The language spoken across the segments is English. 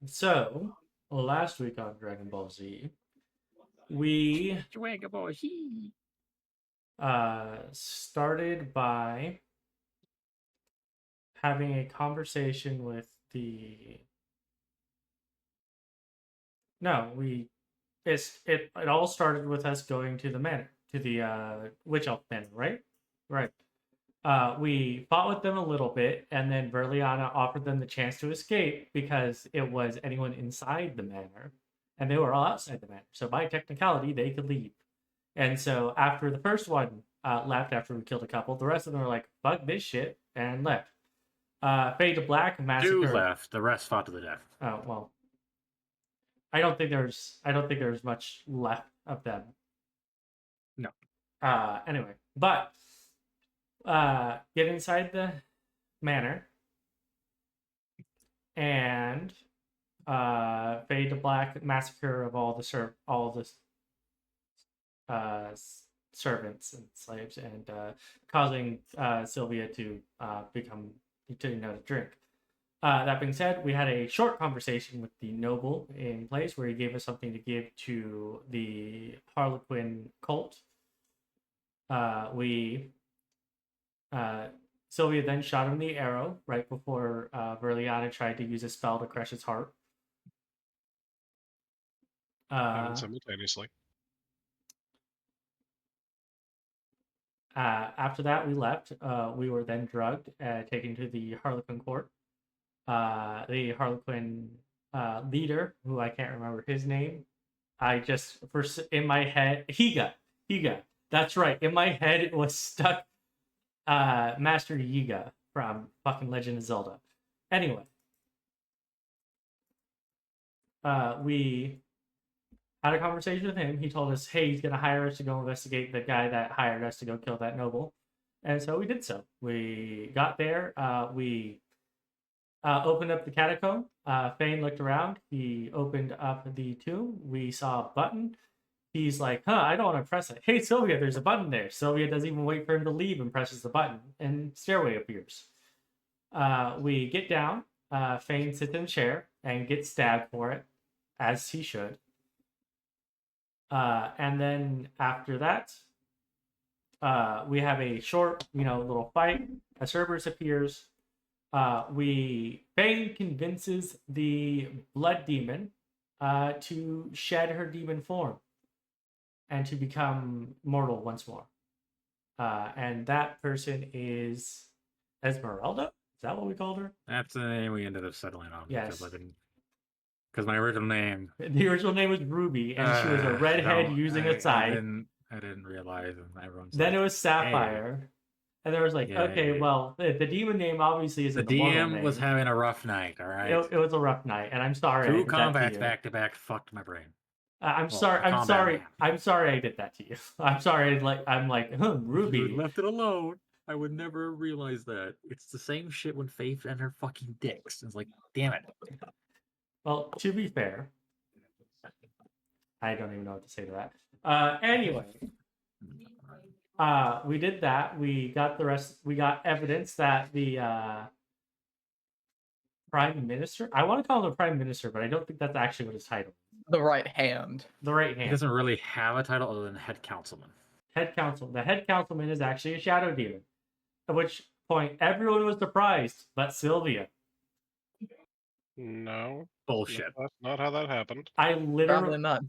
So, last week on Dragon Ball Z, we Dragon Ball Z. started by having a conversation with the. No, we. It all started with us going to the manor, to the witch elf manor, right? Right. We fought with them a little bit, and then Verleana offered them the chance to escape because it was anyone inside the manor, and they were all outside the manor. So by technicality, they could leave. And so after the first one left, after we killed a couple, the rest of them were like, "Fuck this shit," and left. Fade to Black Two massacre. left. The rest fought to the death. Oh well, I don't think there's much left of them. No. Anyway, but get inside the manor and Fade to Black massacre of all the uh, servants and slaves, and causing Sylvia to become to drink. That being said, we had a short conversation with the noble in place where he gave us something to give to the Harlequin cult. We Sylvia then shot him the arrow right before Verleana tried to use a spell to crush his heart. Simultaneously. After that, we left. We were then drugged, taken to the Harlequin court. The Harlequin leader, who I can't remember his name, I just in my head, Higa. That's right. In my head, it was stuck. Master Yiga from fucking Legend of Zelda. Anyway, we had a conversation with him. He told us, hey, he's going to hire us to go investigate the guy that hired us to go kill that noble. And so we did so. We got there. We opened up the catacomb. Fane looked around. He opened up the tomb. We saw a button. He's like, I don't want to press it. Hey, Sylvia, there's a button there. Sylvia doesn't even wait for him to leave and presses the button, and stairway appears. We get down. Fane sits in a chair and gets stabbed for it, as he should. And then after that, we have a short, little fight. A Cerberus appears. Fane convinces the blood demon to shed her demon form and to become mortal once more. And that person is Esmeralda? Is that what we called her? That's the name we ended up settling on. Yes. Because my original name. The original name was Ruby, and she was a redhead using a scythe. I didn't realize. And everyone's then like, it was Sapphire. Hey. And there was like, okay, well, the demon name obviously isn't the mortal name. DM was having a rough night, all right? It was a rough night, and I'm sorry. 2 combats back to back fucked my brain. I'm sorry I did that to you. I'm sorry. I'm like, Ruby. You left it alone. I would never realize that. It's the same shit when Faith and her fucking dicks. It's like, damn it. Well, to be fair, I don't even know what to say to that. Anyway, we did that. We got the rest. We got evidence that the Prime Minister. I want to call him the Prime Minister, but I don't think that's actually what his title is. The right hand. The right hand. He doesn't really have a title other than head councilman. Head council. The head councilman is actually a shadow demon. At which point, everyone was surprised, but Sylvia. No. Bullshit. That's not how that happened. Probably not.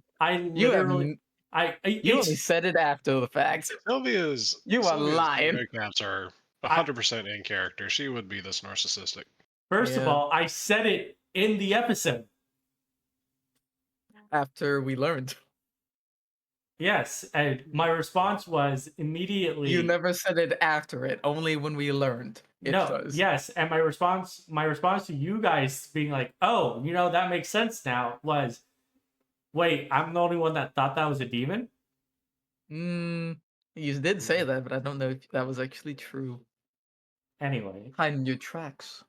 You only said it after the fact. Sylvia's lying. Caps are 100% in character. She would be this narcissistic. First of all, I said it in the episode. After we learned. Yes, and my response was immediately. You never said it after it, only when we learned. Yes, and my response to you guys being like, "Oh, that makes sense now," was, "Wait, I'm the only one that thought that was a demon?" You did say that, but I don't know if that was actually true. Anyway, hiding your tracks.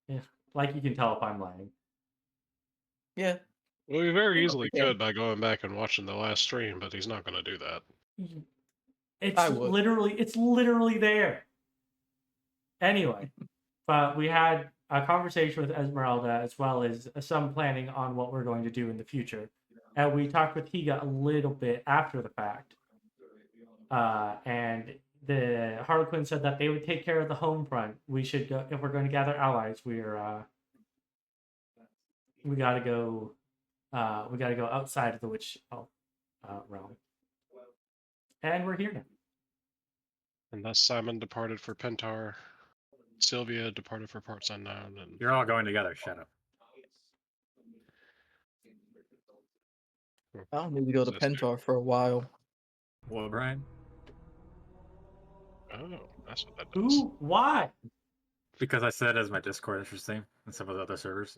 Yeah, like you can tell if I'm lying. Yeah. Well, we very easily could by going back and watching the last stream, but he's not going to do that. It's literally there. Anyway, but we had a conversation with Esmeralda as well as some planning on what we're going to do in the future. And we talked with Higa a little bit after the fact. And the Harlequin said that they would take care of the home front. We should go if we're going to gather allies. We gotta go. We gotta go outside of the witch realm. And we're here now. And thus Simon departed for Pentar. Sylvia departed for parts unknown, and You're all going together. Shut up. I don't need to go to That's Pentar for a while. Well, Brian, oh, that's what that does. Ooh, why? because I said as my Discord interesting and some of the other servers,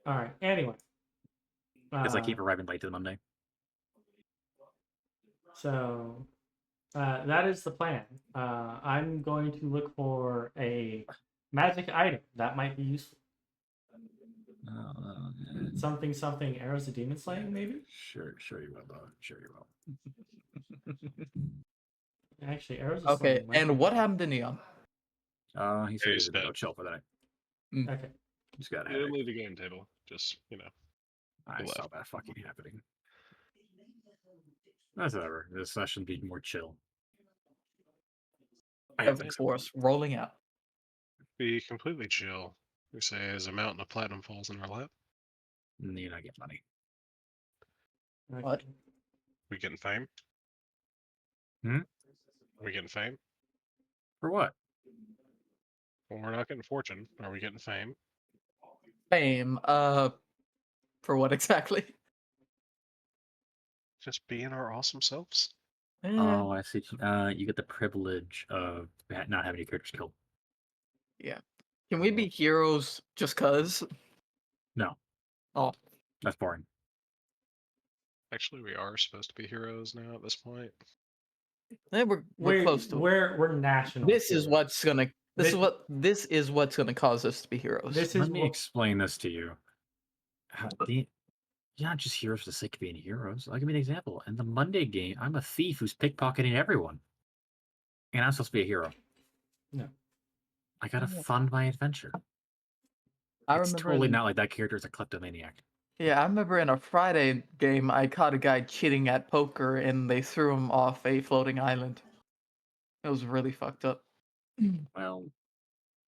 All right. Anyway, because I keep arriving late to the Monday. So that is the plan. I'm going to look for a magic item that might be useful. Something arrows of demon slaying, maybe? Sure you will, though. Sure you will. Actually, arrows of Okay, slaying might and be- what happened to Neon? He said He's he's gonna go dead. chill for the night. Okay. He's got a He didn't headache. leave the game table. Just, I left. saw that fucking happening. That's whatever. This session be more chill. I don't Of think so. course, rolling out. be completely chill. We say as a mountain of platinum falls in our lap. And you not get money. What? We getting fame? Hmm? We getting fame? For what? Well, we're not getting fortune. Are we getting fame? Fame. For what exactly? Just being our awesome selves? Oh, I see. You get the privilege of not having your characters killed. Can we be heroes just cause? No. Oh, That's boring. Actually, we are supposed to be heroes now at this point. we're close to it. We're national. This is heroes. what's gonna. This- This is what's gonna cause us to be heroes. This Let is me what explain this to you. You're not just heroes for the sake of being heroes. I'll give you an example. In the Monday game, I'm a thief who's pickpocketing everyone. And I'm supposed to be a hero. No. I gotta Yeah. fund my adventure. I It's remember. totally in- not like that character is a kleptomaniac. Yeah, I remember in a Friday game, I caught a guy cheating at poker, and they threw him off a floating island. It was really fucked up. Well,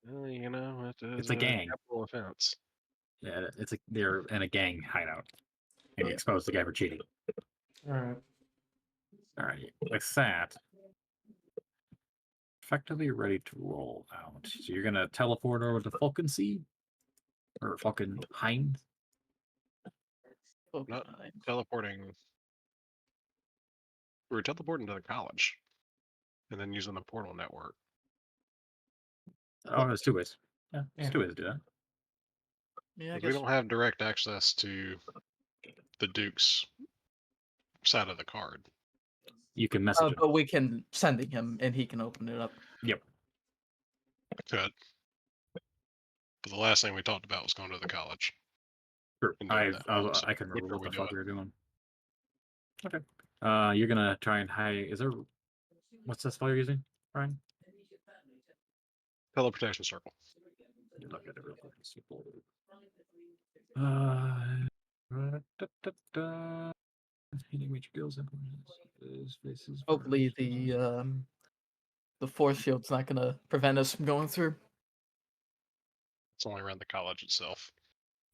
It is It's a gang. capital offense. yeah, they're in a gang hideout. And you Yeah. expose the guy for cheating. all right. Alright, with that, effectively ready to roll out. So you're gonna teleport over to Falkensea? Or Falkenhind? Not teleporting. We were teleporting to the college. And then using the portal network. Oh, there's two ways. Yeah, there's Yeah. two ways to do that. Yeah, I 'Cause we guess. don't have direct access to the Duke's side of the card. You can message him. But we can send him, and he can open it up. Yep. I could. But the last thing we talked about was going to the college. Sure. and doing that. So, I can which remember are what we the fuck doing? we were doing. Okay. You're gonna try and hide. Is there? What's that spell you're using, Brian? Teleportation circle. Look at it real quick. Healing major gills faces. Hopefully, the force shield's not gonna prevent us from going through. It's only around the college itself.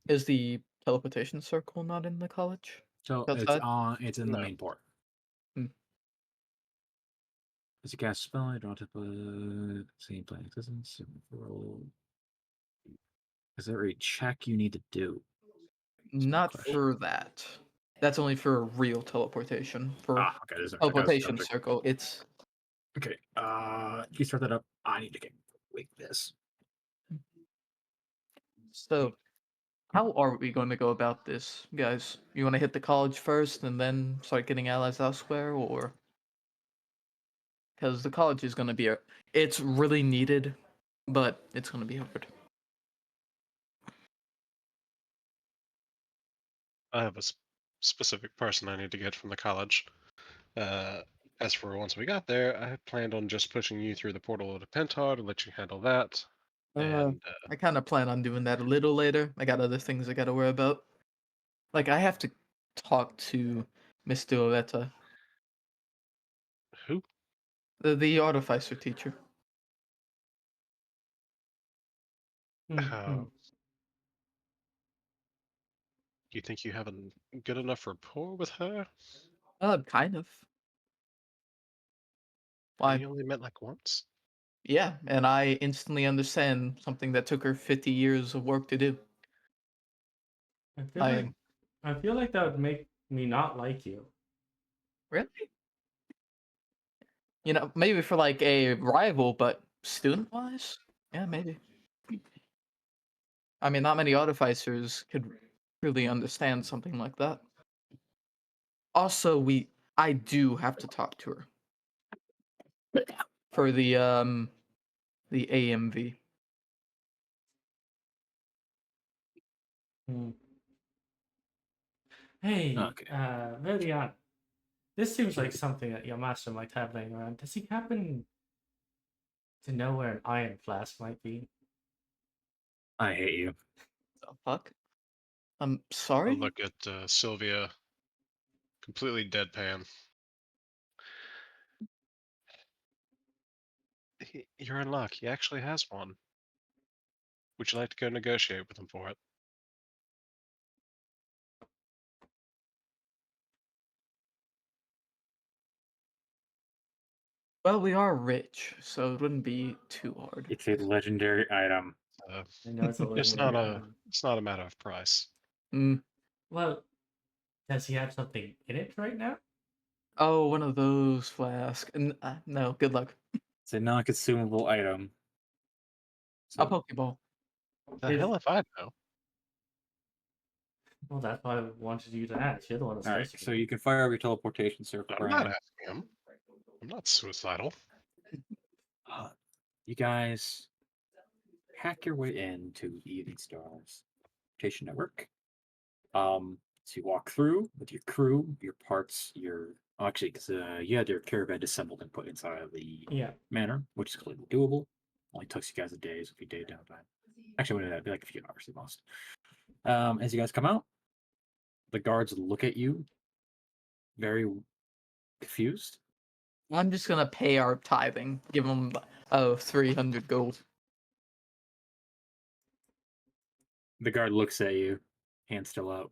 Is the teleportation circle not in the college? So outside? it's in the No. main port. Hmm. As a cast spell, I don't have to same plan existence. Roll. Is there a check you need to do? my Not question. for that. That's only for real teleportation. For Okay. There's a teleportation circle, it's Okay. You start that up. I need to get wait this. so. How are we going to go about this, guys? You want to hit the college first and then start getting allies elsewhere, or because the college is going to be it's really needed, but it's going to be hard. I have a specific person I need to get from the college. As for once we got there, I had planned on just pushing you through the portal to Pentar to let you handle that. And I kind of plan on doing that a little later. I got other things I got to worry about. Like I have to talk to Miss Violetta, who? the artificer teacher. Hmm. Do you think you have a good enough rapport with her? Kind of. And Why? you only met like once? Yeah, and I instantly understand something that took her 50 years of work to do. I feel I like I feel like that would make me not like you. really, maybe for like a rival, but student-wise, yeah, maybe. I mean, not many artificers could really understand something like that. Also, I do have to talk to her for the AMV. Hmm. Hey, Okay. Verleana, this seems like something that your master might have laying around. Does he happen to know where an iron flask might be? I hate you. The fuck? I'm I sorry. look at Sylvia, completely deadpan. You're in luck. He actually has one. Would you like to go negotiate with him for it? Well, we are rich, so it wouldn't be too hard. It's a legendary item. Uh, I know it's a legendary item. it's not a matter of price. Mm. Well, does he have something in it right now? Oh, one of those flasks. No, good luck. It's a non-consumable item. A So Pokeball. The Is- hell if I know. Well, that's why I wanted you to ask. You're the one that's all right, supposed to so know. you can fire every teleportation circle. I'm not Brian. asking him. I'm not suicidal. You guys hack your way into the Evening Stars Rotation Network. So you walk through with your crew, your parts, actually, because you had your caravan assembled and put inside of the Yeah. manor, which is completely doable. Only took you guys a day, so if you day downtime. Actually, wouldn't that be like a few hours at most? As you guys come out, the guards look at you, very confused. I'm just gonna pay our tithing. Give them 300 gold. The guard looks at you, hand still out.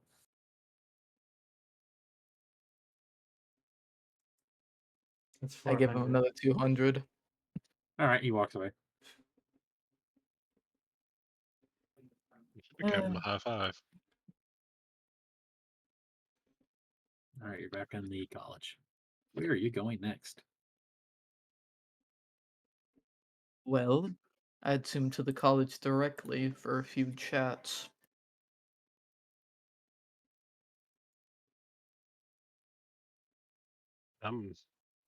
It's I give 400. him another 200. All right, he walks away. You should have given him a high five. All right, you're back in the college. Where are you going next? Well, I'd assume to the college directly for a few chats. I'm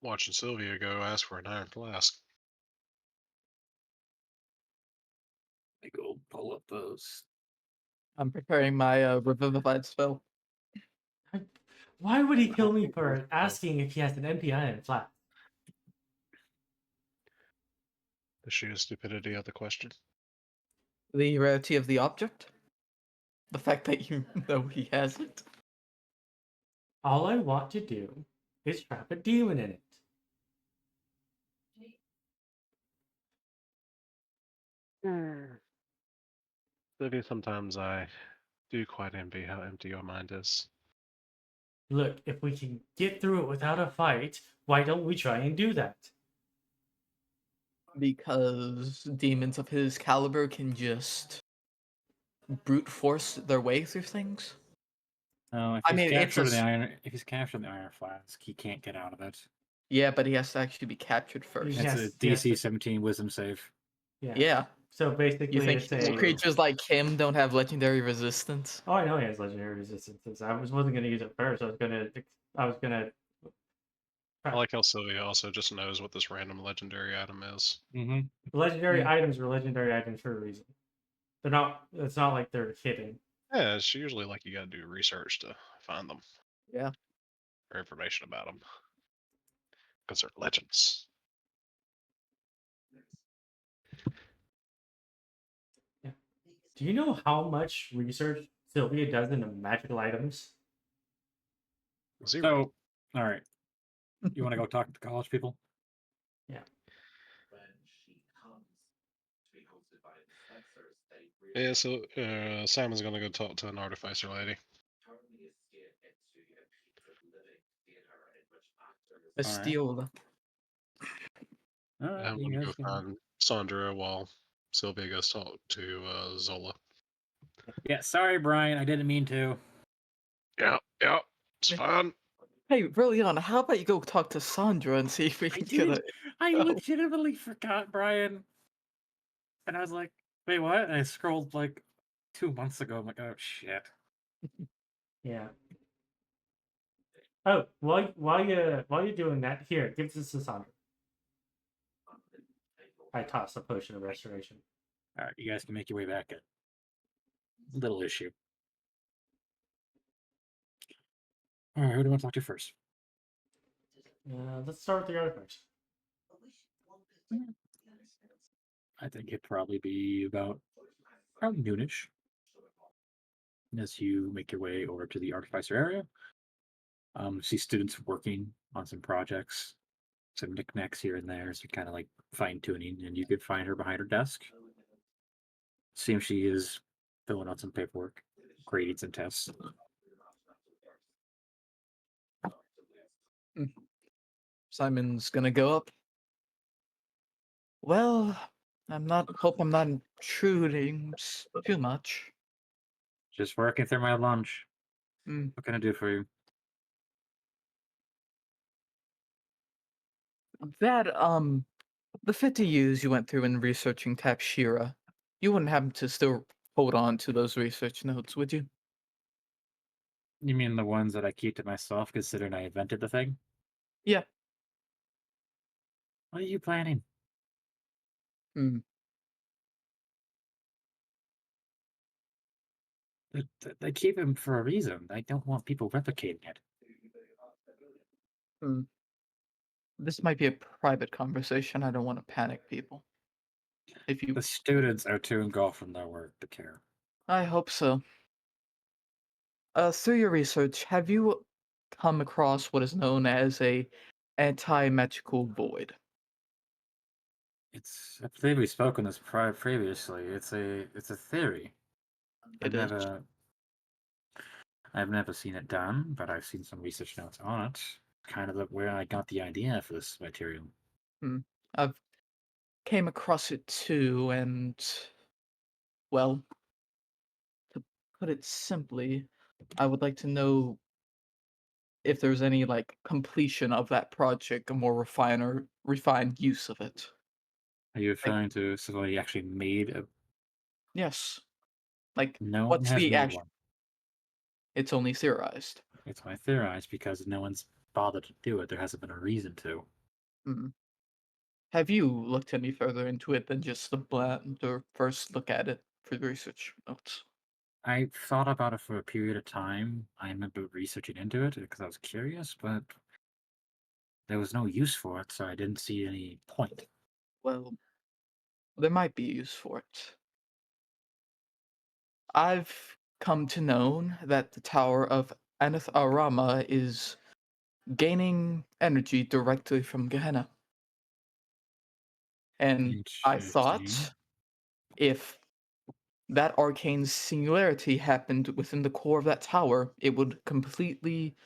watching Sylvia go ask for an iron flask. I go pull up those. I'm preparing my revivified spell. Why would he kill me for asking if he has an empty iron flask? The sheer stupidity of the question. The rarity of the object. The fact that you know he has it. All I want to do is trap a demon in it. Sylvia, sometimes I do quite envy how empty your mind is. Look, if we can get through it without a fight, why don't we try and do that? Because demons of his caliber can just brute force their way through things. If I he's mean, it's captured a if he's captured the iron flask, he can't get out of it. yeah, but he has to actually be captured first. Yeah. It's Yes, a yes, DC but- 17 Wisdom save. Yeah. Yeah. So You basically, think it's a. creatures like him don't have legendary resistance? Oh, I know he has legendary resistances. Wasn't going to use it first. I was gonna. I like how Sylvia also just knows what this random legendary item is. Mm-hmm. Legendary Mm. items are legendary items for a reason. They're not. It's not like they're hidden. Yeah, it's usually like you gotta do research to find them. Yeah. Or information about them. Because they're legends. Do you know how much research Sylvia does into magical items? 0. So, all right. You want to go talk to college people? Yeah. Yeah, so Simon's gonna go talk to an artificer lady. Estiola. All right, I'm you gonna guys go can. find Sandra while Sylvia goes talk to Zola. Yeah, sorry, Brian. I didn't mean to. Yeah, it's Yeah. fine. Hey, Verleana, how about you go talk to Sandra and see if we I can did. get a. I Oh. legitimately forgot, Brian. And I was like, wait, what? And I scrolled like 2 months ago. I'm like, oh shit. Yeah. Oh, while you're doing that, here, give this to Sandra. I toss a potion of restoration. All right, you guys can make your way back in. Little issue. All right, who do I want to talk to first? Let's start with the artifacts. I think it'd probably be about noonish as you make your way over to the artificer area. See students working on some projects, some knickknacks here and there, so kind of like fine tuning, and you could find her behind her desk. Seems she is filling out some paperwork, grading some tests. Simon's gonna go up. Well, hope I'm not intruding too much. Just working through my lunch. Mm. What can I do for you? That, the 50 years you went through in researching Tapshira, you wouldn't happen to still hold on to those research notes, would you? You mean the ones that I keep to myself, considering I invented the thing? Yeah. What are you planning? Hmm. They keep them for a reason. I don't want people replicating it. Hmm. This might be a private conversation. I don't want to panic people. If you, The students are too engulfed in their work to care. I hope so. Through your research, have you come across what is known as a anti-magical void? I believe we've spoken this previously. It's a theory. I've It is. never I've never seen it done, but I've seen some research notes on it. Kind of where I got the idea for this material. I've came across it too, and well, to put it simply, I would like to know if there's any like completion of that project, a more refined use of it. Are you Like, referring to somebody actually made a? yes, like No one what's has the made actual? one. It's only theorized. It's my theorized because no one's bothered to do it. There hasn't been a reason to. Hmm. Have you looked any further into it than just the bland or first look at it for the research notes? I thought about it for a period of time. I remember researching into it because I was curious, but there was no use for it, so I didn't see any point. Well, there might be use for it. I've come to know that the Tower of Aneth Arama is gaining energy directly from Gehenna. And I Interesting. thought if that arcane singularity happened within the core of that tower, it would completely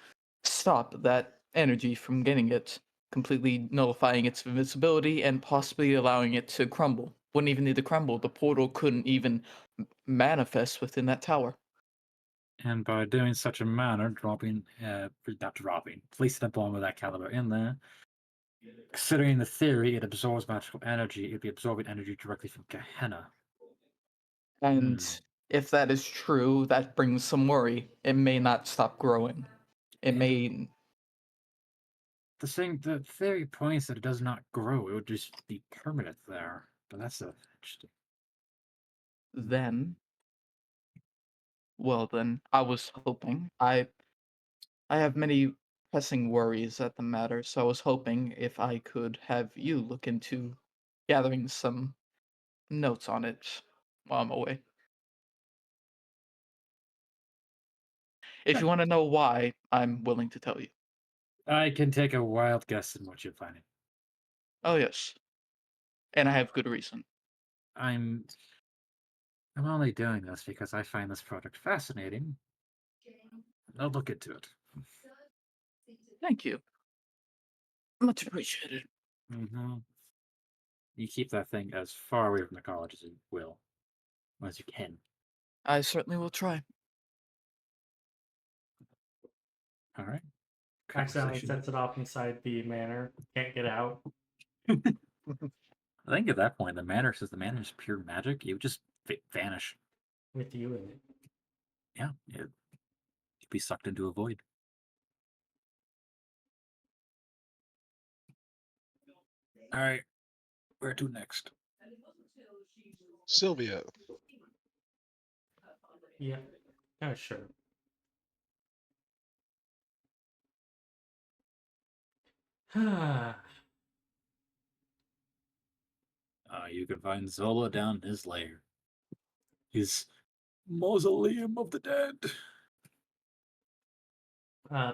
stop that energy from getting it, completely nullifying its invisibility and possibly allowing it to crumble. Wouldn't even need to crumble. The portal couldn't even manifest within that tower. And by doing such a manner, not dropping, placing a bomb of that caliber in there, considering the theory it absorbs magical energy, it'd be absorbing energy directly from Gehenna. And if that is true, that brings some worry. It may not stop growing. It Yeah. may. The theory points that it does not grow; it would just be permanent there. But that's interesting. Then, well, then I was hoping. I have many pressing worries at the matter, so I was hoping if I could have you look into gathering some notes on it while I'm away. If you want to know why, I'm willing to tell you. I can take a wild guess in what you're finding. Oh yes, and I have good reason. I'm only doing this because I find this product fascinating. I'll look into it. Thank you. Much appreciated. Mm-hmm. You keep that thing as far away from the college as you will, as you can. I certainly will try. All right. Accidentally Conversation. sets it off inside the manor. Can't get out. I think at that point, the manor says the manor is pure magic. It would just vanish. With you in it. Yeah, you'd be sucked into a void. All right, where to next? Sylvia. Yeah. Oh, sure. You can find Zola down in his lair. His mausoleum of the dead.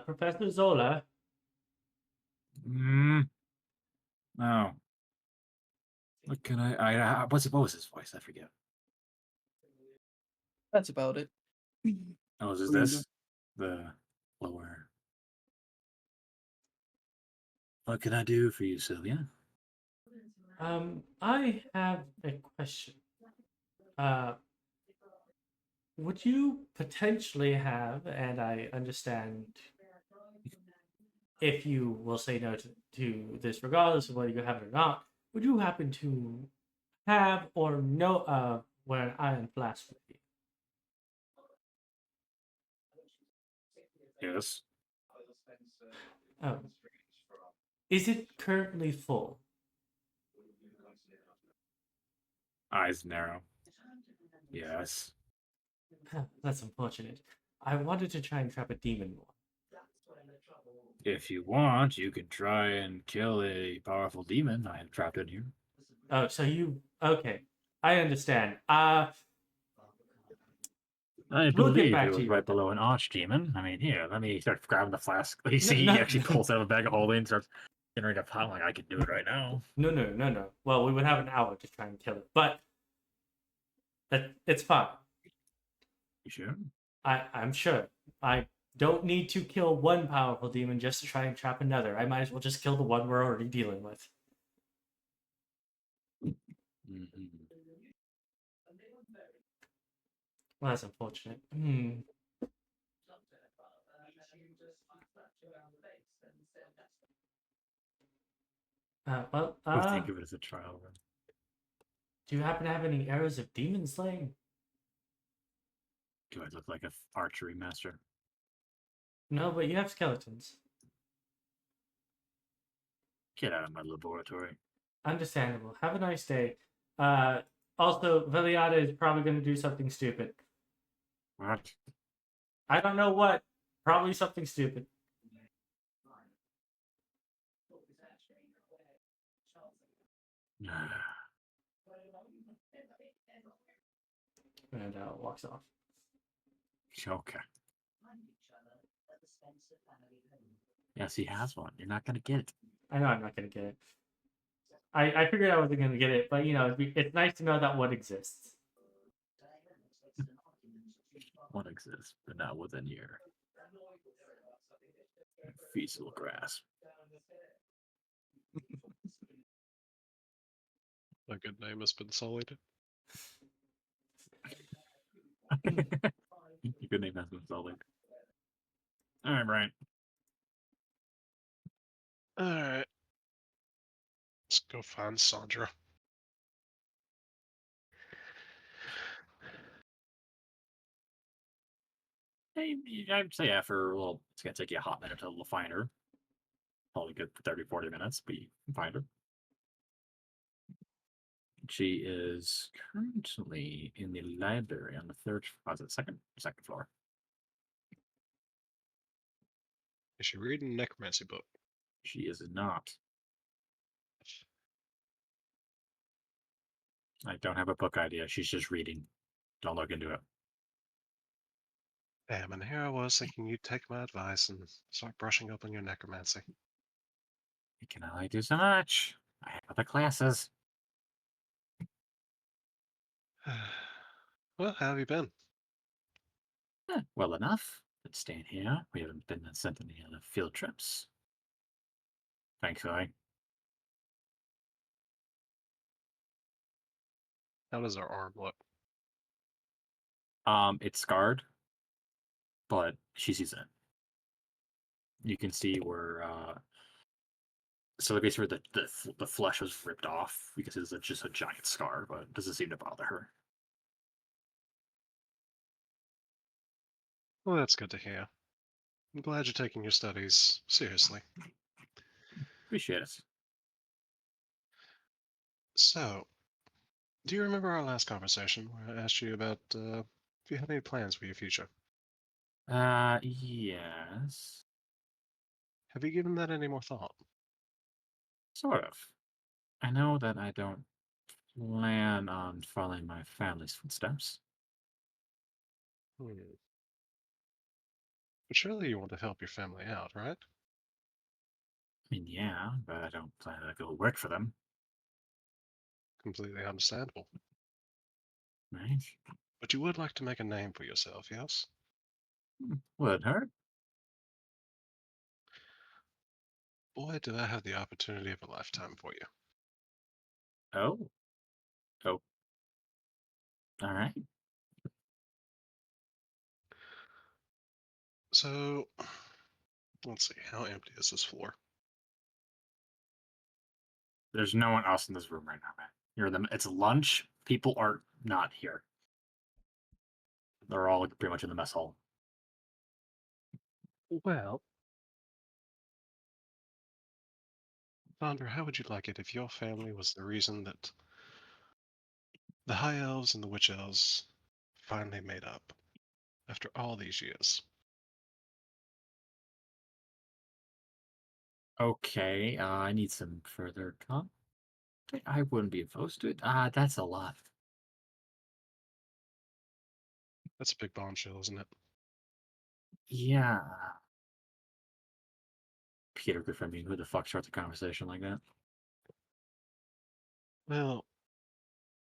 Professor Zola. Oh. What can I what was his voice? I forget. That's about it. Oh, is What are you this? The lower. What can I do for you, Sylvia? I have a question. Would you potentially have, and I understand if you will say no to this regardless of whether you have it or not, would you happen to have or know of where an iron flask would be? Yes. Oh. Is it currently full? Eyes narrow. Yes. That's unfortunate. I wanted to try and trap a demon more. If you want, you can try and kill a powerful demon I have trapped in here. Oh, so you okay. I understand. I We'll get believe back it to was you right with that. below an archdemon. I mean, here, let me start grabbing the flask. You No, see, he no, actually pulls out a bag of holding and starts generating a pot. I'm like, I can do it right now. no. Well, we would have an hour to try and kill it, but it's fine. You sure? I'm sure. I don't need to kill one powerful demon just to try and trap another. I might as well just kill the one we're already dealing with. Mm-hmm. Well, that's unfortunate. We'll think of it as a trial run. Do you happen to have any arrows of demon slaying? Do I look like an archery master? No, but you have skeletons. Get out of my laboratory. Understandable. Have a nice day. Uh, Also, Verleana is probably going to do something stupid. What? I don't know what. Probably something stupid. And walks off. Okay. Yes, he has one. You're not gonna get it. I know I'm not going to get it. I figured I wasn't going to get it, but it's nice to know that one exists. One exists, but not within your feasible grasp. A good name has been sullied. Your good name has been sullied. All right, Brian. Alright. Let's go find Sandra. Hey, I'd say after a little, it's gonna take you a hot minute to find her. Probably good for 30, 40 minutes, but you can find her. She is currently in the library on the second floor. Is she reading a necromancy book? She is not. I don't have a book idea. She's just reading. Don't look into it. Damn, and here I was thinking you'd take my advice and start brushing up on your necromancy. You can only do so much. I have other classes. Well, how have you been? Well enough. Been staying here. We haven't been sent any other field trips. Thankfully. How does our arm look? It's scarred, but she's using it. You can see where so basically the flesh was ripped off because it's just a giant scar, but it doesn't seem to bother her. Well, that's good to hear. I'm glad you're taking your studies seriously. Appreciate it. So, do you remember our last conversation where I asked you about if you had any plans for your future? Yes. Have you given that any more thought? Sort of. I know that I don't plan on following my family's footsteps. Hmm. But surely you want to help your family out, right? I mean, yeah, but I don't plan to go work for them, Completely understandable. right? But you would like to make a name for yourself, yes? Would hurt. Boy, do I have the opportunity of a lifetime for you. Oh. Oh. All right. So, let's see, how empty is this floor? There's no one else in this room right now, man. You're them. It's lunch. People are not here. They're all pretty much in the mess hall. Well, Founder, how would you like it if your family was the reason that the High Elves and the Witch Elves finally made up after all these years? Okay, I need some further context. I wouldn't be opposed to it. That's a lot. That's a big bombshell, isn't it? Yeah. Peter Griffin, I mean, who the fuck starts a conversation like that? Well,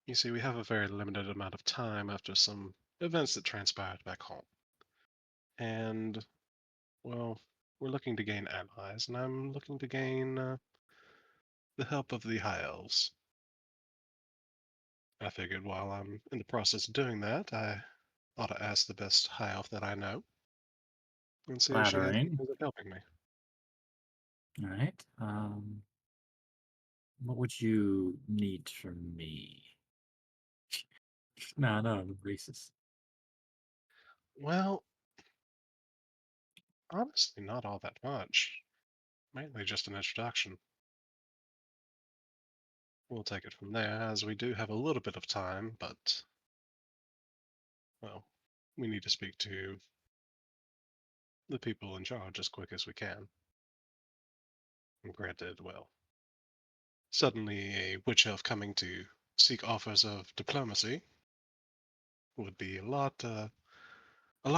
you see, we have a very limited amount of time after some events that transpired back home. And, well, we're looking to gain allies, and I'm looking to gain the help of the High Elves. I figured while I'm in the process of doing that, I ought to ask the best High Elf that I know and see if she has any Flattering. ways of helping me. All right. What would you need from me? No, no, I'm racist. Well, honestly, not all that much. Mainly just an introduction. We'll take it from there, as we do have a little bit of time, but, well, we need to speak to the people in charge as quick as we can. And granted, well, suddenly a witch elf coming to seek offers of diplomacy would be a lot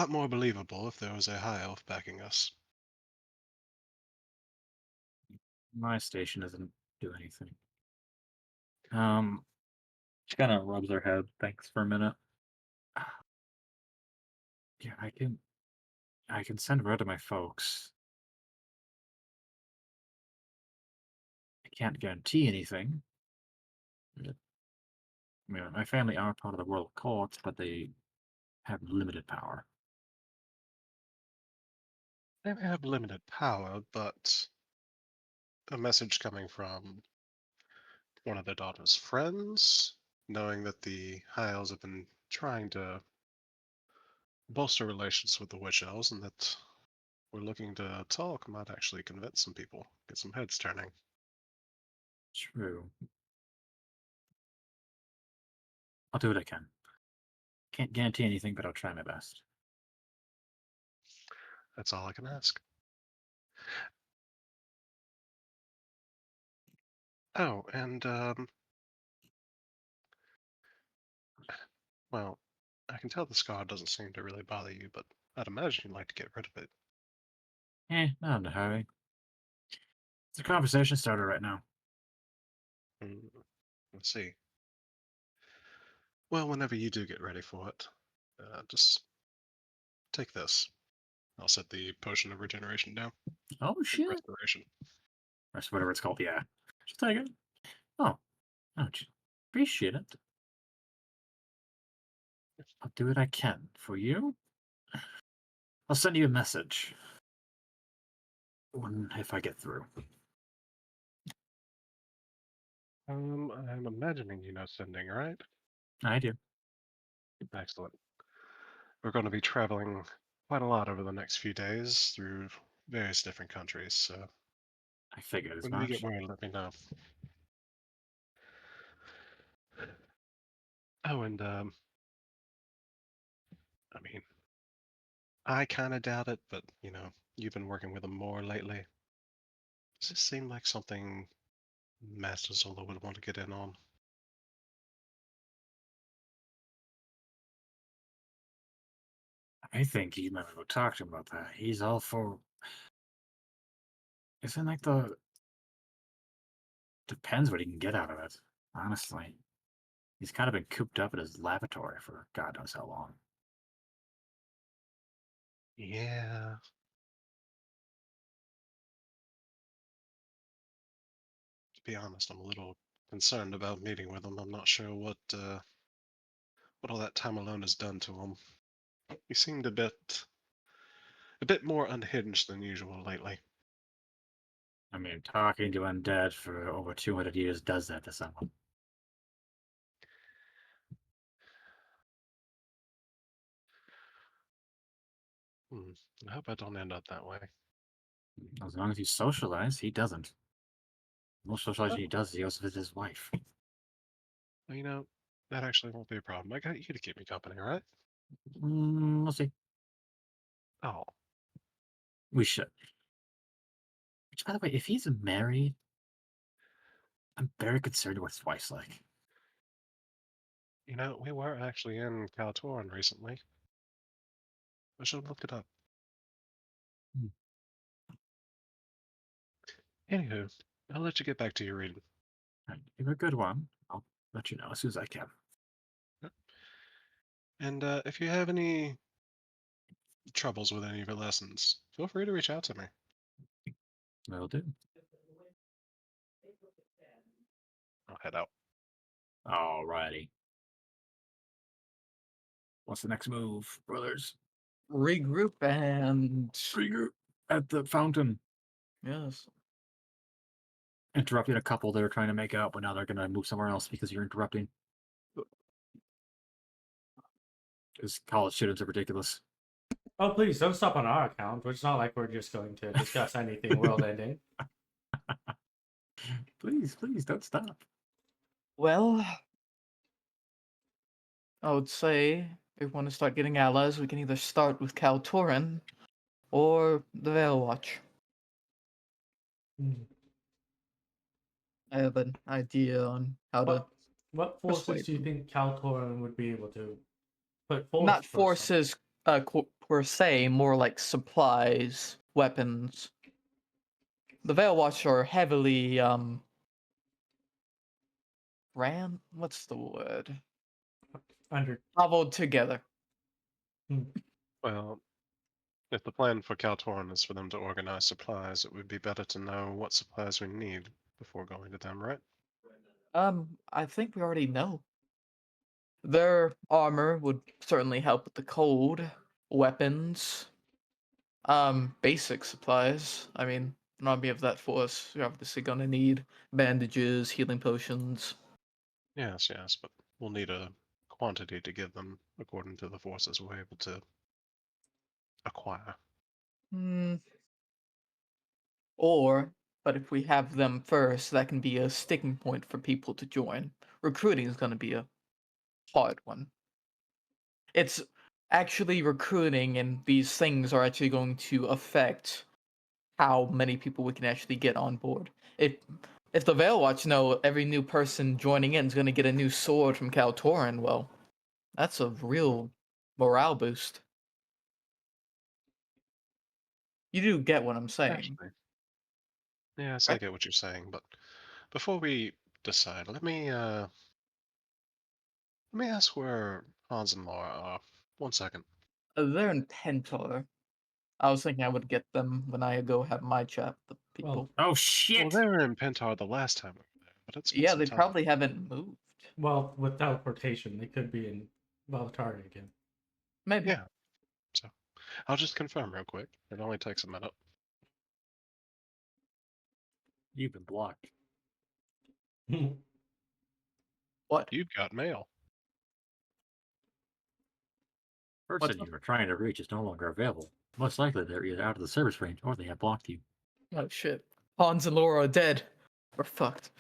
more believable if there was a high elf backing us. My station doesn't do anything. She kind of rubs her head, thinks for a minute. Yeah, I can send word to my folks. I can't guarantee anything. I mean, my family are part of the royal court, but they have limited power. They may have limited power, but a message coming from one of their daughter's friends, knowing that the high elves have been trying to bolster relations with the witch elves and that we're looking to talk might actually convince some people, get some heads turning. True. I'll do what I can. Can't guarantee anything, but I'll try my best. That's all I can ask. Oh, and well, I can tell the scar doesn't seem to really bother you, but I'd imagine you'd like to get rid of it. Not in a hurry. It's a conversation starter right now. Let's see. Well, whenever you do get ready for it, just take this. I'll set the potion of regeneration down. Oh shit! Restoration. Or whatever it's called. Yeah, just take it. Oh, ouch. Appreciate it. I'll do what I can for you. I'll send you a message if I get through. I'm imagining you know sending, right? I do. Excellent. We're going to be traveling quite a lot over the next few days through various different countries, so I figured as when you get much. word, let me know. Oh, and I mean, I kind of doubt it, but you know, you've been working with them more lately. Does this seem like something Master Zola would want to get in on? I think you might go talk to him about that. He's all for. Isn't like the. Depends what he can get out of it. Honestly, he's kind of been cooped up at his laboratory for God knows how long. Yeah. To be honest, I'm a little concerned about meeting with him. I'm not sure what all that time alone has done to him. He seemed a bit more unhinged than usual lately. I mean, talking to undead for over 200 years does that to someone. I hope I don't end up that way. As long as you socialize, he doesn't. Most socializing he does is he goes to visit his wife. Well, you know, that actually won't be a problem. I got you to keep me company, right? We'll see. Oh, We should. Which, by the way, if he's married, I'm very concerned what his wife's like. you know, we were actually in Kaltoran recently. I should have looked it up. Hmm. Anywho, I'll let you get back to your reading. Right, you have a good one. I'll let you know as soon as I can. And if you have any troubles with any of your lessons, feel free to reach out to me. Will do. I'll head out. Alrighty. What's the next move, brothers? Regroup and Regroup at the fountain. yes. Interrupting a couple that are trying to make out, but now they're going to move somewhere else because you're interrupting. Because college students are ridiculous. Oh, please don't stop on our account. It's not like we're just going to discuss anything world ending. Please, don't stop. Well, I would say if we want to start getting allies, we can either start with Kaltoran or the Veil Watch. I have an idea on how to What forces persuade do you them. think Kaltoran would be able to put forth? Not for us? forces per se, more like supplies, weapons. The Veil Watch are heavily what's the word? Under Cobbled together. Well, if the plan for Kaltoran is for them to organize supplies, it would be better to know what supplies we need before going to them, right? I think we already know. Their armor would certainly help with the cold. Weapons. Basic supplies. I mean, an army of that force, you're obviously gonna need bandages, healing potions. Yes, but we'll need a quantity to give them according to the forces we're able to acquire. Or, but if we have them first, that can be a sticking point for people to join. Recruiting is gonna be a hard one. It's actually recruiting, and these things are actually going to affect how many people we can actually get on board. If the Veil Watch know every new person joining in is going to get a new sword from Kaltoran, well, that's a real morale boost. You do get what I'm saying. Actually, yes, I Right? get what you're saying, but before we decide, let me ask where Hans and Laura are. 1 second. They're in Pentor. I was thinking I would get them when I go have my chat with the Well, people. Oh Well, shit! they were in Pentar the last time we were there, but it's been Yeah, some they time. probably haven't moved. Well, with teleportation, they could be in Valtari again. Maybe. Yeah. So I'll just confirm real quick. It only takes a minute. You've been blocked. What? You've got mail. Person What's you were trying to reach is no longer available. Most likely they're either out of the service range or they have blocked you. Oh shit. Hans and Laura are dead. We're fucked.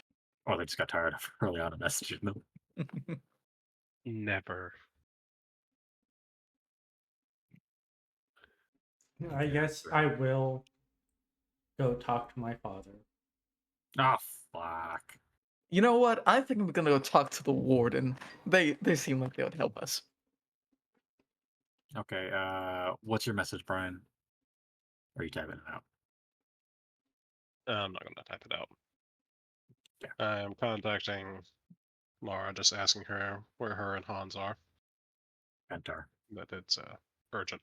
Or they just got tired of early on messaging them. Never. I guess I will go talk to my father. Ah, fuck. You know what? I think I'm gonna go talk to the warden. They seem like they would help us. Okay, what's your message, Brian? Or are you typing it out? I'm not going to type it out. Yeah. I'm contacting Laura, just asking her where her and Hans are. Pentar. That it's urgent.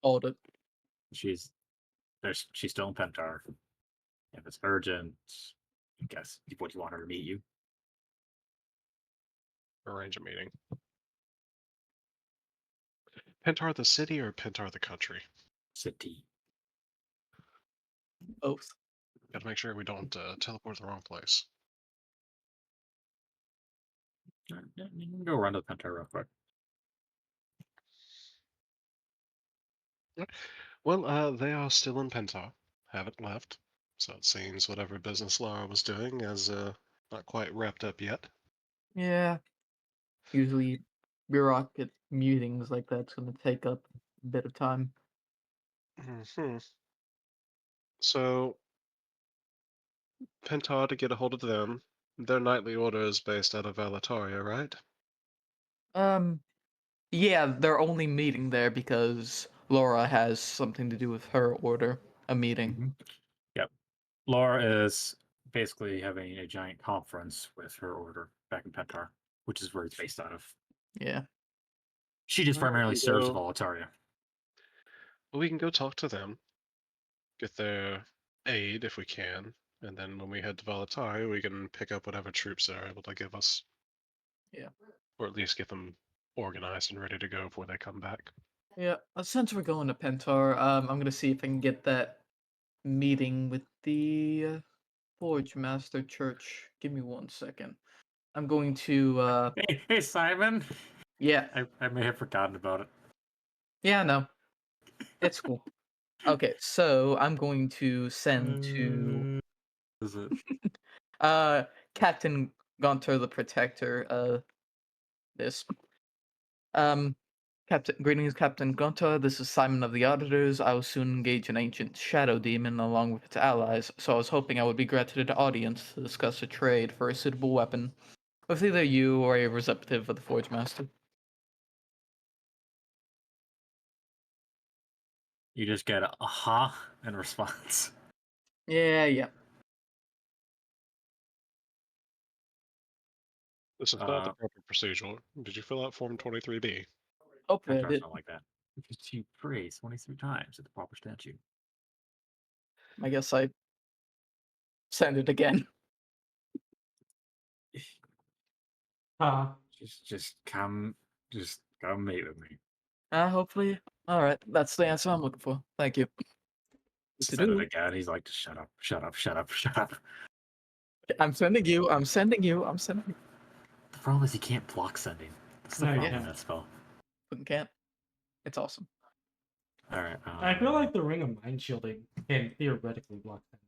Hold it. She's still in Pentar. If it's urgent, I guess what you want her to meet you. Arrange a meeting. Pentar the city or Pentar the country? City. Both. Gotta make sure we don't teleport to the wrong place. You can go around to the Pentar real quick. Well, they are still in Pentar. Haven't left. So it seems whatever business Laura was doing is not quite wrapped up yet. Yeah. Usually bureaucratic meetings like that's gonna take up a bit of time. Hmm. So Pentar to get a hold of them. Their nightly order is based out of Valataria, right? Yeah, they're only meeting there because Laura has something to do with her order, a meeting. Mm-hmm. Yep. Laura is basically having a giant conference with her order back in Pentar, which is where it's based out of. Yeah. She just Well, primarily we serves go- Volataria. We can go talk to them, get their aid if we can, and then when we head to Valataria, we can pick up whatever troops they're able to give us. Yeah. Or at least get them organized and ready to go before they come back. Yeah. Since we're going to Pentar, I'm gonna see if I can get that meeting with the Forge Master Church. Give me 1 second. I'm going to Hey, Simon. yeah. I may have forgotten about it. Yeah, no. It's cool. Okay, so I'm going to send to Is it? Captain Gunter the Protector this. Greetings, Captain Gunter. This is Simon of the Auditors. I will soon engage an ancient shadow demon along with its allies, so I was hoping I would be granted an audience to discuss a trade for a suitable weapon with either you or a representative of the Forge Master. You just get a aha in response. Yeah. This is not the proper procedure. Did you fill out Form 23B? Hopefully I Pentar's did. not like that. Because you praise 23 times at the proper statue. I guess I send it again. Just come meet with me. Hopefully. Alright, that's the answer I'm looking for. Thank you. Said it again. He's like, shut up, shut up, shut up, shut up. I'm sending you. The The problem is he can't block sending. That's the No, you problem with can't. that spell. Fucking can't. It's awesome. Alright. I feel like the Ring of Mind Shielding can theoretically block that.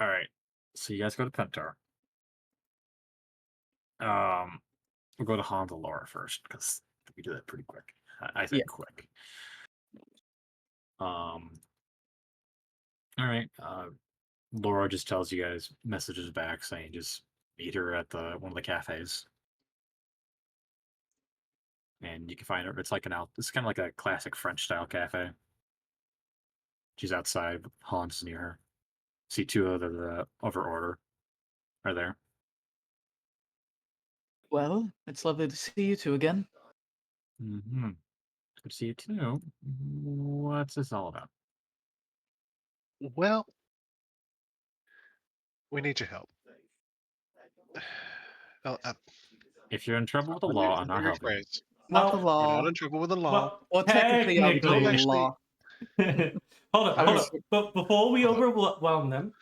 Alright. So you guys go to Pentar. We'll go to Honda Laura first, because we do that pretty quick. I think Yeah. quick. Alright. Laura just tells you guys messages back saying just meet her at one of the cafes and you can find her. It's like it's kind of like a classic French style cafe. She's outside. Hans is near her. See two of the overorder are there. Well, it's lovely to see you two again. Mm-hmm. Good to see you too. What's this all about? Well, we need your help. Well, If you're in trouble with the let law, I'm me not helping. rephrase. Not the Well, We're not law. in trouble with the law. well, Well, technically, I'm don't doing actually- law. hold up, I hold was- up. But before we Hold up. overwhelm them,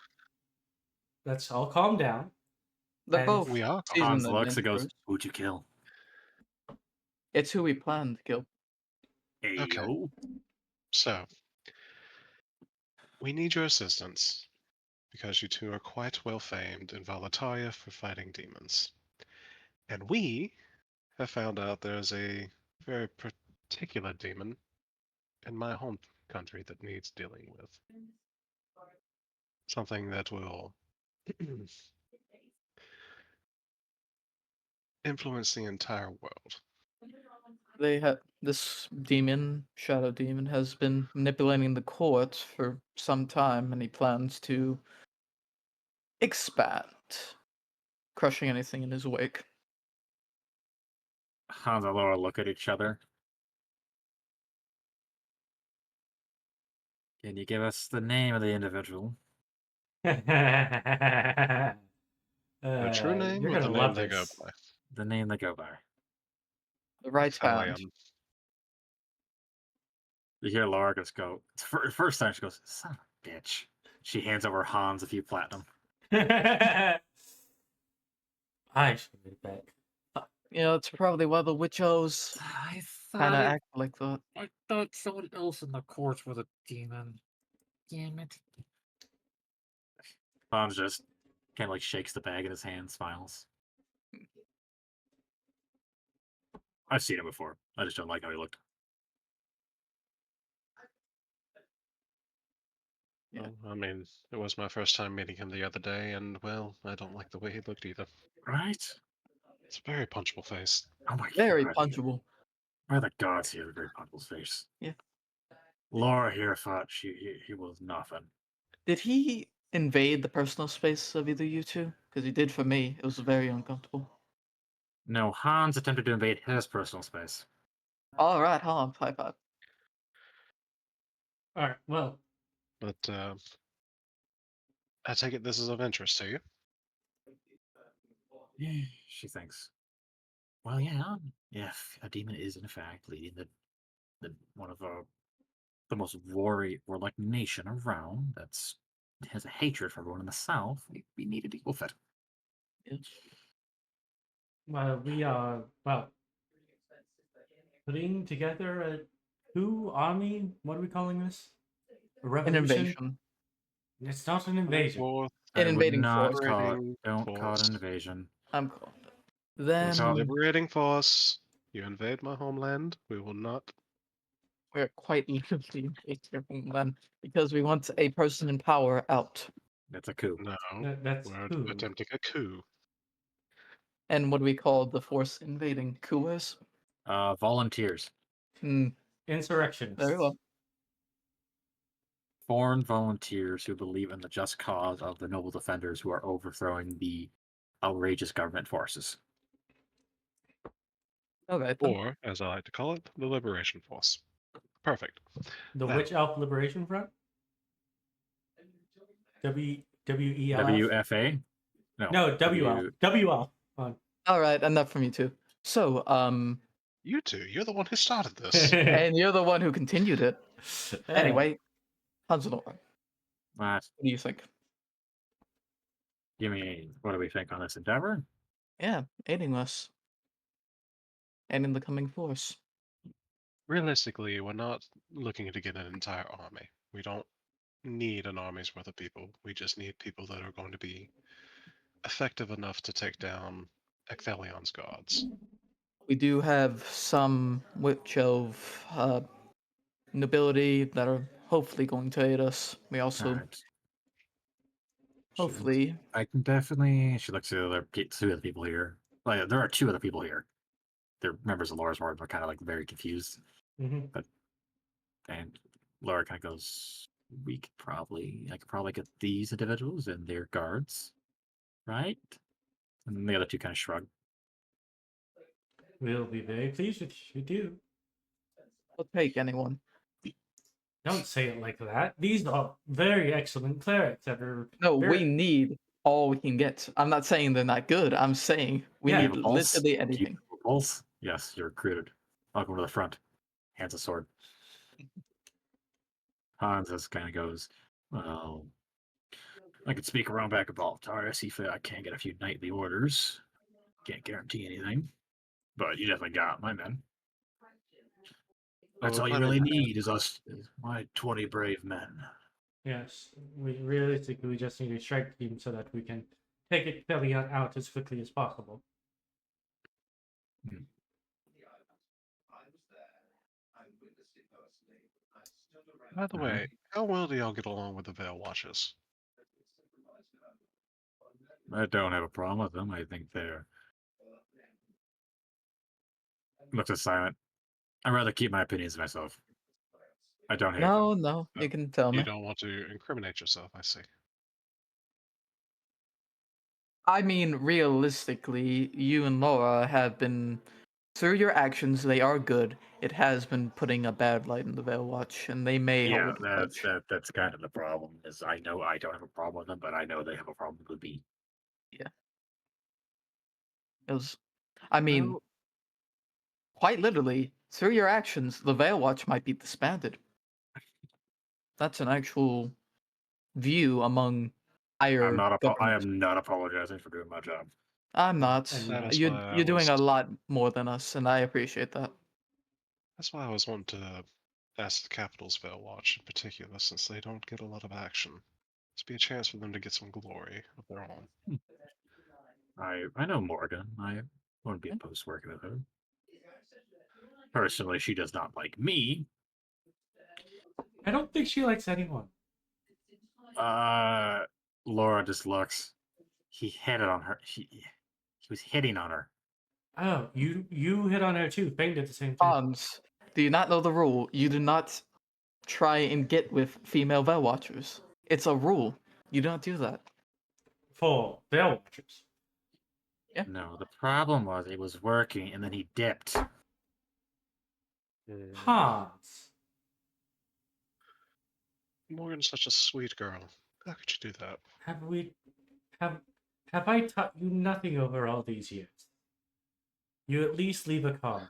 let's all calm down. They're And both We are. seasoned Hans looks and goes, adventurers. "Who'd you kill?" It's who we planned to kill. Okay. Ayo. So, we need your assistance because you two are quite well famed in Valataria for fighting demons. And we have found out there's a very particular demon in my home country that needs dealing with. Something that will influence the entire world. They have this demon, shadow demon, has been manipulating the court for some time, and he plans to expand, crushing anything in his wake. Hans and Laura look at each other. Can you give us the name of the individual? The true name You're or the gonna name love they go this. by? The name they go by. The right hand. Thalion. You hear Laura just go. It's first time she goes, "Son of a bitch." She hands over Hans a few platinum. I should get it back. You know, it's probably why the witchos I kind of thought act like that. I thought someone else in the court was a demon. Damn it. Hans just kind of like shakes the bag in his hand, smiles. I've seen him before. I just don't like how he looked. Yeah. Well, I mean, it was my first time meeting him the other day, and well, I don't like the way he looked either. Right? It's a very punchable face. Oh my Very god. punchable. By the gods, he has a very punchable face. Yeah. Laura here thought he was nothing. Did he invade the personal space of either you two? Because he did for me. It was very uncomfortable. No, Hans attempted to invade his personal space. All right, hold on, 5-5. All right. Well, But I take it this is of interest to you. She thinks. Well, yeah. If a demon is in fact leading the one of the most warlike nation around that's has a hatred for everyone in the south, we need a deal with it. we are putting together a coup army. What are we calling this? A An revolution? invasion. It's not an invasion. Forth, An I would invading not force. call it. Liberating Don't call it force. an invasion. I'm calling it. It's our Then liberating force. You invade my homeland. We will not. we're quite literally invading your homeland because we want a person in power out. That's a coup. No. That's We're coup. attempting a coup. And what do we call the force invading? Coolers? Volunteers. Hmm, Insurrectionists. very well. Foreign volunteers who believe in the just cause of the noble defenders who are overthrowing the outrageous government forces. Okay. Then. Or, as I like to call it, the liberation force. Perfect. The Now- Witch Elf Liberation Front. WELF. WFA? No, WL. WL. All right, enough from you two. So, You two, you're the one who started this. and you're the one who continued it. Anyway, Hans and Laura, What what do you think? do we think on this endeavor? Yeah, aiding us. And in the coming force. Realistically, we're not looking to get an entire army. We don't need an army's worth of people. We just need people that are going to be effective enough to take down Ecthelion's gods. We do have some witch elf nobility that are hopefully going to aid us. We also Alright. hopefully I can definitely. She looks at two other people here. Like, there are two other people here. they're members of Laura's ward, but kind of like very confused. Hmm. And Laura kind of goes, I could probably get these individuals and their guards, right? And the other two kind of shrug. We'll be very pleased with you do. I'll take anyone. Don't say it like that. These are very excellent clerics that are No, very... we need all we can get. I'm not saying they're not good. I'm saying we Yeah. need Do you have a pulse? literally Do you anything. have a pulse? Yes, you're recruited. Welcome to the front. Hands a sword. Hans just kind of goes, well, I could speak around back about Tara, see if I can get a few nightly orders. Can't guarantee anything, but you definitely got my men. That's Well, all you we're really planning need is my 20 brave men. Yes, we realistically just need a strike team so that we can take it out as quickly as possible. By the way, how well do y'all get along with the Veil Watchers? I don't have a problem with them. I think they're. Looks at silent. I'd rather keep my opinions to myself. I don't hate them. No, you can tell You me. don't want to incriminate yourself, I see. I mean, realistically, you and Laura have been, through your actions, they are good. It has been putting a bad light in the Veil Watch, and they may Yeah, hold a grudge. that's kind of the problem. Is I know I don't have a problem with them, but I know they have a problem with me. It was, I mean, Well, quite literally, through your actions, the Veil Watch might be disbanded. That's an actual view among higher I government. am not apologizing for doing my job. I'm not. And that is You're why I you're doing was a lot more than us, and I appreciate that. that's why I was wanting to ask the Capital's Veil Watch in particular, since they don't get a lot of action. This be a chance for them to get some glory of their own. I know Morgan. I wouldn't be opposed to working with her. Personally, she does not like me. I don't think she likes anyone. Laura just looks. He hit it on her. He was hitting on her. Oh, you hit on her too. Fane did the same thing. Hans, do you not know the rule? You do not try and get with female Veil Watchers. It's a rule. You don't do that. For Veil Watchers. Yeah. No, the problem was it was working, and then he dipped. Hans. Morgan's such a sweet girl. How could you do that? Have I taught you nothing over all these years? You at least leave a card.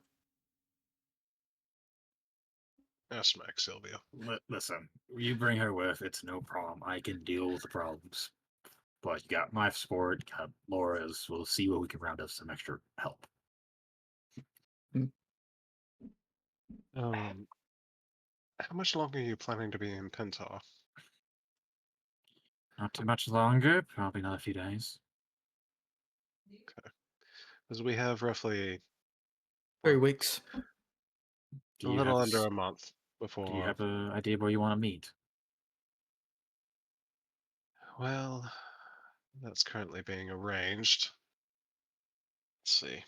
Smack Sylvia. Listen, you bring her with, it's no problem. I can deal with the problems. But you got my support, you got Laura's. We'll see what we can round up some extra help. How much longer are you planning to be in Pentar? Not too much longer, probably another few days. Because we have roughly 3 well, weeks. a little under a month before. Do you have an idea where you want to meet? Well, that's currently being arranged. Let's see.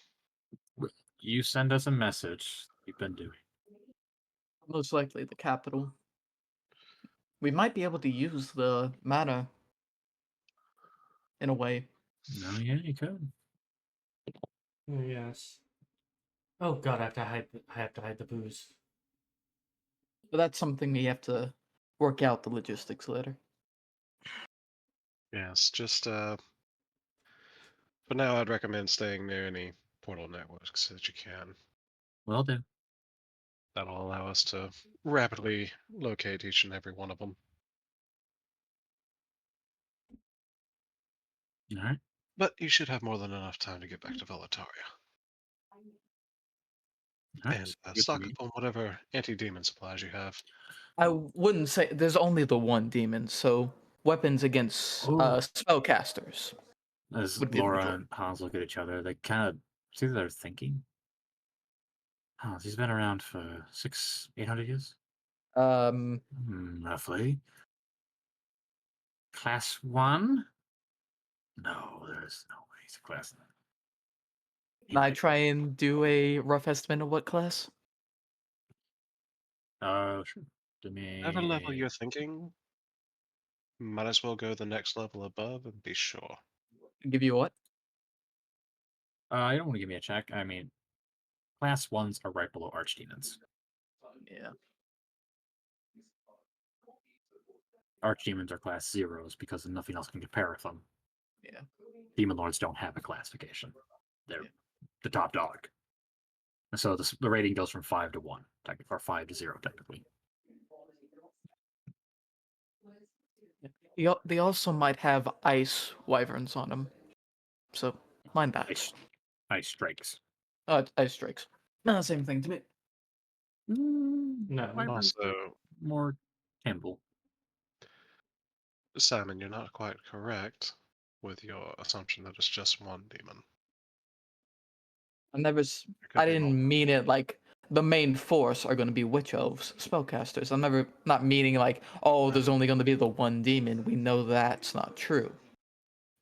You send us a message. You've been doing. Most likely the capital. We might be able to use the mana in a way. No, yeah, you could. Yes. Oh god, I have to hide the booze. But that's something we have to work out the logistics later. Yes, just for now, I'd recommend staying near any portal networks that you can. Will do. That'll allow us to rapidly locate each and every one of them. All right. But you should have more than enough time to get back to Velataria. All right. And Good stock to up meet. on whatever anti-demon supplies you have. I wouldn't say there's only the one demon, so weapons against Oh. spellcasters. As would be the Laura majority. and Hans look at each other, they kind of see what they're thinking. Hans, he's been around for 800 years? Roughly. Class 1? No, there's no way he's a class 9. Can I try and do a rough estimate of what class? Sure. Give me. Whatever level you're thinking, might as well go the next level above and be sure. Give you what? You don't want to give me a check. I mean, class 1s are right below archdemons. Yeah. Archdemons are class 0s because nothing else can compare with them. Yeah. Demon lords don't have a classification. They're Yeah. the top dog. And so the rating goes from 5 to 1, or 5 to 0, technically. They also might have ice wyverns on them. So, mind that. Ice strikes. Ice strikes. No, same thing to me. No. Wyverns Also, more Campbell. Simon, you're not quite correct with your assumption that it's just one demon. I There could I be didn't multiple. mean it like the main force are going to be witch elves, spellcasters. I'm not meaning like, oh, there's only going to be the one demon. We know that's not true.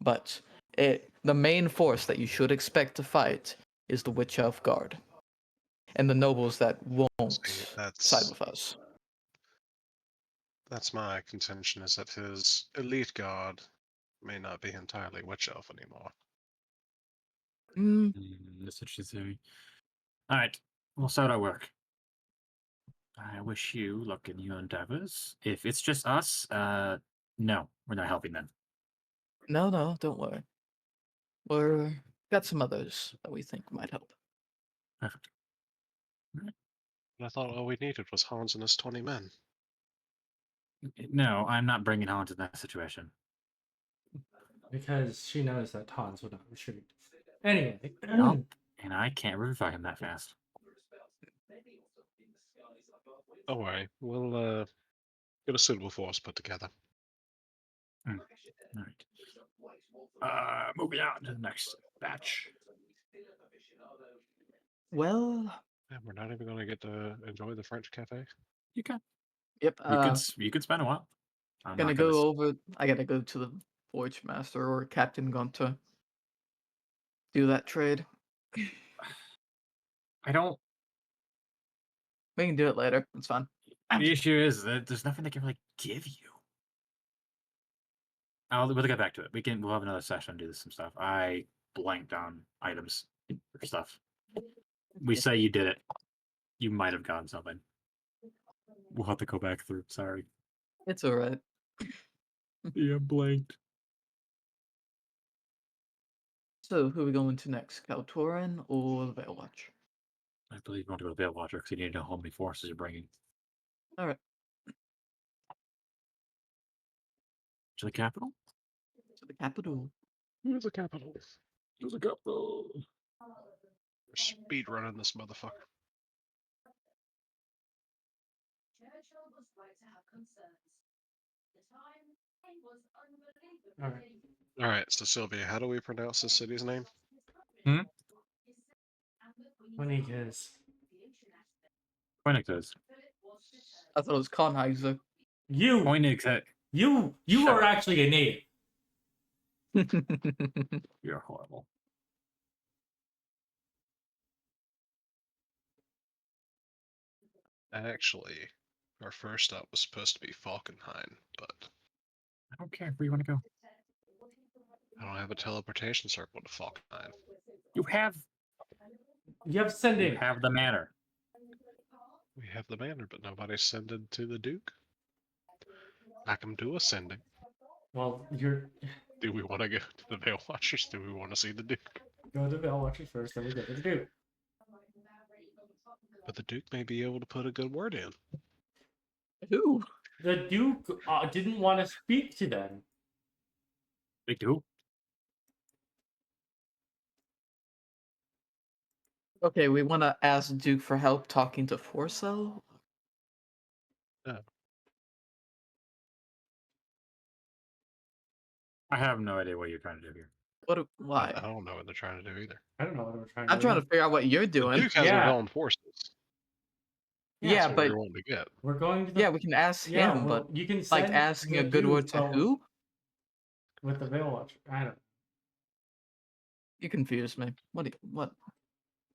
But the main force that you should expect to fight is the witch elf guard, and the nobles that won't See, side with us. that's my contention, is that his elite guard may not be entirely witch elf anymore. That's interesting. Alright, we'll start our work. I wish you luck in your endeavors. If it's just us, no, we're not helping them. No, don't worry. We're got some others that we think might help. Perfect. But I thought all we needed was Hans and his 20 men. No, I'm not bringing Hans in that situation. Because she knows that Hans would not retreat. Anyway. Nope. And I can't revive him that fast. Don't worry, we'll get a suitable force put together. Alright. Moving on to the next batch. Well, Yeah, we're not even going to get to enjoy the French cafe. You can. yep. You could spend a while. I'm Gonna not gonna. go over. I gotta go to the Voyage Master or Captain Gunter. Do that trade. I don't. We can do it later. It's fine. The issue is that there's nothing they can really give you. We'll get back to it. We'll have another session to do some stuff. I blanked on items or stuff. We say you did it. You might have gotten something. We'll have to go back through. Sorry. It's alright. Yeah, blanked. So, who are we going to next? Kaltoran or the Veil Watch? I believe you want to go to Veil Watcher because you need to know how many forces you're bringing. Alright. To the capital? To the capital. Who's the capital? To the capital. We're speed running this motherfucker. Alright. Alright, so Sylvia, how do we pronounce this city's name? Winnikas. Phoenix is. I thought it was Kornheiser. You! Phoenix. You Shut are up. actually a native. You're horrible. Actually, our first stop was supposed to be Falkenhayn, but I don't care where you want to go. I don't have a teleportation circle to Falkenhayn. You have sending. You have the manor. We have the manor, but nobody ascended to the Duke. Back him to ascending. Well, you're Do we want to go to the Veil Watchers? Do we want to see the Duke? go to Veil Watchers first, then we go to the Duke. But the Duke may be able to put a good word in. Who? The Duke didn't want to speak to them. They do. Okay, we want to ask Duke for help talking to Forcell? I have no idea what you're trying to do here. Why? I don't know what they're trying to do either. I don't know what we're trying to I'm do. trying to figure out what you're The doing. Duke has Yeah. his own forces. Yeah, That's what but we're wanting to get. We're going to the yeah, we can ask yeah, him, well, but you can like send asking the a good word Duke to who? with the Veil Watcher. I don't You confuse me. What? What?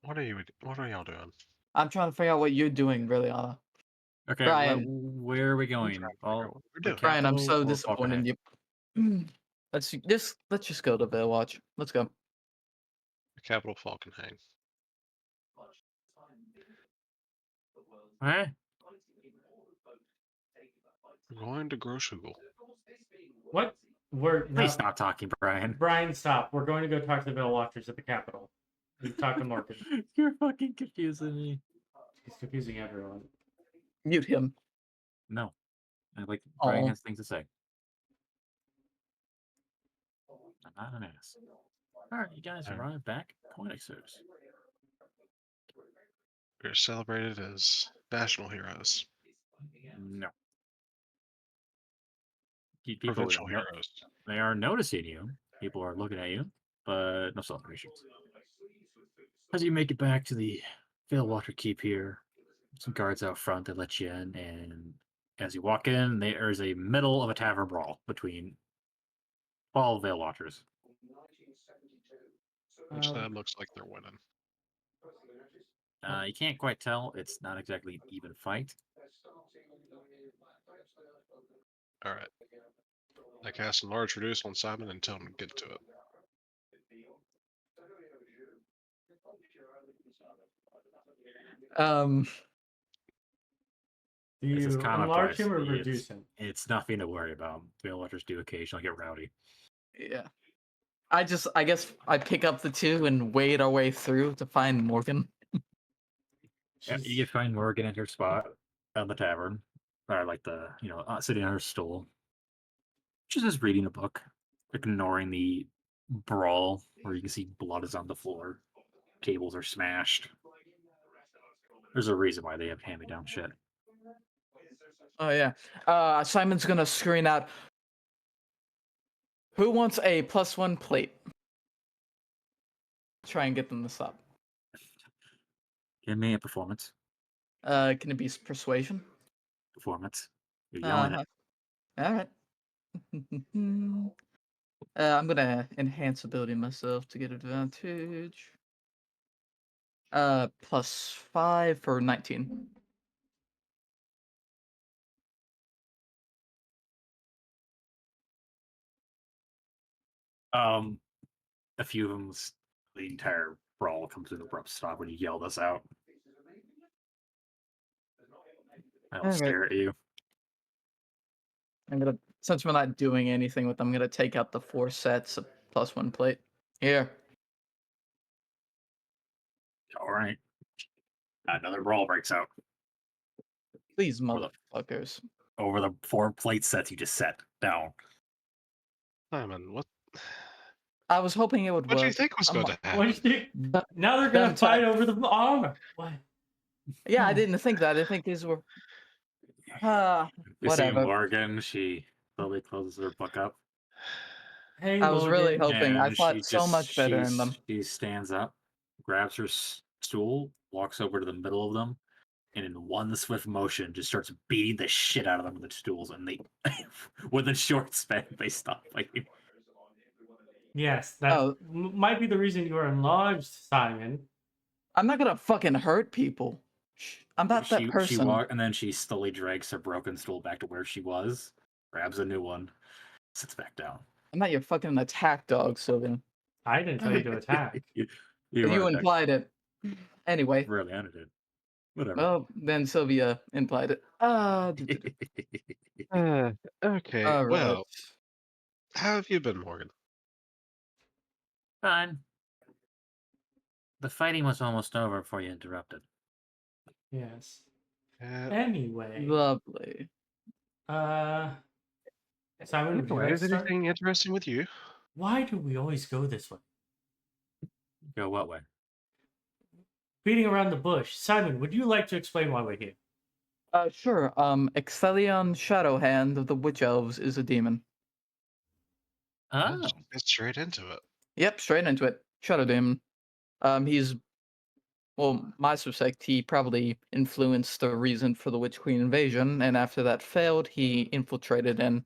What are y'all doing? I'm trying to figure out what you're doing, Verleana. Okay, Brian. where are we I'm going? trying to figure out All what we're the doing. Brian, I'm capital so or disappointed in Falconhead? you. Let's just go to Baywatch. Let's go. The capital Falconhang. Eh? We're going to Groshugel. What? We're Please no, stop talking, Brian. Brian, stop. We're going to go talk to the Veil Watchers at the Capitol. You talk to Morgan. You're fucking confusing me. He's confusing everyone. Mute him. No. Brian Oh. has things to say. I'm not an ass. Alright, you guys Alright. arrived back at Poindexter's. We're celebrated as national heroes, No. People provincial no, heroes. they are noticing you. People are looking at you, but no celebrations. As you make it back to the Veilwater Keep here, some guards out front that let you in, and as you walk in, there's a middle of a tavern brawl between 12 Veilwatchers. Which side looks like they're winning? You can't quite tell. It's not exactly an even fight. Alright. I cast Enlarge Reduce on Simon and tell him to get to it. Do This is you common enlarge place. him or reduce him? It's nothing to worry about. Veilwatchers do occasionally get rowdy. Yeah. I guess I pick up the two and wade our way through to find Morgan. Yeah, She's- you can find Morgan in her spot at the tavern, or like sitting on her stool. She's just reading a book, ignoring the brawl where you can see blood is on the floor, tables are smashed. There's a reason why they have hand-me-down shit. Oh yeah. Simon's gonna scream out, "Who wants a +1 plate?" Try and get them to stop. Give me a performance. Can it be persuasion? Performance. You're yelling Uh-huh. All right. I'm gonna enhance ability myself to get advantage. +5 for 19. A few of them, the entire brawl comes to an abrupt stop when you yell this out. I'll Alright. stare at you. I'm gonna, since we're not doing anything with them, I'm gonna take out the 4 sets of +1 plate. Here. All right. Another brawl breaks out These Or the- motherfuckers. over the 4 plate sets you just set down. Simon, what I was hoping it would do you work. think was going to What do happen? you think? But Now they're gonna Them fight time. over the armor. What? yeah, I didn't think that. I think these were. You see Whatever. Morgan, she slowly closes her book up. Hey, I was really Morgan. hoping. I And thought so much better in them. She stands up, grabs her stool, walks over to the middle of them, and in one swift motion just starts beating the shit out of them with the stools. And they, with a short span, they stop fighting. Yes, that Oh. might be the reason you are enlarged, Simon. I'm not gonna fucking hurt people. I'm not that She person. and then she slowly drags her broken stool back to where she was, grabs a new one, sits back down. I'm not your fucking attack dog, Sylvia. I didn't tell you to attack. You implied it. Anyway. Verleana did. Whatever. Well, then Sylvia implied it. Okay, All right. well, how have you been, Morgan? Fine. The fighting was almost over before you interrupted. Yes. Uh, Anyway, Lovely. Simon, would you like is to start? anything interesting with you? Why do we always go this way? Go what way? Beating around the bush. Simon, would you like to explain why we're here? Sure. Exelion Shadowhand of the Witch Elves is a demon. Oh. Let's get straight into it. Yep, straight into it. Shadow demon. He's, well, my suspect, he probably influenced the reason for the Witch Queen invasion, and after that failed, he infiltrated and,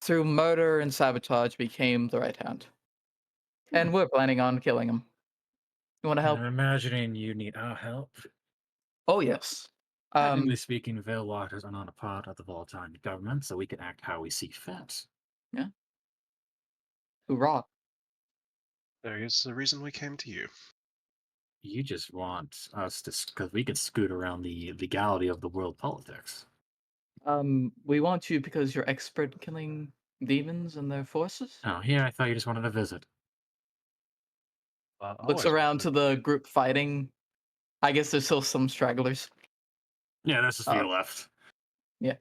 through murder and sabotage, became the Right Hand. and we're planning on killing him. You want to help? I'm imagining you need our help. Oh yes. Technically speaking, Veil Waters are not a part of the Voltine government, so we can act how we see fit. Hoorah! There is the reason we came to you. You just want us to, because we can scoot around the legality of the world politics. We want you because you're expert at killing demons and their forces. Oh, here I thought you just wanted to visit. Looks around to the group fighting. I guess there's still some stragglers. Yeah, there's just a few left. Yeah.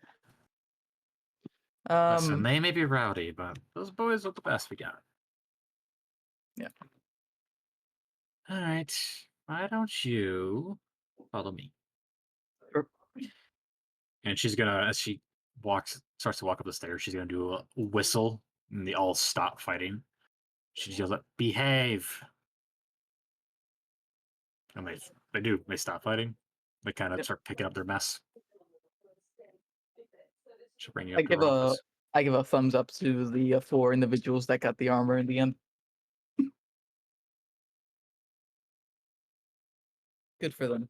Listen, they may be rowdy, but those boys are the best we got. Yeah. All right. Why don't you follow me? Sure. And she's gonna, as she starts to walk up the stairs, she's gonna do a whistle, and they all stop fighting. She yells out, "Behave!" And they stop fighting. They kind of Yep. start picking up their mess. She'll bring you I up to give her a office. I give a thumbs up to the 4 individuals that got the armor in the end. Good for them.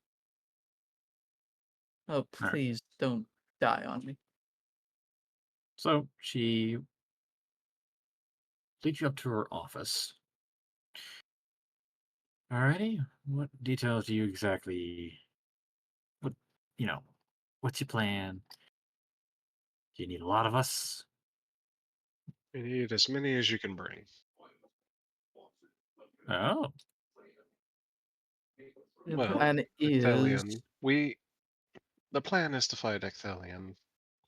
Oh, right. please don't die on me. So she leads you up to her office. Alrighty, what details do you exactly? What What's your plan? Do you need a lot of us? You need as many as you can bring. Oh, The Well, plan is Ecthelion, the plan is to fight Ecthelion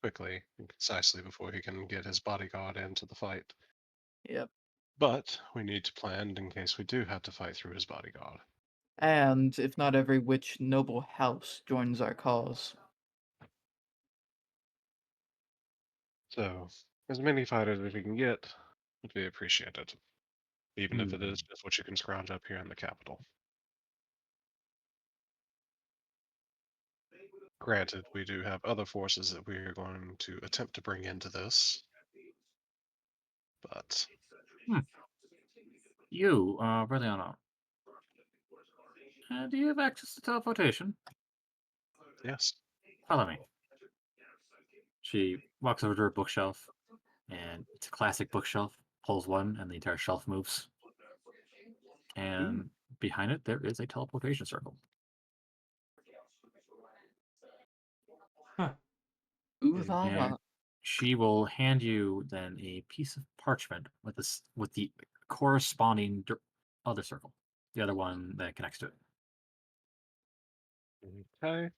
quickly and concisely before he can get his bodyguard into the fight. yep. But we need to plan in case we do have to fight through his bodyguard. And if not every witch noble house joins our cause. So, as many fighters as we can get would be appreciated, even if it is just what you can scrounge up here in the capital. Granted, we do have other forces that we are going to attempt to bring into this, but you, Verleana. Do you have access to teleportation? yes. Follow me. She walks over to her bookshelf, and it's a classic bookshelf. Pulls one, and the entire shelf moves. And behind it, there is a teleportation circle. Huh. Ooh-la-la. She will hand you then a piece of parchment with the corresponding other circle, the other one that connects to it. Okay, I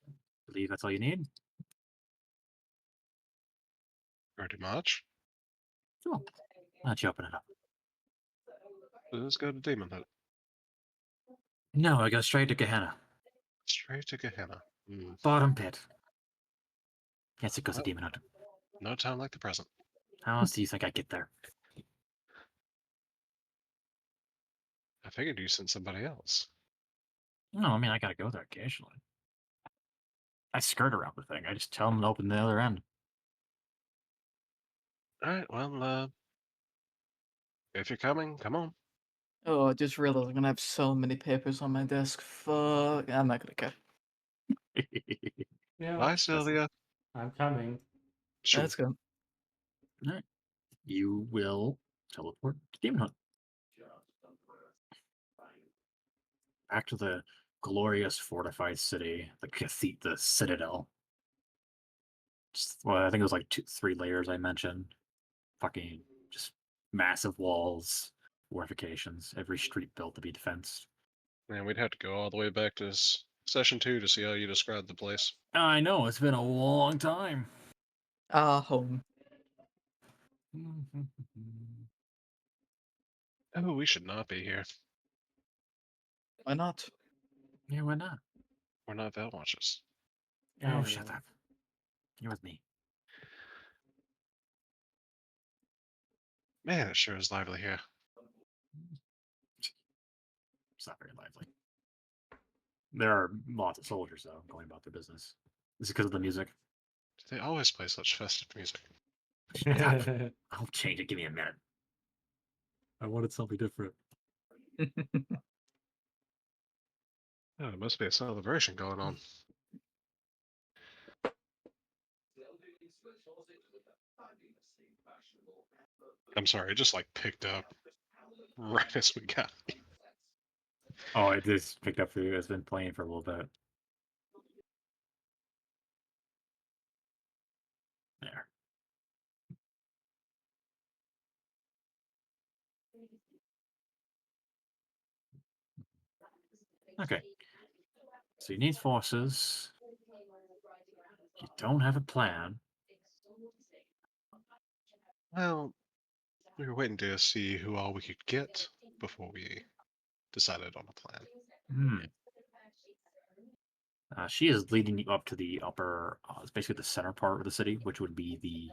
believe that's all you need. pretty much. Cool. Why don't you open it up? Let's go to Demon Hood. No, I go straight to Gehenna. Straight to Gehenna. Bottom pit. Yes, it goes Well, to Demon Hunter. no time like the present. How else do you think I get there? I figured you sent somebody else. No, I mean, I gotta go there occasionally. I skirt around the thing. I just tell them to open the other end. Alright, well, if you're coming, come on. Oh, I just realized I'm gonna have so many papers on my desk. Fuck. I'm not gonna care. Yeah, Bye, Sylvia. I'm coming. Sure. Let's go. Alright. You will teleport to Demon Hunt. Back to the glorious fortified city, the citadel. Well, I think it was like 3 layers I mentioned. Fucking just massive walls, fortifications, every street built to be defensed. Man, we'd have to go all the way back to session 2 to see how you described the place. I know, it's been a long time. Home. Oh, we should not be here. Why not? Yeah, why not? We're not Veil Watchers. Oh, shut up. You're with me. Man, it sure is lively here. It's not very lively. There are lots of soldiers, though, going about their business. Is it because of the music? They always play such festive music. Shut up. I'll change it. Give me a minute. I wanted something different. Oh, there must be a celebration going on. I'm sorry, it just like picked up right as we got here. Oh, it just picked up for you. It's been playing for a little bit. There. Okay. So you need forces. You don't have a plan. Well, we were waiting to see who all we could get before we decided on a plan. Hmm. She is leading you up to the upper, it's basically the center part of the city, which would be the,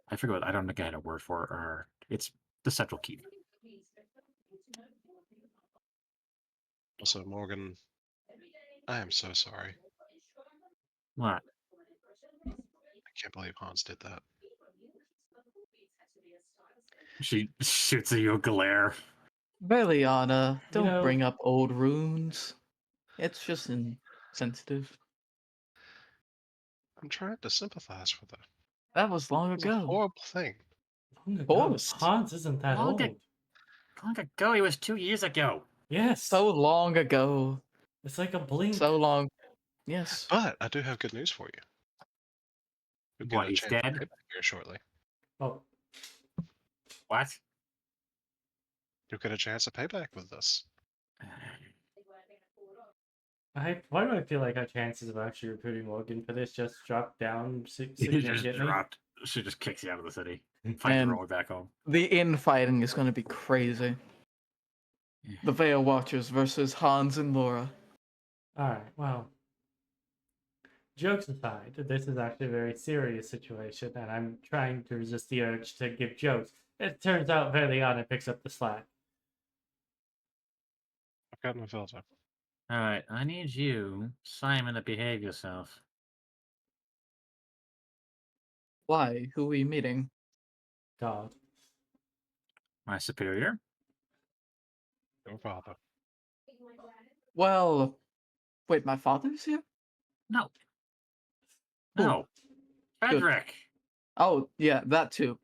I forget what, I don't think I had a word for it, or it's the central keep. Also, Morgan, I am so sorry. What? I can't believe Hans did that. She shoots at you a glare. Verleana, You don't know- bring up old runes. It's just insensitive. I'm trying to sympathize with her. That was long It was a ago. horrible thing. Long ago. Forced. Hans isn't that Long old. ago. Long ago, it was 2 years ago. Yes. So long ago. it's like a blink. So long. Yes. But I do have good news for you. You'll What, get a he's chance dead? to pay back here shortly. Oh, What? You'll get a chance to pay back with this. why do I feel like our chances of actually recruiting Morgan for this just dropped down He just significantly? dropped. She just kicks you out of the city. Finds And- your road back home. The infighting is going to be crazy. The Veil Watchers versus Hans and Laura. All right. Well, jokes aside, this is actually a very serious situation, and I'm trying to resist the urge to give jokes. It turns out Verleana picks up the slack. I've got my filter. All right, I need you, Simon, to behave yourself. Why? Who are we meeting? God. My superior. Your father. Well, wait, my father's here? No. Who? No. Frederick. Oh, yeah, that too.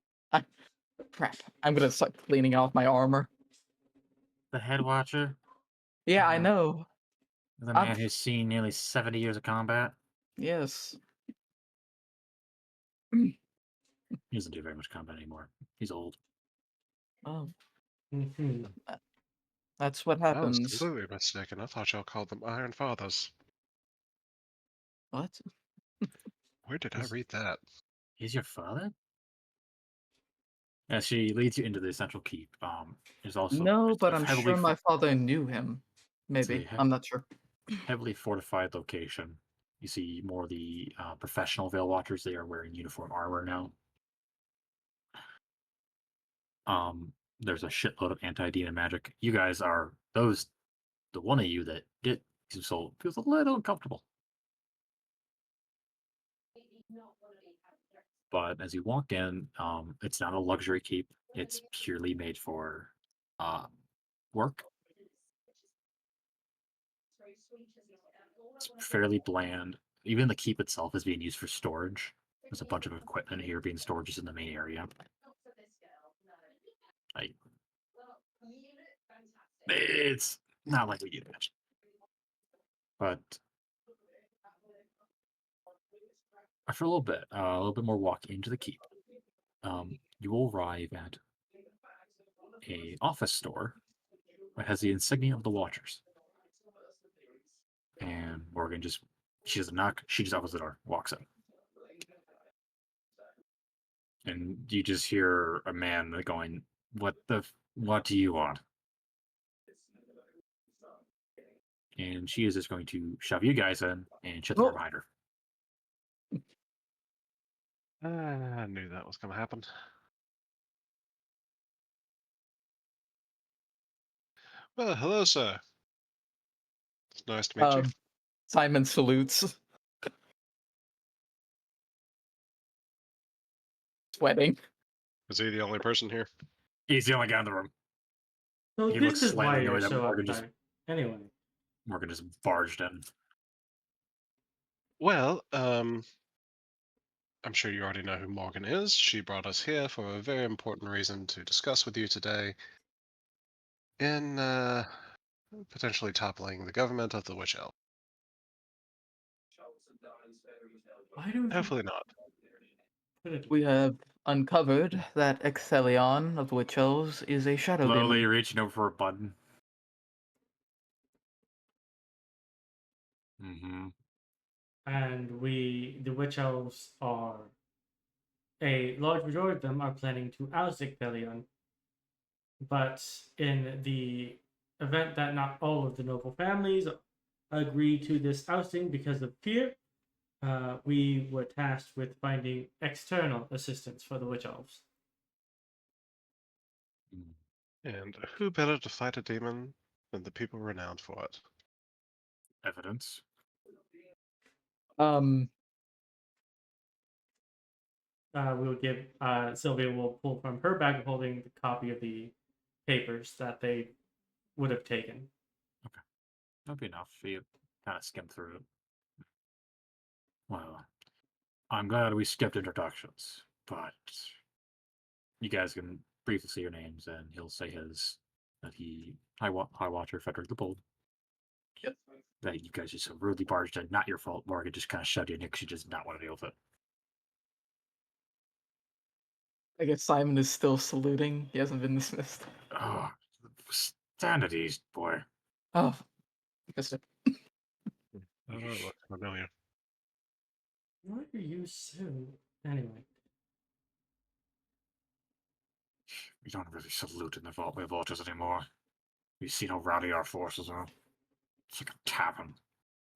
Crap. I'm gonna start cleaning off my armor. The head watcher. Yeah, I Uh, know. The I'm- man who's seen nearly 70 years of combat. Yes. He doesn't do very much combat anymore. He's old. Oh, Mhm. that's what I was happens. completely mistaken. I thought y'all called them Iron Fathers. What? Where did I Is- read that? He's your father? As she leads you into the central keep, there's also No, it's but a I'm heavily sure my father knew him. Maybe. he- I'm not sure. heavily fortified location. You see more of the professional Veil Watchers. They are wearing uniform armor now. There's a shitload of anti-demon magic. You guys are those. The one of you that did so feels a little uncomfortable. But as you walk in, it's not a luxury keep. It's purely made for work. It's fairly bland. Even the keep itself is being used for storage. There's a bunch of equipment here being stored just in the main area. Like, it's not like what you'd imagine. But after a little bit more walk into the keep, you will arrive at a office store that has the insignia of the Watchers. And Morgan she doesn't knock, she just opens the door, walks in. And you just hear a man going, what do you want? And she is just going to shove you guys in and shut the door Oh. behind her. I knew that was going to happen. Well, hello, sir. It's nice to meet you. Simon salutes. Sweating. Is he the only person here? He's the only guy in the room. So He this looks is why slightly you're annoyed that so uptight. Anyway, Morgan just barged in. Well, I'm sure you already know who Morgan is. She brought us here for a very important reason to discuss with you today in potentially toppling the government of the Witch Elf. why don't you Hopefully not. put it? We have uncovered that Exelion of the Witch Elves is a shadow Slowly demon. reaching over for a button. Mm-hmm. And the witch elves are a large majority of them are planning to oust Icthelion. But in the event that not all of the noble families agree to this ousting because of fear, we were tasked with finding external assistance for the witch elves. And who better to fight a demon than the people renowned for it? Evidence. We'll give Sylvia will pull from her bag holding the copy of the papers that they would have taken. That'd be enough. You kind of skim through it. Well, I'm glad we skipped introductions, but you guys can briefly say your names, and he'll say his that he High Watcher Frederick the Bold. Yep. That you guys just so rudely barged in. Not your fault. Morgan just kind of shoved you in because she does not want to deal with it. I guess Simon is still saluting. He hasn't been dismissed. Oh, stand at ease, boy. Oh, missed it. Oh, it looks familiar. Why are you so? Anyway, We don't really salute in the vault with vultures anymore. You see how rowdy our forces are. It's like a tavern.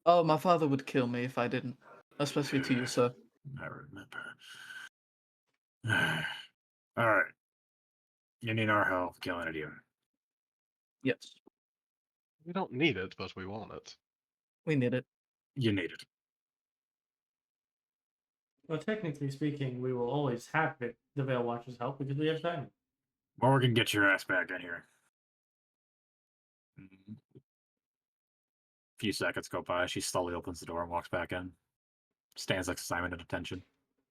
Oh, my father would kill me if I didn't. Especially to you, sir. I remember. Alright. You need our help killing a demon. Yes, We don't need it, but we want it. we need it. You need it. well, technically speaking, we will always have the Veil Watchers help because we have Simon. Morgan, get your ass back in here. Few seconds go by. She slowly opens the door and walks back in. Stands next to Simon at attention.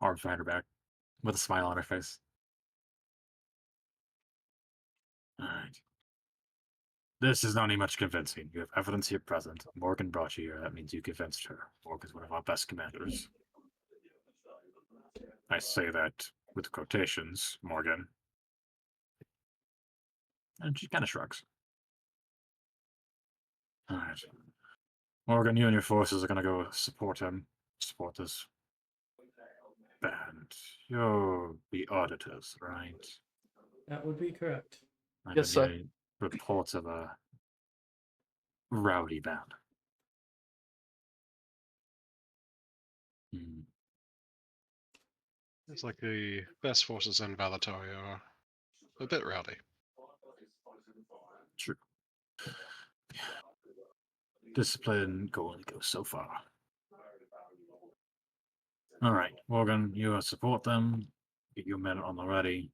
Arms behind her back. With a smile on her face. Alright. This is not need much convincing. You have evidence here present. Morgan brought you here. That means you convinced her. Morgan's one of our best commanders. I say that with quotations, Morgan. And she kind of shrugs. Alright. Morgan, you and your forces are going to go support him. Support this band. You'll be auditors, right? That would be correct. I've Yes, been sir. hearing reports of a rowdy band. Hmm. It's like the best forces in Valatoria are a bit rowdy. True. Discipline can only go so far. All right, Morgan, you support them. Get your men on the ready.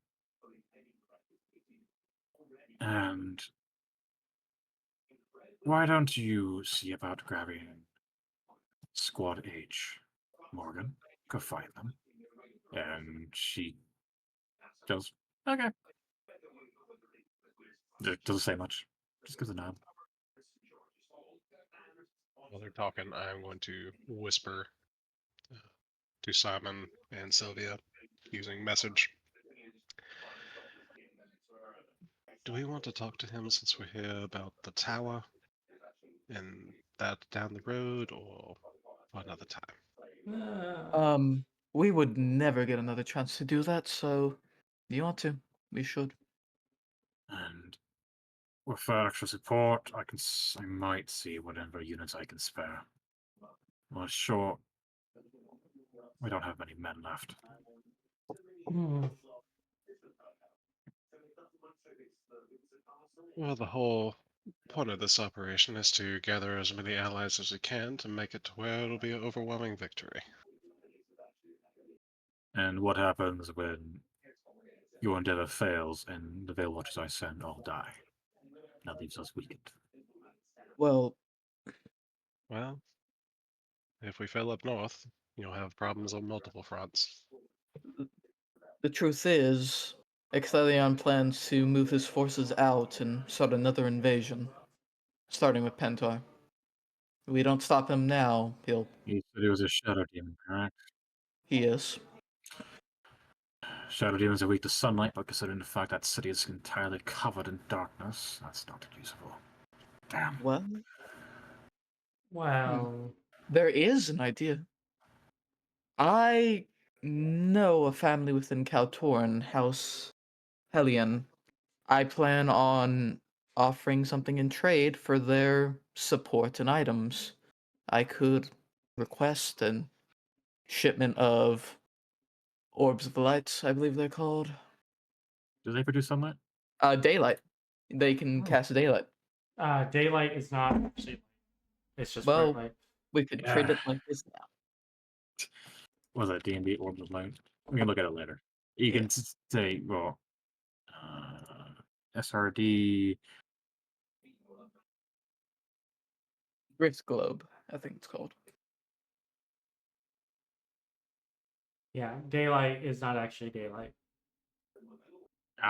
And why don't you see about grabbing Squad H, Morgan? Go find them. And she goes, okay. Doesn't say much. Just gives a nod. While they're talking, I'm going to whisper to Simon and Sylvia using message. Do we want to talk to him since we're here about the tower and that down the road, or another time? We would never get another chance to do that, so you want to. We should. And with extra support, I might see whatever units I can spare. Well, sure. We don't have many men left. Well, the whole point of this operation is to gather as many allies as we can to make it to where it'll be an overwhelming victory. And what happens when your endeavor fails and the Veil Watchers I send all die? That leaves us weakened. Well, Well, if we fail up north, you'll have problems on multiple fronts. the truth is, Exthelion plans to move his forces out and start another invasion, starting with Pentar. If we don't stop him now, He said he was a shadow demon, correct? he is. Shadow demons are weak to sunlight, but considering the fact that city is entirely covered in darkness, that's not usable. Damn. Well, Well, there is an idea. I know a family within Kaltoran, House Hellion. I plan on offering something in trade for their support and items. I could request a shipment of orbs of light, I believe they're called. Do they produce sunlight? Daylight. They can Oh. cast daylight. daylight is not actually. It's just bright Well, light. we could treat Yeah. it like this now. Was that D&D Orbs of Light? We can look at it later. You Yeah. can say, well, SRD. Rift Globe, I think it's called. Yeah, daylight is not actually daylight. It's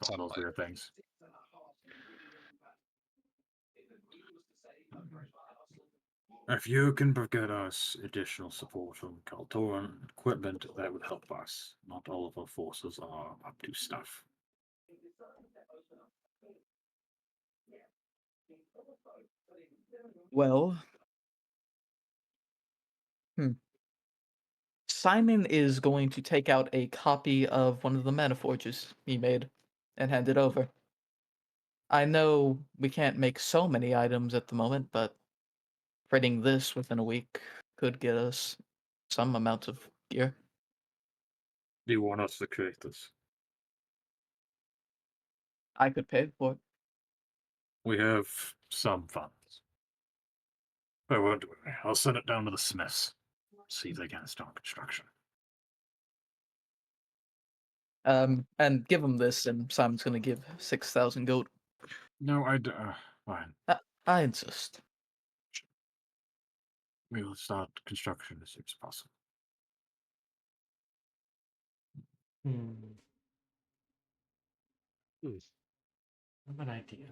one of those Sunlight. weird things. If you can get us additional support from Kaltoran equipment, that would help us. Not all of our forces are up to stuff. Well, Simon is going to take out a copy of one of the mana forges he made and hand it over. I know we can't make so many items at the moment, but printing this within a week could get us some amount of gear. Do you want us to create this? I could pay for it. We have some funds. I won't worry. I'll send it down to the smiths. See if they can start construction. And give him this, and Simon's gonna give 6,000 gold. No, fine. I insist. We will start construction as soon as possible. Hmm. Hmm. I have an idea.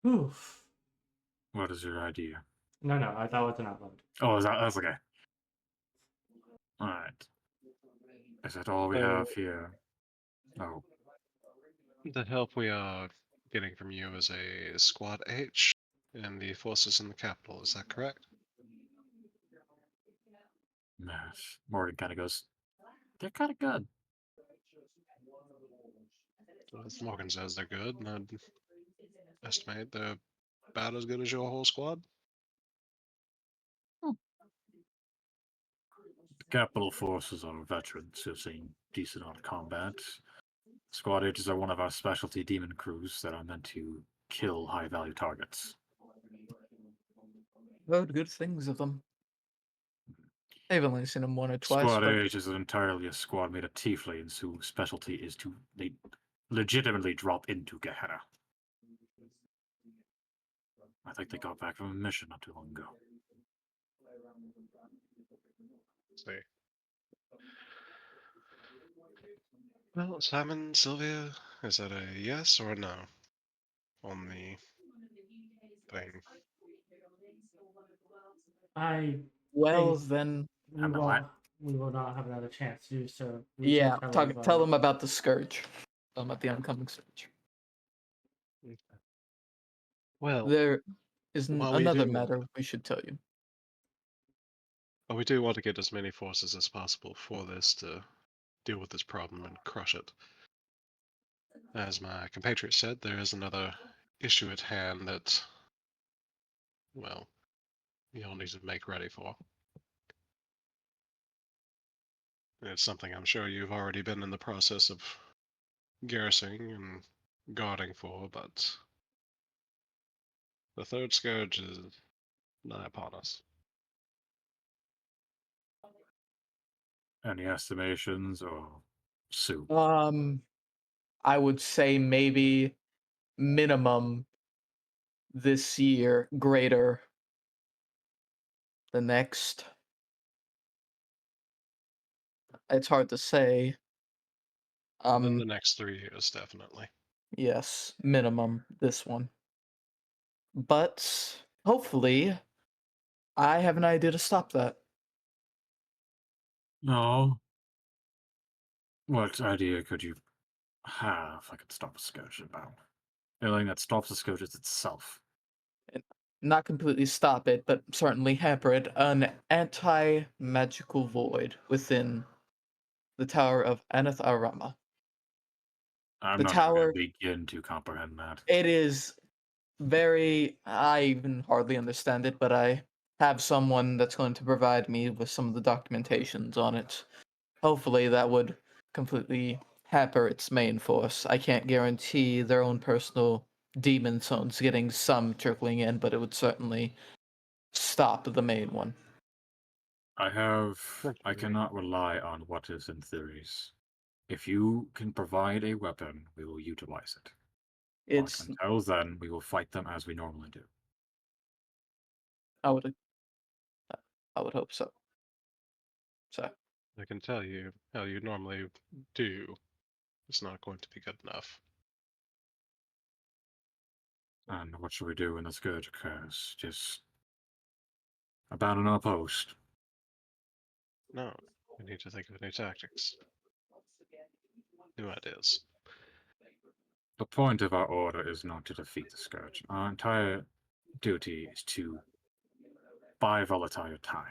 Oof. What is your idea? No, that was an upload. Oh, that's okay. Alright. Is that all we have here? Oh, The help we are getting from you is a squad H and the forces in the capital. Is that correct? yes. Morgan kind of goes, they're kind of good. Well, if Morgan says they're good, and I'd estimate they're about as good as your whole squad. The capital forces are veterans who have seen decent amount of combat. Squad H's are one of our specialty demon crews that are meant to kill high-value targets. Heard good things of them. I've only seen them one or twice, Squad but H is entirely a squad made of tieflings whose specialty is to they legitimately drop into Gehenna. I think they got back from a mission not too long ago. See. Well, Simon, Sylvia, is that a yes or a no on the thing? I well think then, we I'm will. not- We will not have another chance to do so. We yeah, did tell him, tell them about the scourge. Tell them about the oncoming scourge. Well, There is while we another do, matter we should tell you. well, we do want to get as many forces as possible for this to deal with this problem and crush it. As my compatriot said, there is another issue at hand that, well, you'll need to make ready for. It's something I'm sure you've already been in the process of garrisoning and guarding for, but the third scourge is nigh upon us. Any estimations or soup? I would say maybe minimum this year, greater the next. It's hard to say. Within the next 3 years, definitely. Yes, minimum this one. But hopefully, I have an idea to stop that. No. What idea could you have I could stop a scourge about? Anything that stops the scourge is itself. Not completely stop it, but certainly hamper it. An anti-magical void within the Tower of Anath Arama. I'm The not even tower, going to begin to comprehend that. it is I even hardly understand it, but I have someone that's going to provide me with some of the documentations on it. Hopefully that would completely hamper its main force. I can't guarantee their own personal demon zones getting some trickling in, but it would certainly stop the main one. I Thankfully. cannot rely on what is in theories. If you can provide a weapon, we will utilize it. It's But until then, we will fight them as we normally do. I would hope so. So I can tell you how you normally do. It's not going to be good enough. And what should we do when the scourge occurs? Just abandon our post. No, we need to think of new tactics. New ideas. The point of our order is not to defeat the scourge. Our entire duty is to buy Volatile time.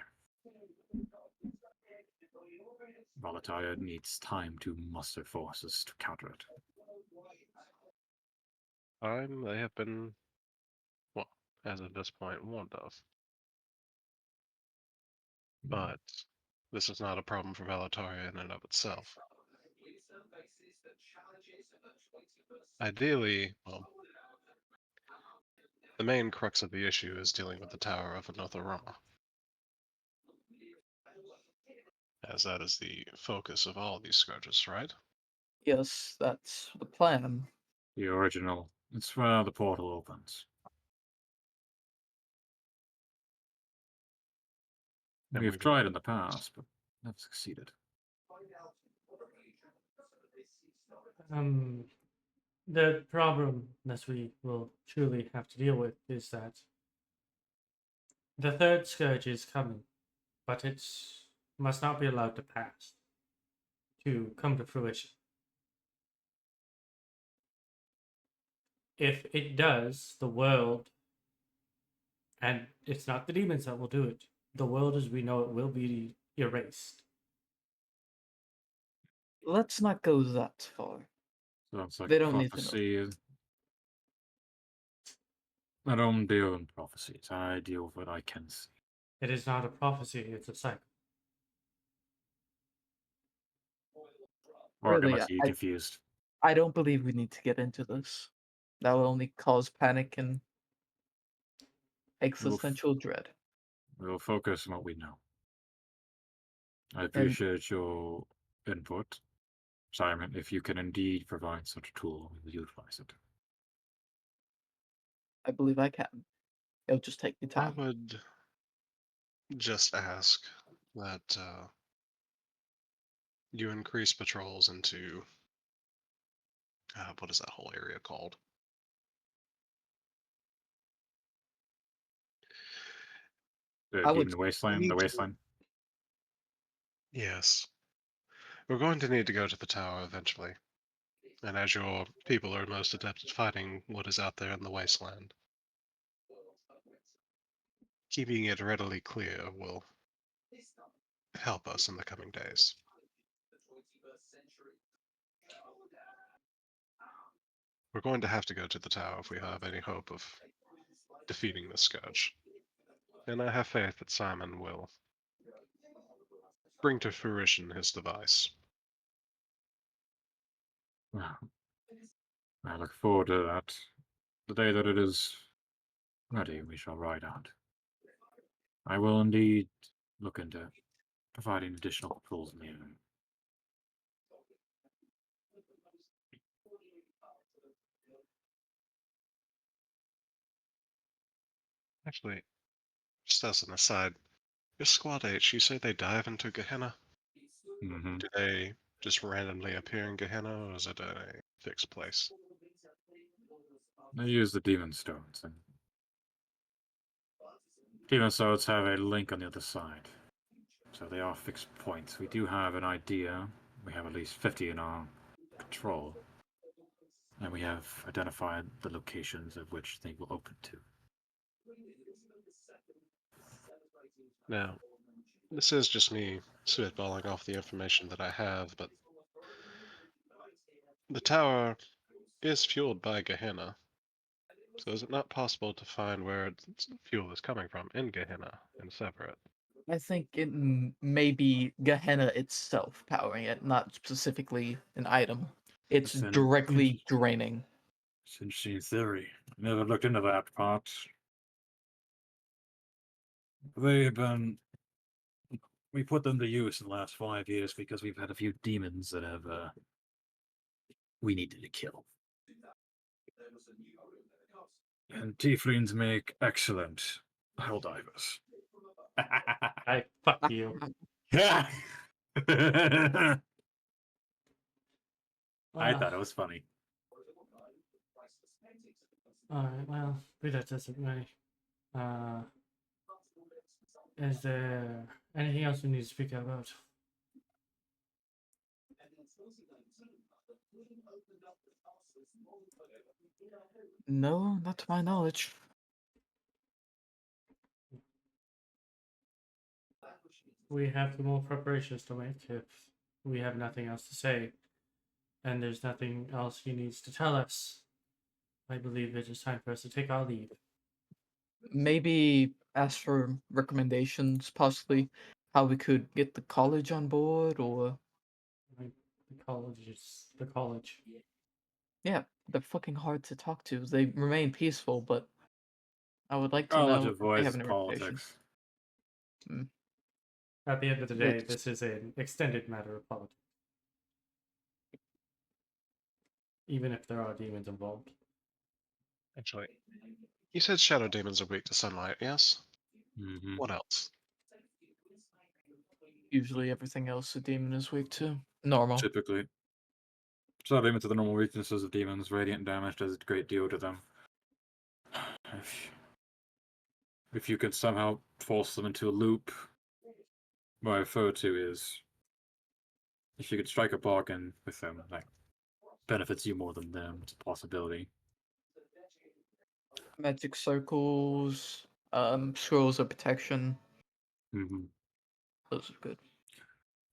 Volatile needs time to muster forces to counter it. They have been, well, as of this point, warned of. But this is not a problem for Valataria in and of itself. Ideally, well, the main crux of the issue is dealing with the Tower of Anotharama, as that is the focus of all these scourges, right? yes, that's the plan. The original. It's where the portal opens. And We've we've tried in the past, but never succeeded. The problem that we will truly have to deal with is that the third scourge is coming, but it must not be allowed to pass, to come to fruition. If it does, the world, and it's not the demons that will do it, the world as we know it will be erased. Let's not go that far. Sounds like They a don't need to know. prophecy. I don't deal in prophecies. I deal with what I can see. It is not a prophecy, it's a cycle. Or am Really, I seeing confused? I don't believe we need to get into this. That will only cause panic and existential dread. We'll focus on what we know. I And appreciate your input, Simon. If you can indeed provide such a tool, we will utilize it. I believe I can. It'll just take me I time. would just ask that you increase patrols into what is that whole area called? I would- Demon Wasteland, need the to- Wasteland. Yes. We're going to need to go to the tower eventually. And as your people are most adept at fighting what is out there in the wasteland, keeping it readily clear will help us in the coming days. We're going to have to go to the tower if we have any hope of defeating the scourge. And I have faith that Simon will bring to fruition his device. I look forward to that. The day that it is ready, we shall ride out. I will indeed look into providing additional patrols in the area. Actually, just as an aside, your squad H, you say they dive into Gehenna? Mm-hmm. Do they just randomly appear in Gehenna, or is it a fixed place? They use the demon stones, and demon stones have a link on the other side, so they are fixed points. We do have an idea. We have at least 50 in our control, and we have identified the locations of which they will open to. Now, this is just me spitballing off the information that I have, but the tower is fueled by Gehenna. So is it not possible to find where its fuel is coming from in Gehenna and sever it? I think it may be Gehenna itself powering it, not specifically an item. It's That's an directly draining. It's an interesting theory. Never looked into that part. They've been. We put them to use in the last 5 years because we've had a few demons that have we needed to kill. And tieflings make excellent hell divers. I fuck you. I Uh, thought it was funny. Alright, well, but that doesn't really. Is there anything else we need to speak about? No, not to my knowledge. We have the more preparations to make if we have nothing else to say, and there's nothing else he needs to tell us. I believe it is time for us to take our leave. Maybe ask for recommendations, possibly how we could get the college on board, or Like, the college is the college. yeah, they're fucking hard to talk to. They remain peaceful, but I would like to College know if they avoids have any reputation. politics. At the end of the Yeah, day, this is an extended matter of politics. Even if there are demons involved. Actually, you said shadow demons are weak to sunlight, yes? Mm-hmm. What else? usually everything else a demon is weak to. Normal. Typically. So limit to the normal weaknesses of demons, radiant damage does a great deal to them. If you can somehow force them into a loop, what I refer to is if you could strike a bargain with them, that benefits you more than them. It's a possibility. Magic circles, scrolls of protection. Mm-hmm. Those are good.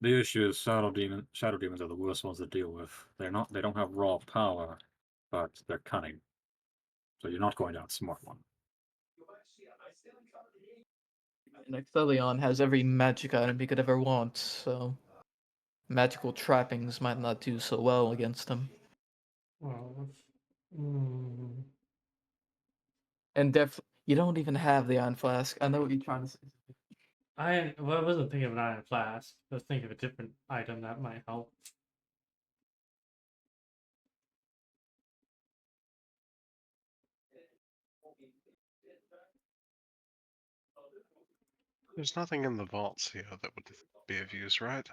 The issue is shadow demons are the worst ones to deal with. They don't have raw power, but they're cunning. So you're not going to outsmart one. And Ixthelion has every magic item he could ever want, so magical trappings might not do so well against him. Well, And you don't even have the Iron Flask. I know what you're trying to say. I wasn't thinking of an iron flask. I was thinking of a different item that might help. There's nothing in the vaults here that would be of use, right?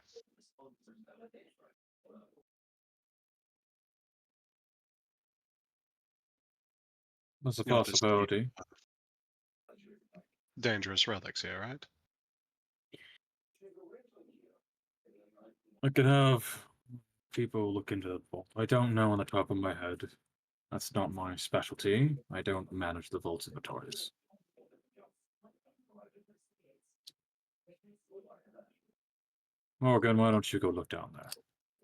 That's a You don't just keep possibility. dangerous relics here, right? I could have people look into the vault. I don't know on the top of my head. That's not my specialty. I don't manage the vault's inventories. Morgan, why don't you go look down there?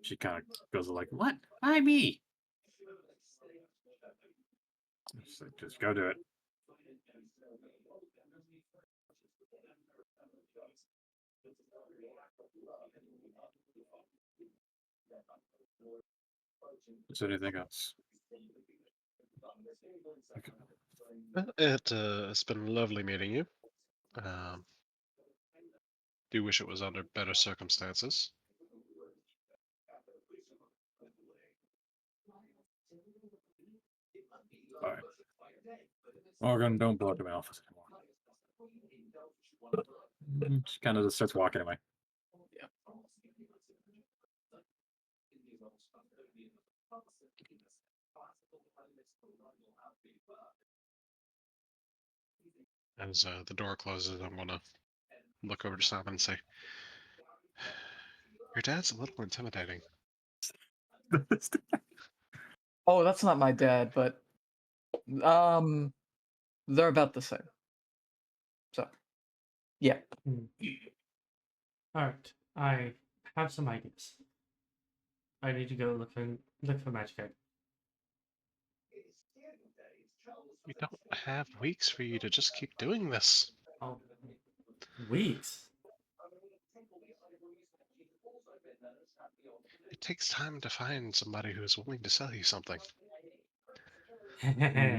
She kind of goes like, "What? Why me?" She's like, just go do it. Is there anything else? Okay. Well, it's been lovely meeting you. Do wish it was under better circumstances. All right. Morgan, don't blow up my office anymore. Just kind of just starts walking away. As the door closes, I'm gonna look over to Simon and say, "Your dad's a little intimidating." Oh, that's not my dad, but they're about the same. So, yeah. All right, I have some ideas. I need to go look for magic items. We don't have weeks for you to just keep doing this. Oh, weeks. It takes time to find somebody who is willing to sell you something.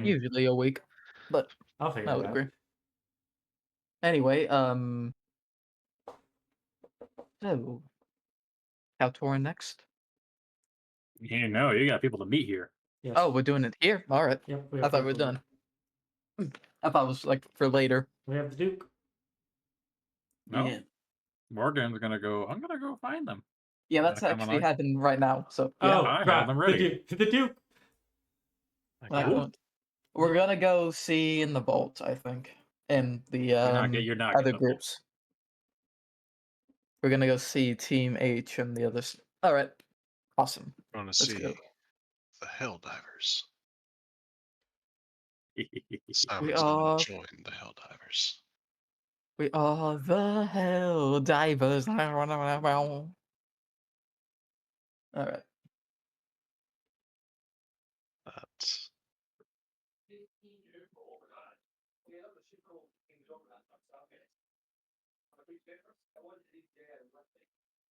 Usually a week, but I'll figure I it would out. agree. Anyway, so Kaltorin next. You know, you got people to meet here. Yes. Oh, we're doing it here. All right. Yep. I thought we were done. I thought it was like for later. We have the Duke. No, Yeah. Morgan's gonna go. I'm gonna go find them. Yeah, that's Come on, actually Mike. happening right now. So yeah. Oh, I have crap. them ready. The Duke. Again? We're gonna go see in the vault, I think, and the You're not other getting the vault. groups. We're gonna go see Team H and the others. All right, awesome. I want to Let's see go. the Hell Divers. We Simon's going are to join the Hell Divers. we are the Hell Divers. All right. That's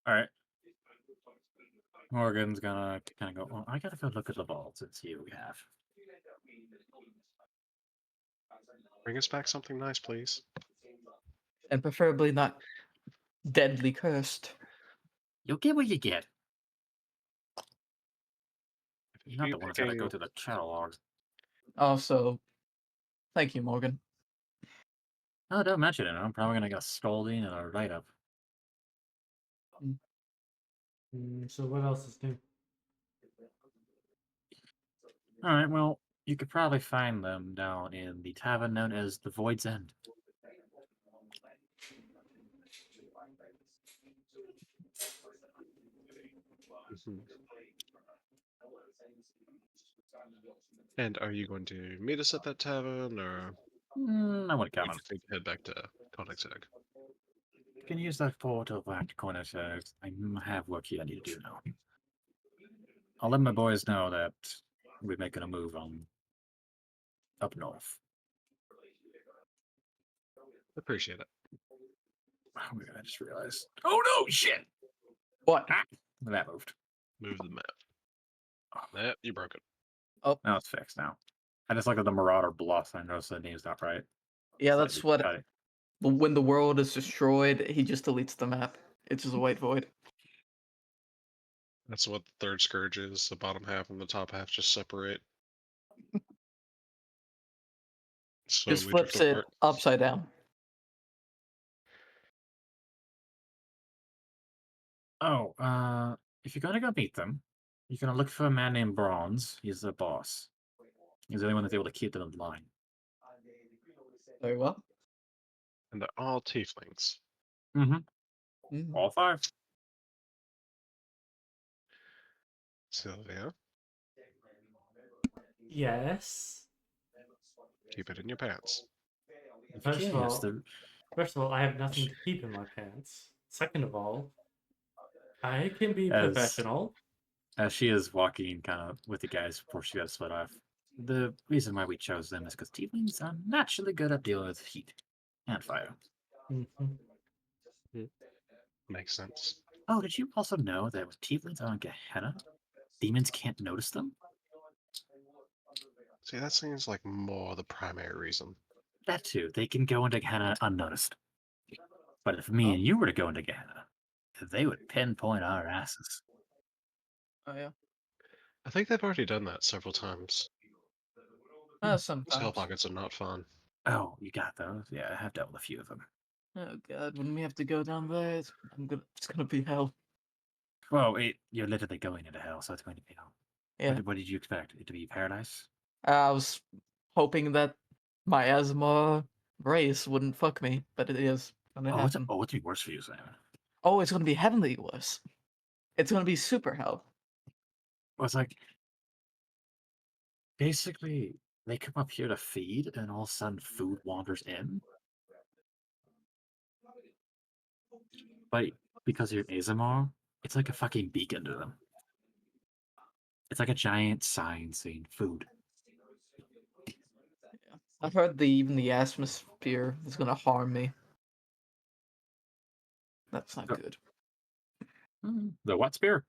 All right. Morgan's gonna kind of go. Oh, I gotta go look at the vaults and see what we have. bring us back something nice, please. And preferably not deadly cursed. You'll get what you get. If You're not you the ones pick that a- go to the catalogs. Also, thank you, Morgan. Oh, don't mention it. I'm probably gonna get a scolding and a write-up. So what else is new? All right. Well, you could probably find them down in the tavern known as the Void's End. Mhm. And are you going to meet us at that tavern, or I want to you come. just need to head back to Koenigsegg? You can use that portal back to corner, so I have work here I need to do now. I'll let my boys know that we're making a move on up north. Appreciate it. Oh my god, I just realized. Oh no, shit! What? Ah, that moved. Move the map. Oh, Yep, you broke it. now it's fixed now. I just looked at the Marauder Bluff and I noticed the name's not right. Yeah, So I that's just what. cut it. When the world is destroyed, he just deletes the map. It's just a white void. That's what the third scourge is. The bottom half and the top half just separate. So Just we drift flips it apart. upside down. Oh, if you're gonna go meet them, you're gonna look for a man named Bronze. He's the boss. He's the only one that's able to keep them in line. Very well. And they're all tieflings. Mm-hmm. Mhm. All five. Sylvia, Yes. keep it in your pants. First of Okay, it's all, the I have nothing to keep in my pants. Second of all, I can be As- professional. as she is walking kind of with the guys before she got split off. The reason why we chose them is because tieflings are naturally good at dealing with heat and fire. Mhm. Makes sense. Oh, did you also know that with tieflings on Gehenna, demons can't notice them? See, that seems like more the primary reason. That too, they can go into Gehenna unnoticed. But if me and you were to go into Gehenna, they would pinpoint our asses. Oh yeah. I think they've already done that several times. Sometimes. Those hell pockets are not fun. Oh, you got those? Yeah, I have dealt with a few of them. Oh god, when we have to go down there, it's gonna be hell. Well, you're literally going into hell, so it's going to be hell. Yeah. What did you expect? It to be paradise? I was hoping that my asthma race wouldn't fuck me, but it is gonna happen. What's be worse for you, Simon? Oh, it's gonna be heavenly worse. It's gonna be super hell. Well, it's like basically they come up here to feed, and all of a sudden food wanders in. But because you're Azamar, it's like a fucking beacon to them. It's like a giant sign saying food. I've heard even the atmosphere is gonna harm me. That's not Oh. good. The what spear?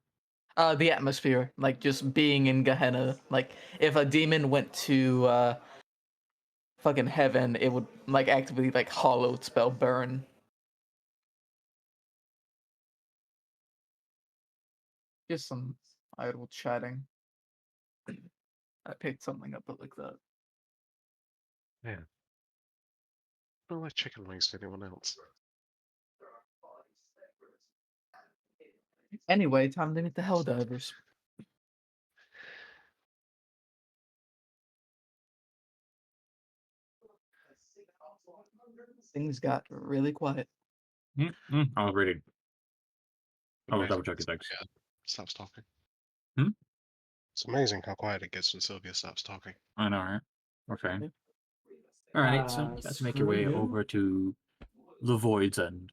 The atmosphere, like just being in Gehenna. Like if a demon went to fucking heaven, it would like actively like hollow spell burn. Just some idle chatting. I picked something up like that. Yeah. I don't like chicken wings to anyone else. Anyway, time to meet the Helldivers. Things got really quiet. I was reading. I will Amazing double check your when things. Sylvia stops talking. Hmm? It's amazing how quiet it gets when Sylvia stops talking. I know, right? Okay. Yeah. Alright, so you guys make your Screw way you. over to the Void's End.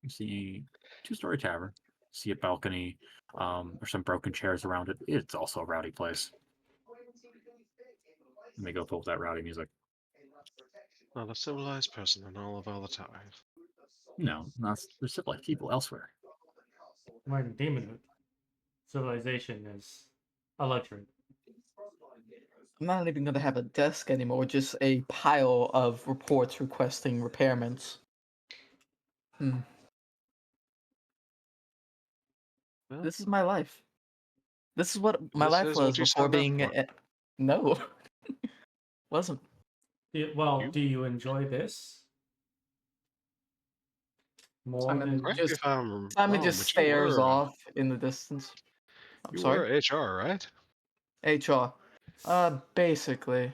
You see a two-story tavern. See a balcony, or some broken chairs around it. It's also a rowdy place. Let me go pull up that rowdy music. Not a civilized person in all of Alatai. No, there's civilized people elsewhere. We're in demonhood. Civilization is a luxury. I'm not even gonna have a desk anymore, just a pile of reports requesting repairments. Well, This is my life. This is what my this life is was what you before signed up being. for. No, wasn't. Well, You- do you enjoy this more Simon than? Correct me just if I'm Simon wrong, just but stares off in the distance. I'm you sorry. were HR, right? HR. Basically.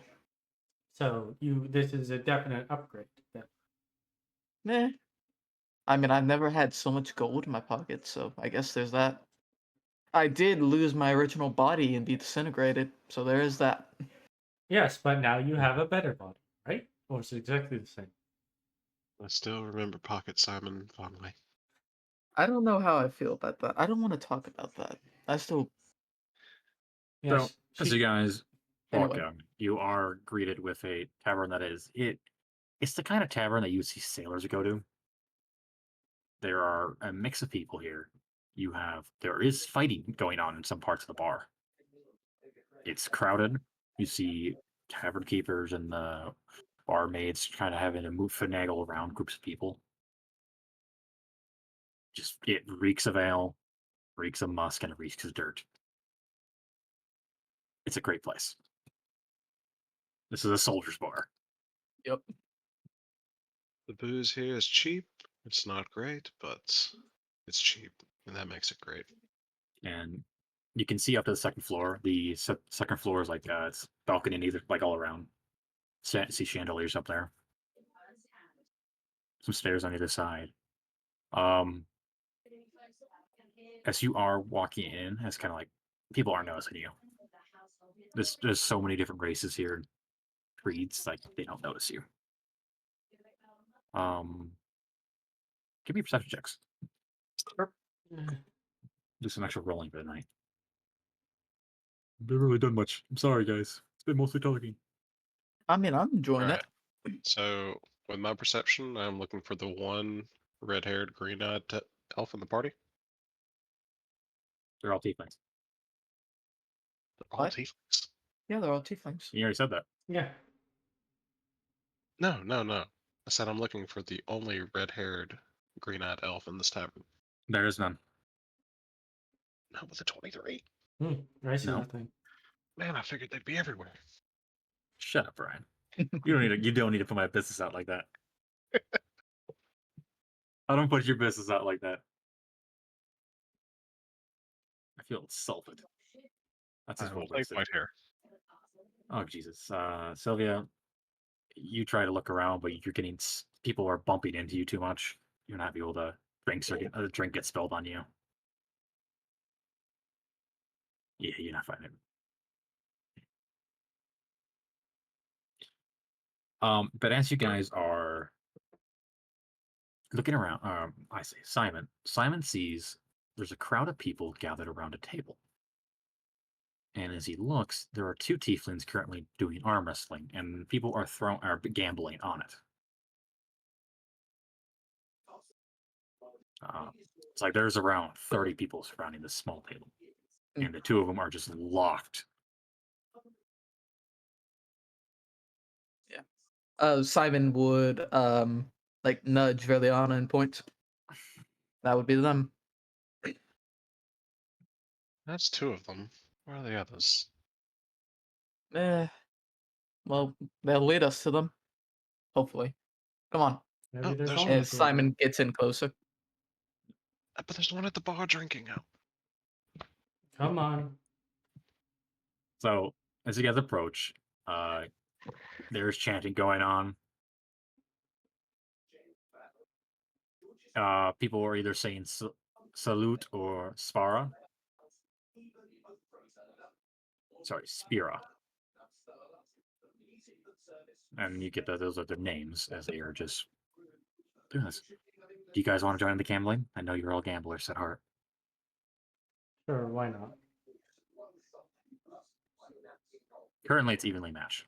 So this is a definite upgrade. Then. Meh. I mean, I've never had so much gold in my pocket, so I guess there's that. I did lose my original body and be disintegrated, so there is that. Yes, but now you have a better body, right? Or it's exactly the same. I still remember Pocket Simon fondly. I don't know how I feel about that. I don't want to talk about that. I still. Yes. So, as you guys walk Anyway. in, you are greeted with a tavern that is it's the kind of tavern that you would see sailors go to. There are a mix of people here. There is fighting going on in some parts of the bar. It's crowded. You see tavern keepers and the barmaids kind of having to finagle around groups of people. Just it reeks of ale, reeks of musk, and it reeks of dirt. It's a great place. This is a soldier's bar. Yep. The booze here is cheap. It's not great, but it's cheap, and that makes it great. And you can see up to the second floor. The second floor is like it's balcony and either like all around. See chandeliers up there. Some stairs on either side. As you are walking in, it's kind of like people aren't noticing you. There's so many different races here, creeds, like they don't notice you. Give me perception checks. Do some extra rolling for the night. I've never really done much. I'm sorry, guys. It's been mostly talking. I mean, I'm enjoying Alright. it. So, with my perception, I'm looking for the one red-haired, green-eyed elf in the party. They're all tieflings. They're all What? tieflings. Yeah, they're all tieflings. You already said that. Yeah. No. I said I'm looking for the only red-haired, green-eyed elf in this tavern. There is none. Not with a 23. I see No. nothing. Man, I figured they'd be everywhere. Shut up, Brian. You don't need to put my business out like that. I don't put your business out like that. I feel insulted. That's his I will role take wasted. right here. Oh Jesus, Sylvia, you try to look around, but you're getting people are bumping into you too much. You're not able to drink gets spilled on you. Yeah, you're not finding it. But as you guys are looking around, I say Simon. Simon sees there's a crowd of people gathered around a table. And as he looks, there are two tieflings currently doing arm wrestling, and people are gambling on it. It's like there's around 30 people surrounding this small table, and the two of them are just locked. Simon would like nudge Verleana and point. That would be them. That's two of them. Where are the others? Well, they'll lead us to them. Hopefully. Come on. Maybe Oh, there's there's only one. As two of them. Simon gets in closer. But there's one at the bar drinking now. Come on. So as you guys approach, there's chanting going on. People are either saying salute or spara. Sorry, spira. And you get that those are their names as they are just doing this. Do you guys want to join the gambling? I know you're all gamblers at heart. Sure, why not? Currently, it's evenly matched.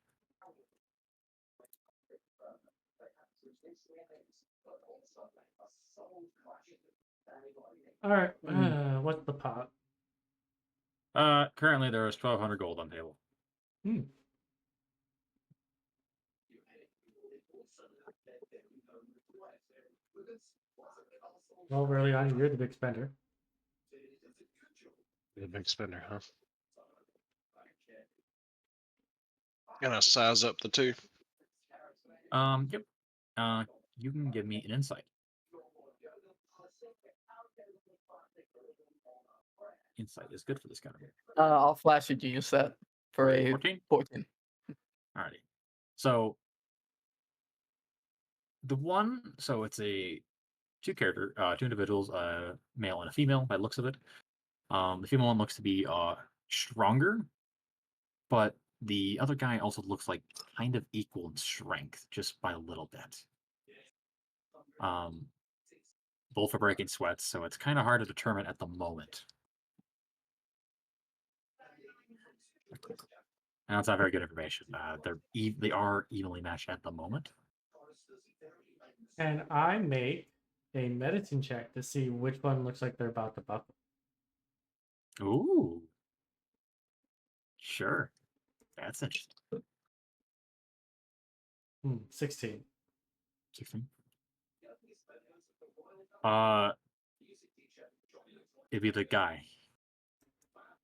All right. What's the pot? Currently, there is 1,200 gold on the table. Well, Verleana, you're the big spender. The big spender, huh? Gonna size up the two. Yep. You can give me an insight. Insight is good for this kind of game. I'll flash a genius set for a 14? 14. Alrighty. So it's a two individuals, a male and a female by the looks of it. The female one looks to be stronger, but the other guy also looks like kind of equal in strength, just by a little bit. Both are breaking sweats, so it's kind of hard to determine at the moment. And that's not very good information. They are evenly matched at the moment. And I make a medicine check to see which one looks like they're about to buckle. Ooh. Sure. That's interesting. 16. 16. It'd be the guy.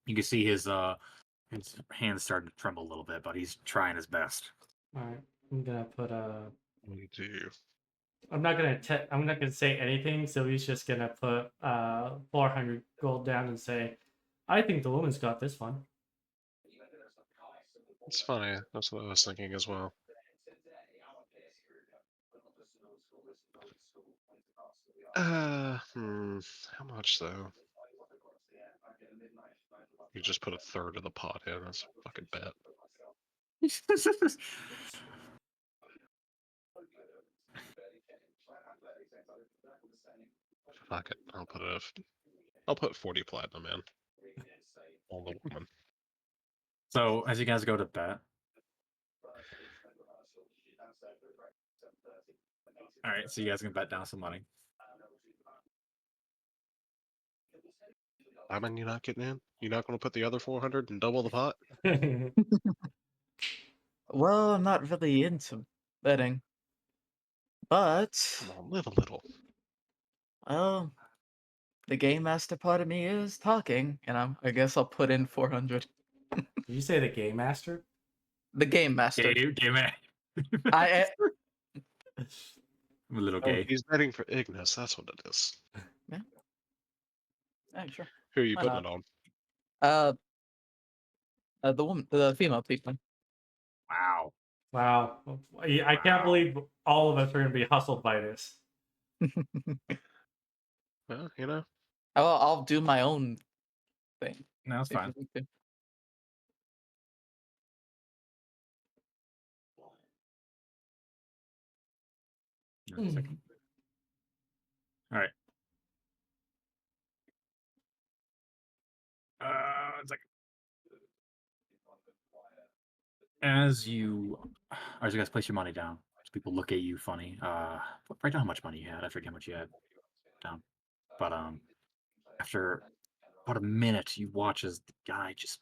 You can see his hands starting to tremble a little bit, but he's trying his best. All right. I'm gonna put a. We do. I'm not gonna say anything. So he's just gonna put 400 gold down and say, "I think the woman's got this one." It's funny. That's what I was thinking as well. How much though? You just put a third of the pot in. That's a fucking bet. Fuck it. I'll put 40 platinum in. On the woman. So as you guys go to bet. Alright, so you guys can bet down some money. I mean, you're not getting in? You're not going to put the other 400 and double the pot? Well, I'm not really into betting. But, Come on, live a little. well, the game master part of me is talking, and I guess I'll put in 400. Did you say the game master? The game master. Game man. I I'm a little Oh, gay. He's betting for Ignis. That's what it is. Yeah, sure. Who are you Why putting not? it on? The female people. Wow. Wow. I can't Wow. believe all of us are going to be hustled by this. Well, you know, I'll do my own thing. No, that's if fine. you need to. Give me a second. All right. It's like as you guys place your money down, so people look at you funny. Write down how much money you had. I forget how much you had down. But after about a minute, you watch as the guy just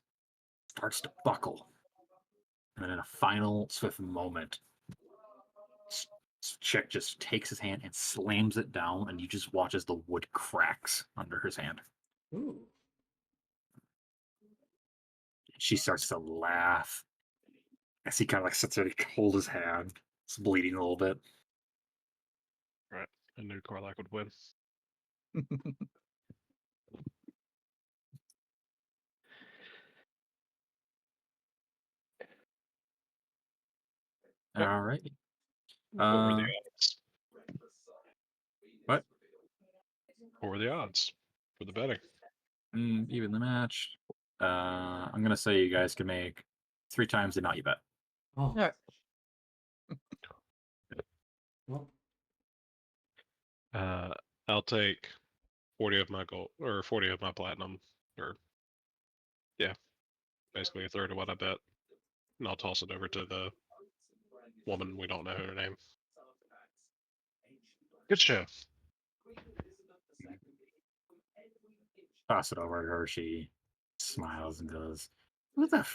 starts to buckle, and then in a final swift moment, chick just takes his hand and slams it down, and you just watch as the wood cracks under his hand. Ooh. She starts to laugh as he kind of like sits there to hold his hand. It's bleeding a little bit. right? I knew Corlac would win. Yep. All right. What were the Uh, odds? what? What were the odds for the betting? Even the match. I'm gonna say you guys can make 3 times the amount you bet. Oh. All right. Well, I'll take 40 of my gold or 40 of my platinum, or yeah, basically a third of what I bet, and I'll toss it over to the woman. We don't know her name. Good show. Toss it over to her. She smiles and goes, "Who the?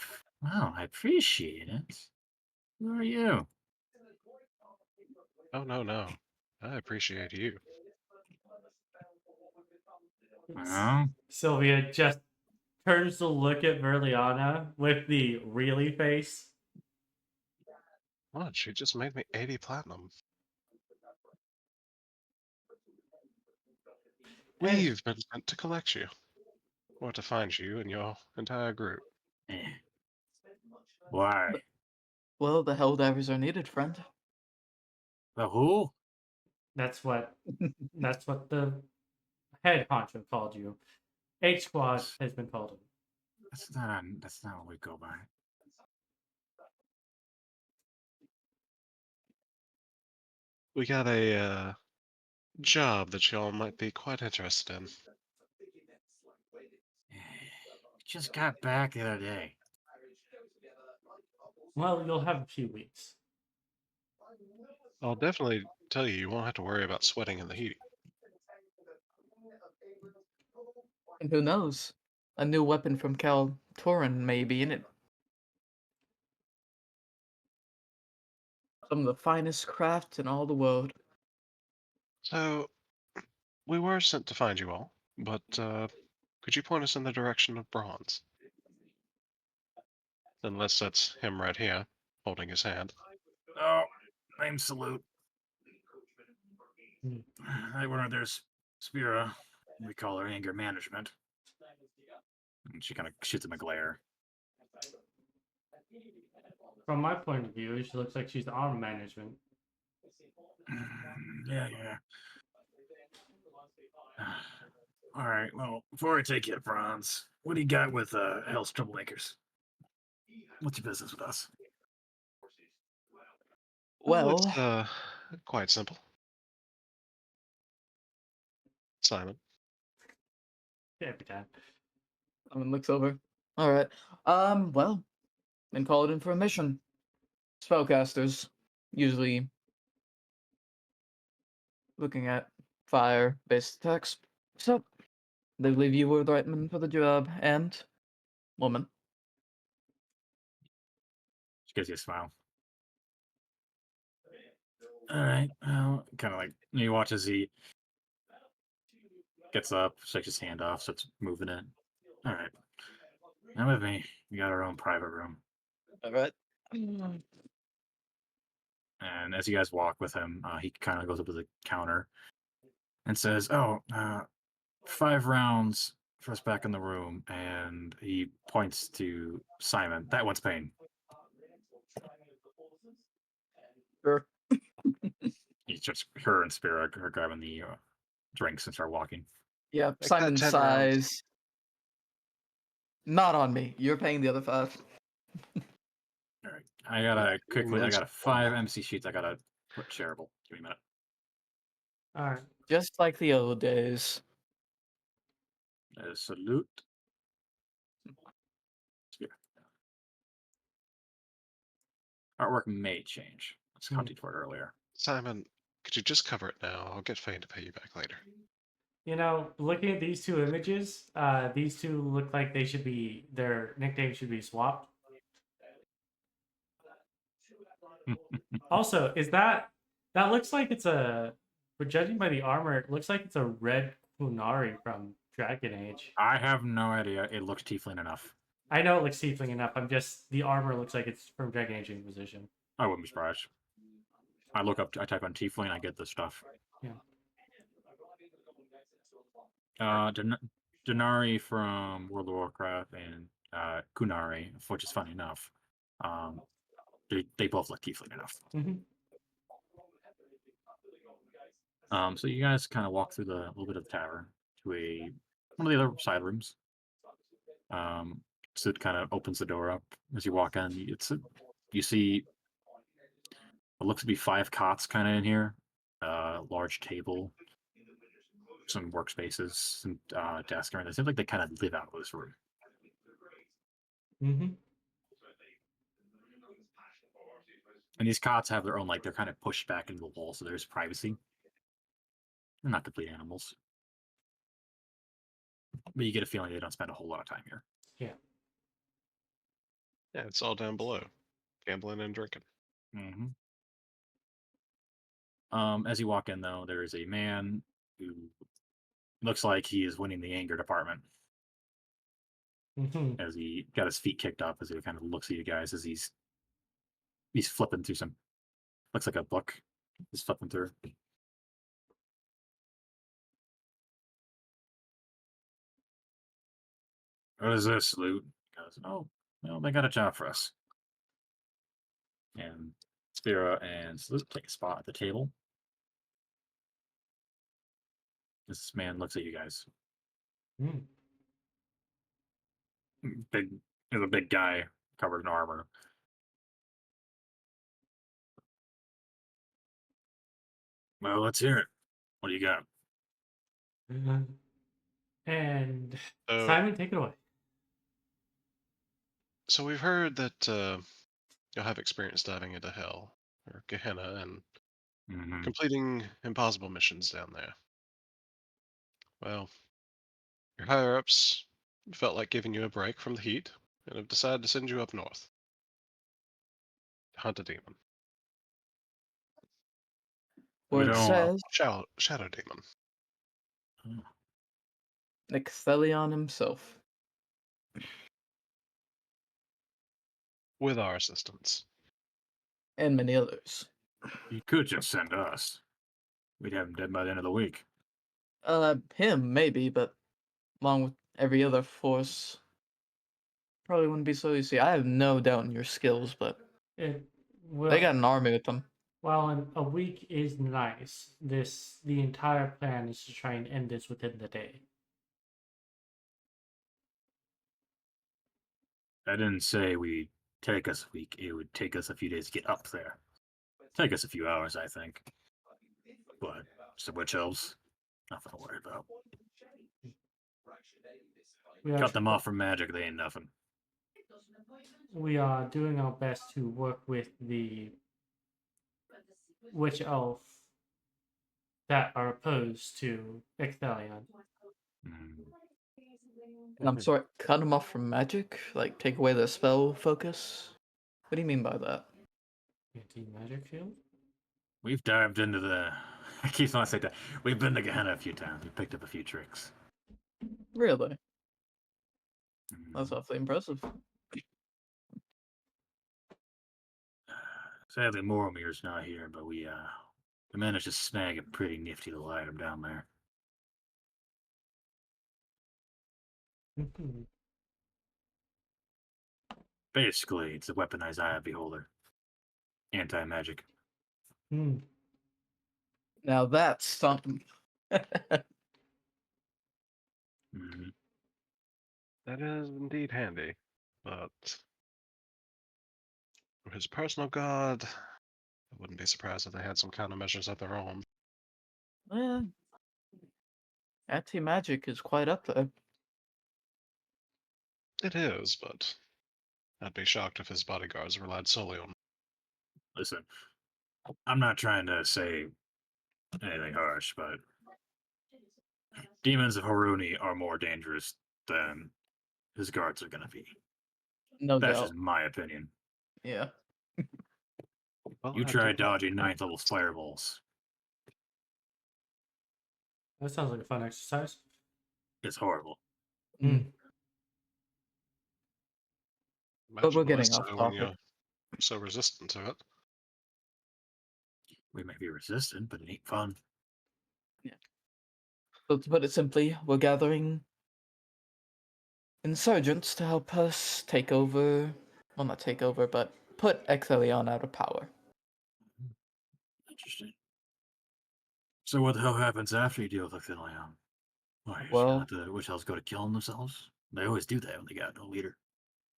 Wow, I appreciate it. Who are you?" Oh no, I appreciate you. Well, Sylvia just turns to look at Verleana with the really face. What? She just made me 80 platinum. And We've been sent to collect you, or to find you and your entire group. eh. Why? Well, the Helldivers are needed, friend. The who? that's what the head honcho called you. H Squad has been called him. That's not what we go by. We got a job that y'all might be quite interested in. Just got back the other day. Well, you'll have a few weeks. I'll definitely tell you, you won't have to worry about sweating in the heat. And who knows? A new weapon from Cal Torin may be in it. Some of the finest crafts in all the world. So, we were sent to find you all, but could you point us in the direction of bronze? Unless that's him right here, holding his hand. Oh, name salute. Hmm. I went under Spira. We call her anger management. And she kind of shoots him a glare. From my point of view, she looks like she's on management. Yeah. All right. Well, before I take you to bronze, what do you got with Hell's Troublemakers? What's your business with us? Well, It's quite simple. Simon. Every time. someone looks over. All right. Well, been called in for a mission. Spellcasters usually looking at fire-based attacks. So they believe you were the right man for the job, and woman. She gives you a smile. All right. Well, kind of like you watch as he gets up, shakes his hand off, starts moving it. All right. Now with me. We got our own private room. All right. And as you guys walk with him, he kind of goes up to the counter and says, "Oh, 5 rounds for us back in the room." And he points to Simon. That one's paying. Sure. He's just her and Spira are grabbing the drinks and start walking. Yeah, that Simon 10 rounds. sighs. Not on me. You're paying the other 5. All right, I gotta quickly. I Moon's got 5 MC sheets. I gotta put shareable. Give me a minute. All right. Just like the old days. Salute. Spira. Artwork may change. It's hunting for it earlier. Simon, could you just cover it now? I'll get Fane to pay you back later. You know, looking at these 2 images, these 2 look like they should be, their nicknames should be swapped. Also, is that looks like it's a, but judging by the armor, it looks like it's a red Kunari from Dragon Age. I have no idea. It looks tiefling enough. I know it looks tiefling enough. I'm just, the armor looks like it's from Dragon Age Inquisition. I wouldn't be surprised. I type on tiefling, I get this stuff. Yeah. Denari from World of Warcraft and Kunari, which is funny enough. They both look tiefling enough. Mm-hmm. So you guys kind of walk through the little bit of the tavern to one of the other side rooms. So it kind of opens the door up as you walk in. You see what looks to be 5 cots kind of in here, large table, some workspaces, some desk. It seems like they kind of live out of this room. Mm-hmm. And these cots have their own, like, they're kind of pushed back into the wall, so there's privacy. They're not complete animals. But you get a feeling they don't spend a whole lot of time here. Yeah. Yeah, it's all down below. Gambling and drinking. Mm-hmm. As you walk in, though, there is a man who looks like he is winning the anger department. Mm-hmm. As he got his feet kicked up, as he kind of looks at you guys as he's flipping through some, looks like a book. He's flipping through. What is this, Loot? He goes, oh, well, they got a job for us. And Spira and Salute take a spot at the table. This man looks at you guys. Mm. He's a big guy covered in armor. Well, let's hear it. What do you got? And So, Simon, take it away. so we've heard that you'll have experience diving into hell or Gehenna and Mhm. completing impossible missions down there. Well, your higher ups felt like giving you a break from the heat and have decided to send you up north to hunt a demon. We Word don't- says Shadow demon. Nixthelion himself. With our assistance. And many others. You could just send us. We'd have him dead by the end of the week. Him, maybe, but along with every other force, probably wouldn't be so easy. I have no doubt in your skills, but It will, they got an army with them. while a week is nice, the entire plan is to try and end this within the day. I didn't say we'd take us a week. It would take us a few days to get up there. Take us a few hours, I think. But it's the witch elves. Nothing to worry about. We are Cut them off from magic, they ain't nothing. We are doing our best to work with the witch elf that are opposed to Ixthalion. Mm. And I'm sorry, cut them off from magic? Like, take away their spell focus? What do you mean by that? Anti-magic field? We've dived into the... I keep on saying that. We've been to Gehenna a few times. We picked up a few tricks. Really? Mm. That's awfully impressive. Sadly, Moromir's not here, but we managed to snag a pretty nifty little item down there. Mhm. Basically, it's a weaponized eye of beholder. Anti-magic. Hmm. Now that's something. Mhm. That is indeed handy, but for his personal guard, I wouldn't be surprised if they had some countermeasures of their own. Eh, anti-magic is quite up there. It is, but I'd be shocked if his bodyguards relied solely on. Listen, I'm not trying to say anything harsh, but demons of Haruni are more dangerous than his guards are going to be. No That's doubt. just my opinion. Yeah. Well, You I try did- dodging 9th level fireballs. That sounds like a fun exercise. It's horrible. Hmm. But we're imagine less getting off so when topic. you're so resistant to it. We may be resistant, but it ain't fun. So to put it simply, we're gathering insurgents to help us take over. Well, not take over, but put Exelion out of power. Interesting. So what the hell happens after you deal with Leon? Why, Well- the witch elves go to killing themselves? They always do that when they got no leader.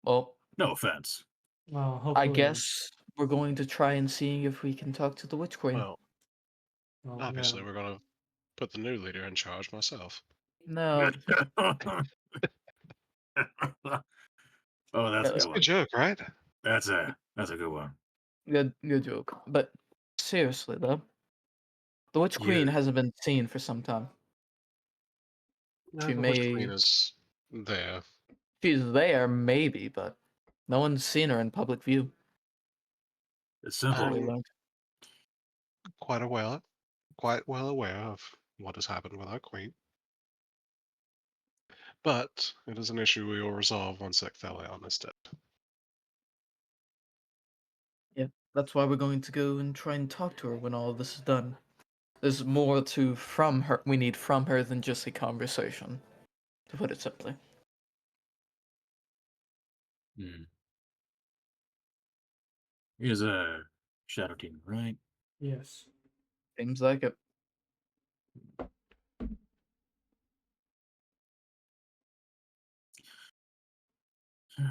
Well, No offense. Well, I hopefully. guess we're going to try and see if we can talk to the Witch Queen. Well, Well, obviously, no. we're going to put the new leader in charge myself. No, Oh, that's a Yeah, It's good a one. good joke, right? That's a good one. good joke. But seriously though, the Witch Queen You hasn't been seen for some time. No, She the Witch Queen may is there. she's there, maybe, but no one's seen her in public view. it's That's what simple. we I'm learned. quite well aware of what has happened with our queen. But it is an issue we will resolve once Ecthelion is dead. Yeah, that's why we're going to go and try and talk to her when all of this is done. There's more to from her. We need from her than just a conversation, to put it simply. Hmm. He's a shadow demon, right? Yes. Seems like it. How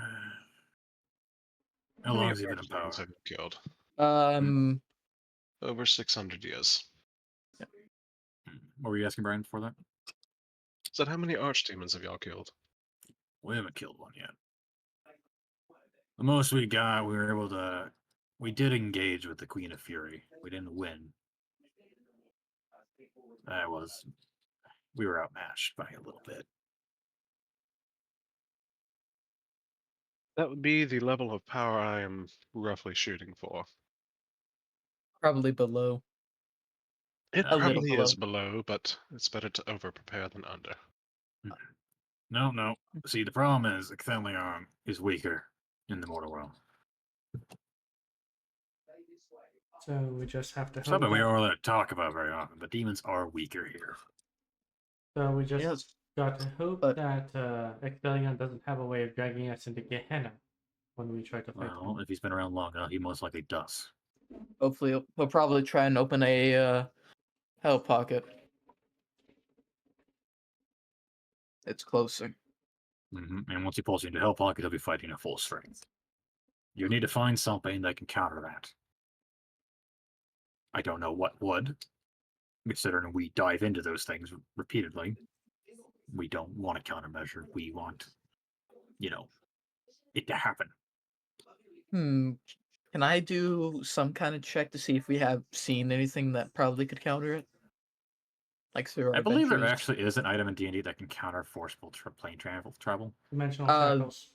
How long many has he been in archdemons power? have you killed? Over 600 years. What were you asking, Brian, before that? So how many archdemons have y'all killed? We haven't killed one yet. The most we got, we were able to. We did engage with the Queen of Fury. We didn't win. We were outmatched by a little bit. That would be the level of power I am roughly shooting for. Probably below. It A little probably below. is below, but it's better to over-prepare than under. No. See, the problem is Ecthelion is weaker in the mortal realm. So we just have to hope. Something we that- don't really talk about very often, but demons are weaker here. So we just Yes, got to hope but- that Ecthelion doesn't have a way of dragging us into Gehenna when we try to fight Well, him. if he's been around long enough, he most likely does. Hopefully, he'll probably try and open a hell pocket. It's closer. And once he pulls you into Hell Pocket, he'll be fighting at full strength. You need to find something that can counter that. I don't know what would, considering we dive into those things repeatedly. We don't want a countermeasure. We want, it to happen. Can I do some kind of check to see if we have seen anything that probably could counter it? Like through our I believe there adventures? actually is an item in D&D that can counter forcible plane travel. Dimensional Uh, shackles.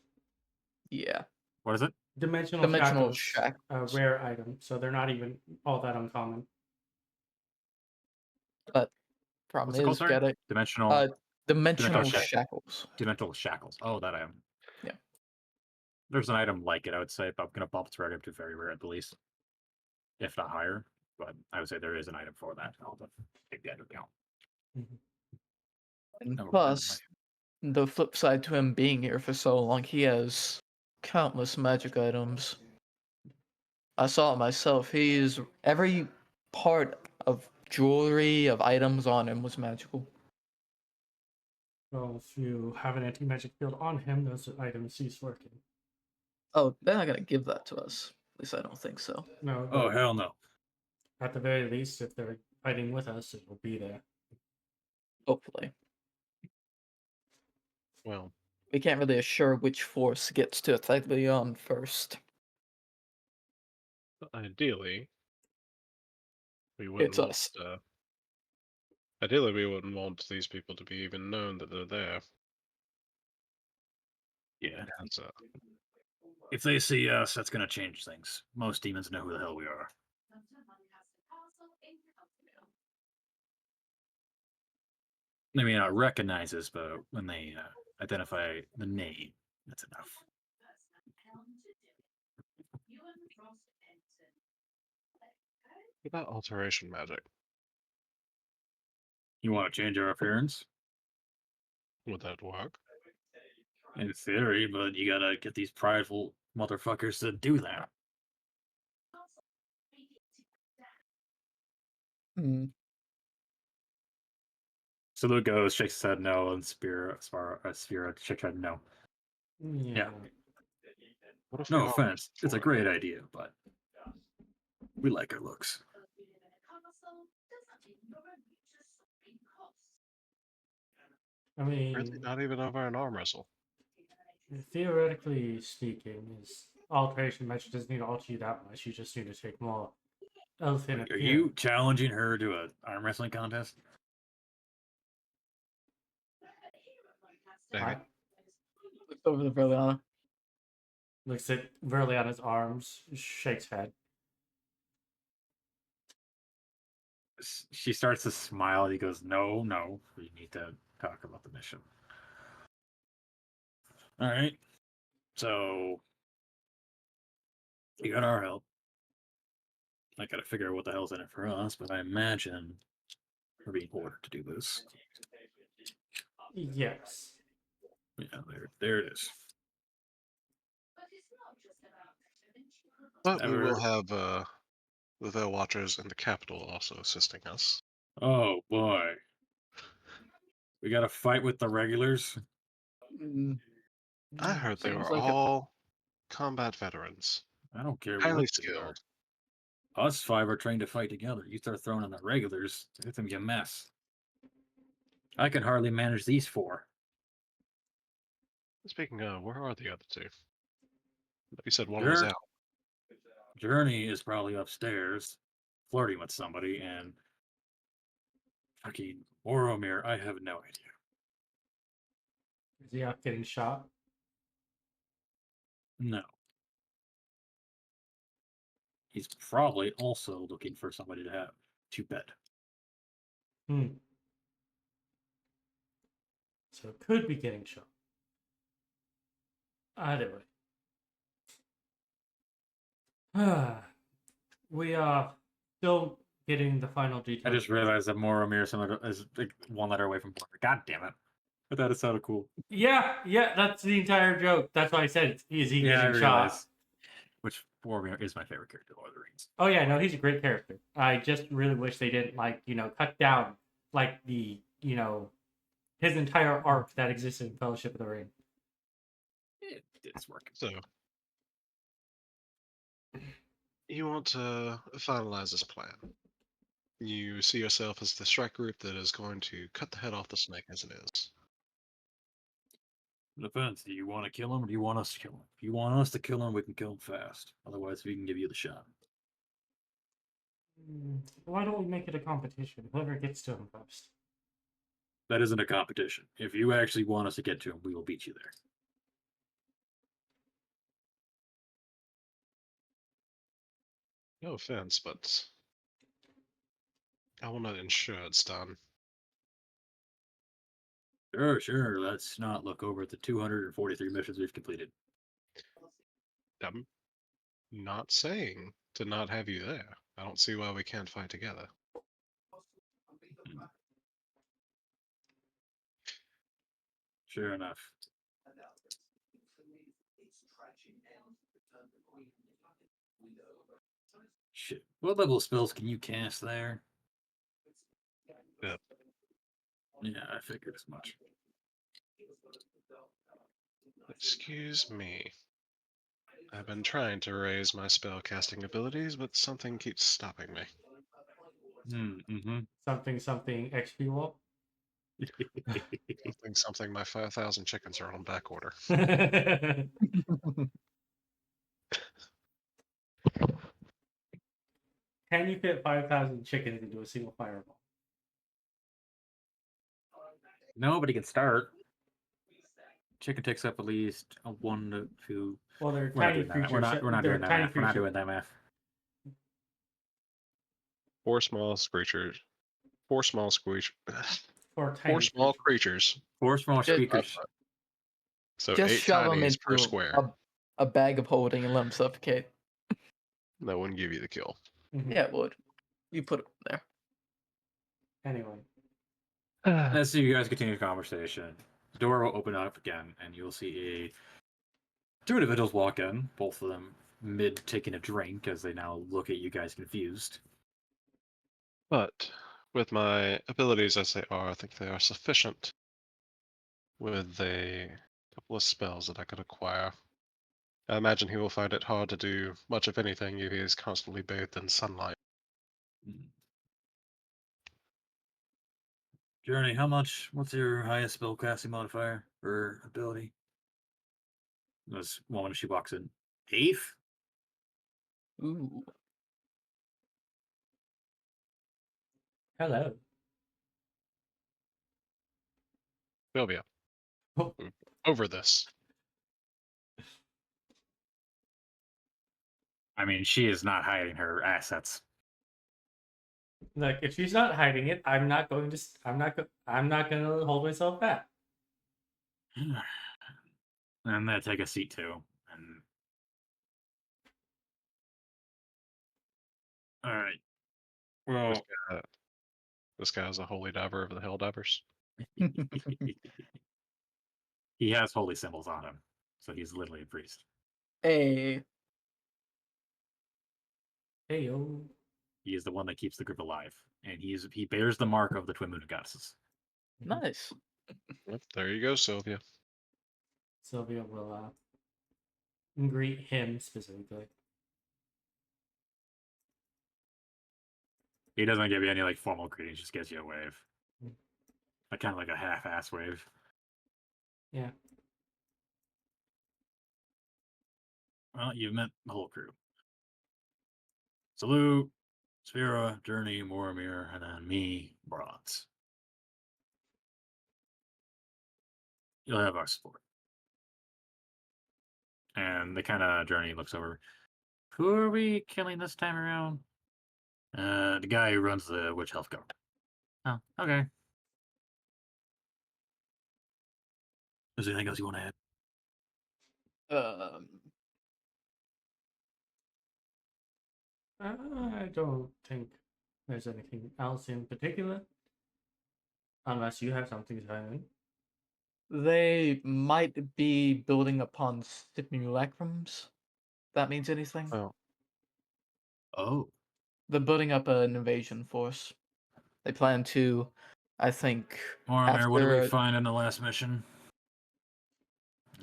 Yeah. What is it? Dimensional Dimensional shackles. A rare item, so they're not even all that uncommon. But problem What's it called, is, sorry? get it. Dimensional Dimensional shack- shackles. dimensional shackles. Oh, that item. Yeah. There's an item like it, I would say, but I'm going to bump its rare item to very rare at the least. if not higher. But I would say there is an item for that. I'll have to take that into account. And No, plus, the flip side to him being here for so long, he has countless magic items. I saw it myself. He's every part of jewelry, of items on him was magical. Well, if you have an anti-magic field on him, those items cease working. Oh, they're not gonna give that to us. At least I don't think so. No, Oh but hell no! at the very least, if they're fighting with us, it will be there. Hopefully. Well, We can't really assure which force gets to attack Leon first. ideally, we It's wouldn't want. us. Ideally, we wouldn't want these people to be even known that they're there. Yeah, As, if they see us, that's gonna change things. Most demons know who the hell we are. They may not recognize us, but when they identify the name, that's enough. what about alteration magic? You want to change our appearance? Would that work? In theory, but you gotta get these prideful motherfuckers to do that. Hmm. So Luke goes, shakes his head no, and Spira shakes her head no. Yeah. What if No we are offense, it's a for it? great idea, but we like her looks. I Really, mean, not even over an arm wrestle. theoretically speaking, is alteration magic doesn't need to alter you that much. You just need to take more elfin Are appearance. you challenging her to an arm wrestling contest? Dang it. Looks over the Verleana. Looks at Verleana's arms, shakes head. She starts to smile. He goes, no, we need to talk about the mission. All right. So you got our help. I gotta figure out what the hell's in it for us, but I imagine we're being ordered to do this. Yes. Yeah, there it is. But we will Ever- have the Veil Watchers in the capital also assisting us. Oh boy. We gotta fight with the regulars. Mm, I heard they Seems were like it. all combat veterans, I don't care highly what they are. skilled. Us five are trained to fight together. You start throwing in the regulars, it's gonna be a mess. I can hardly manage these four. Speaking of, where are the other two? You said one was Journey, out. Journey is probably upstairs, flirting with somebody, and fucking Oromir, I have no idea. Is he out getting shot? No. He's probably also looking for somebody to have to bed. Hmm. So it could be getting shot. Either way. We are still getting the final I details. just realized that Moromir is like one letter away from Boromir. God damn it. I thought it sounded cool. Yeah, that's the entire joke. That's why I said, is he Yeah, I getting shot? realize. Which Boromir is my favorite character in Lord of the Rings. Oh yeah, no, he's a great character. I just really wish they didn't cut down the his entire arc that existed in Fellowship of the Ring. It did its work. So, you want to finalize this plan. You see yourself as the strike group that is going to cut the head off the snake as it is. It depends. Do you want to kill him or do you want us to kill him? If you want us to kill him, we can kill him fast. Otherwise, we can give you the shot. Why don't we make it a competition? Whoever gets to him first. That isn't a competition. If you actually want us to get to him, we will beat you there. No offense, but I want to ensure it's done. Sure. Let's not look over at the 243 missions we've completed. I'm not saying to not have you there. I don't see why we can't fight together. Sure enough. Shit. What level of spells can you cast there? Yep. Yeah, I figured as much. Excuse me. I've been trying to raise my spell casting abilities, but something keeps stopping me. Mm-hmm. Something XP wall. Something, my 5,000 chickens are on back order. Can you fit 5,000 chickens into a single fireball? Nobody can start. Chicken takes up at least a 1 to 2. Well, they're We're not tiny doing that. creatures. We're not they're doing that tiny math. We're not creatures. doing that math. 4 small creatures. 4 small squeech. Or 4 tiny small creatures. creatures. 4 small Just- speakers. So Just 8 shove them tinies per into square. a bag of holding and let them suffocate. That wouldn't give you the kill. Mhm. Yeah, it would. You put it there. Anyway. As you guys continue the conversation, the door will open up again, and you'll see 2 individuals walk in, both of them mid taking a drink as they now look at you guys confused. But with my abilities as they are, I think they are sufficient with a couple of spells that I could acquire. I imagine he will find it hard to do much of anything if he is constantly bathed in sunlight. Journey, what's your highest spellcasting modifier or ability? This woman, she walks in. 8th? Ooh. Hello. Sylvia. Oh. Over this. I mean, she is not hiding her assets. Look, if she's not hiding it, I'm not going to hold myself back. And then take a seat too. And all right. Well, This guy is a holy diver of the hell divers. he has holy symbols on him, so he's literally a priest. Hey. Hey yo. He is the one that keeps the group alive, and he bears the mark of the twin moon goddesses. Nice. Yep, there you go, Sylvia. Sylvia will greet him specifically. He doesn't give you any like formal greetings; just gives you a wave, Mm. like kind of like a half-ass wave. Yeah. Well, you've met the whole crew. Salute, Sphera, Journey, Moromir, and then me, Bronze. You'll have our support. And the kind of Journey looks over. Who are we killing this time around? The guy who runs the Witch Health Guard. Oh, okay. Is there anything else you want to add? I don't think there's anything else in particular. Unless you have something to add. They might be building upon simulacrums. That means anything? Oh, Oh. They're building up an invasion force. They plan to, I think, Moromir, what did we after find in the last mission?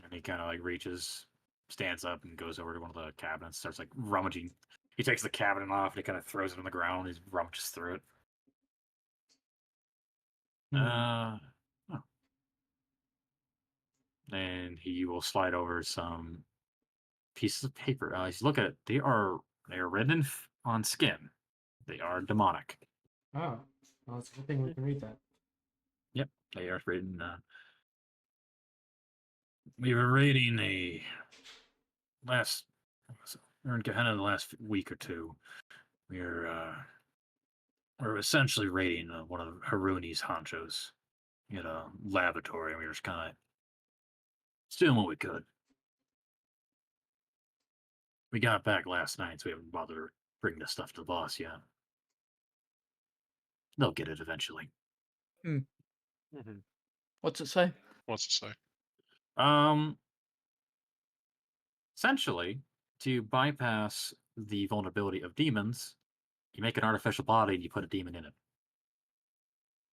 And he kind of like reaches, stands up, and goes over to one of the cabinets, starts like rummaging. He takes the cabinet off and he kind of throws it on the ground. He rummages through it. Oh. And he will slide over some pieces of paper. As you look at it, they are written on skin. They are demonic. Oh, well, it's a good thing we can read that. Yep, they are written. We were reading we're in Gehenna the last week or two. We're essentially raiding one of Haruni's honchos in a laboratory, and we were just kind of stealing what we could. We got back last night, so we haven't bothered bring the stuff to the boss yet. They'll get it eventually. Mm-hmm. What's it say? What's it say? Essentially, to bypass the vulnerability of demons, you make an artificial body and you put a demon in it.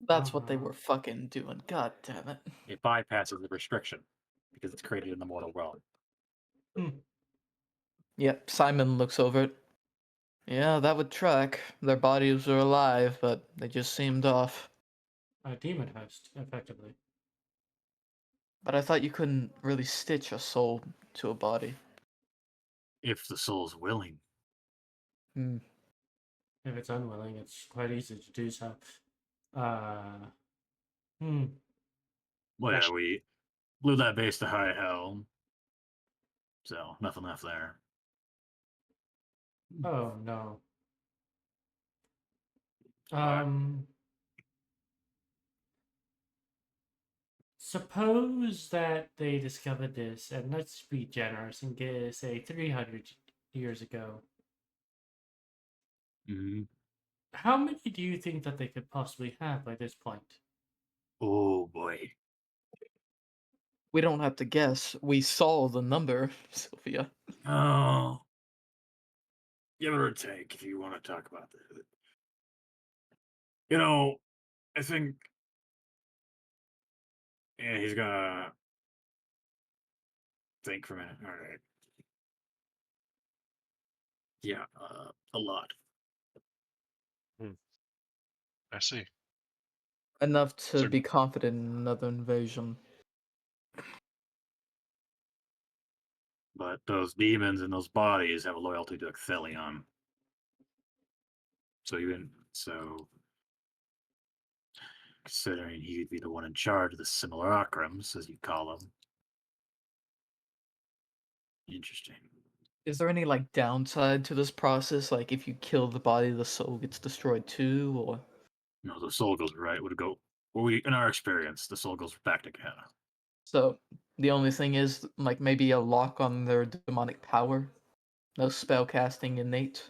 That's what they were fucking doing. God damn it. It bypasses the restriction because it's created in the mortal world. Yep, Simon looks over it. Yeah, that would track. Their bodies were alive, but they just seemed off. A demon host, effectively. But I thought you couldn't really stitch a soul to a body. If the soul's willing. Hmm. If it's unwilling, it's quite easy to do so. Hmm. Well, yeah, Actually- we blew that base to high hell. So, nothing left there. Oh no. Alright. Suppose that they discovered this, and let's be generous and get, say, 300 years ago. Mhm. How many do you think that they could possibly have by this point? Oh, boy. We don't have to guess. We saw the number, Sylvia. Oh. Give it or take if you want to talk about this. You know, I think. Yeah, he's gonna think for a minute. All right. Yeah, a lot. I see. Enough to So- be confident in another invasion. But those demons and those bodies have a loyalty to Ecthelion. So considering he'd be the one in charge of the simulacrums, as you call them. Interesting. Is there any like downside to this process? Like if you kill the body, the soul gets destroyed too, or No, the soul goes right. Would go. Well, in our experience, the soul goes back to Gehenna. so the only thing is like maybe a lock on their demonic power. No spell casting innate.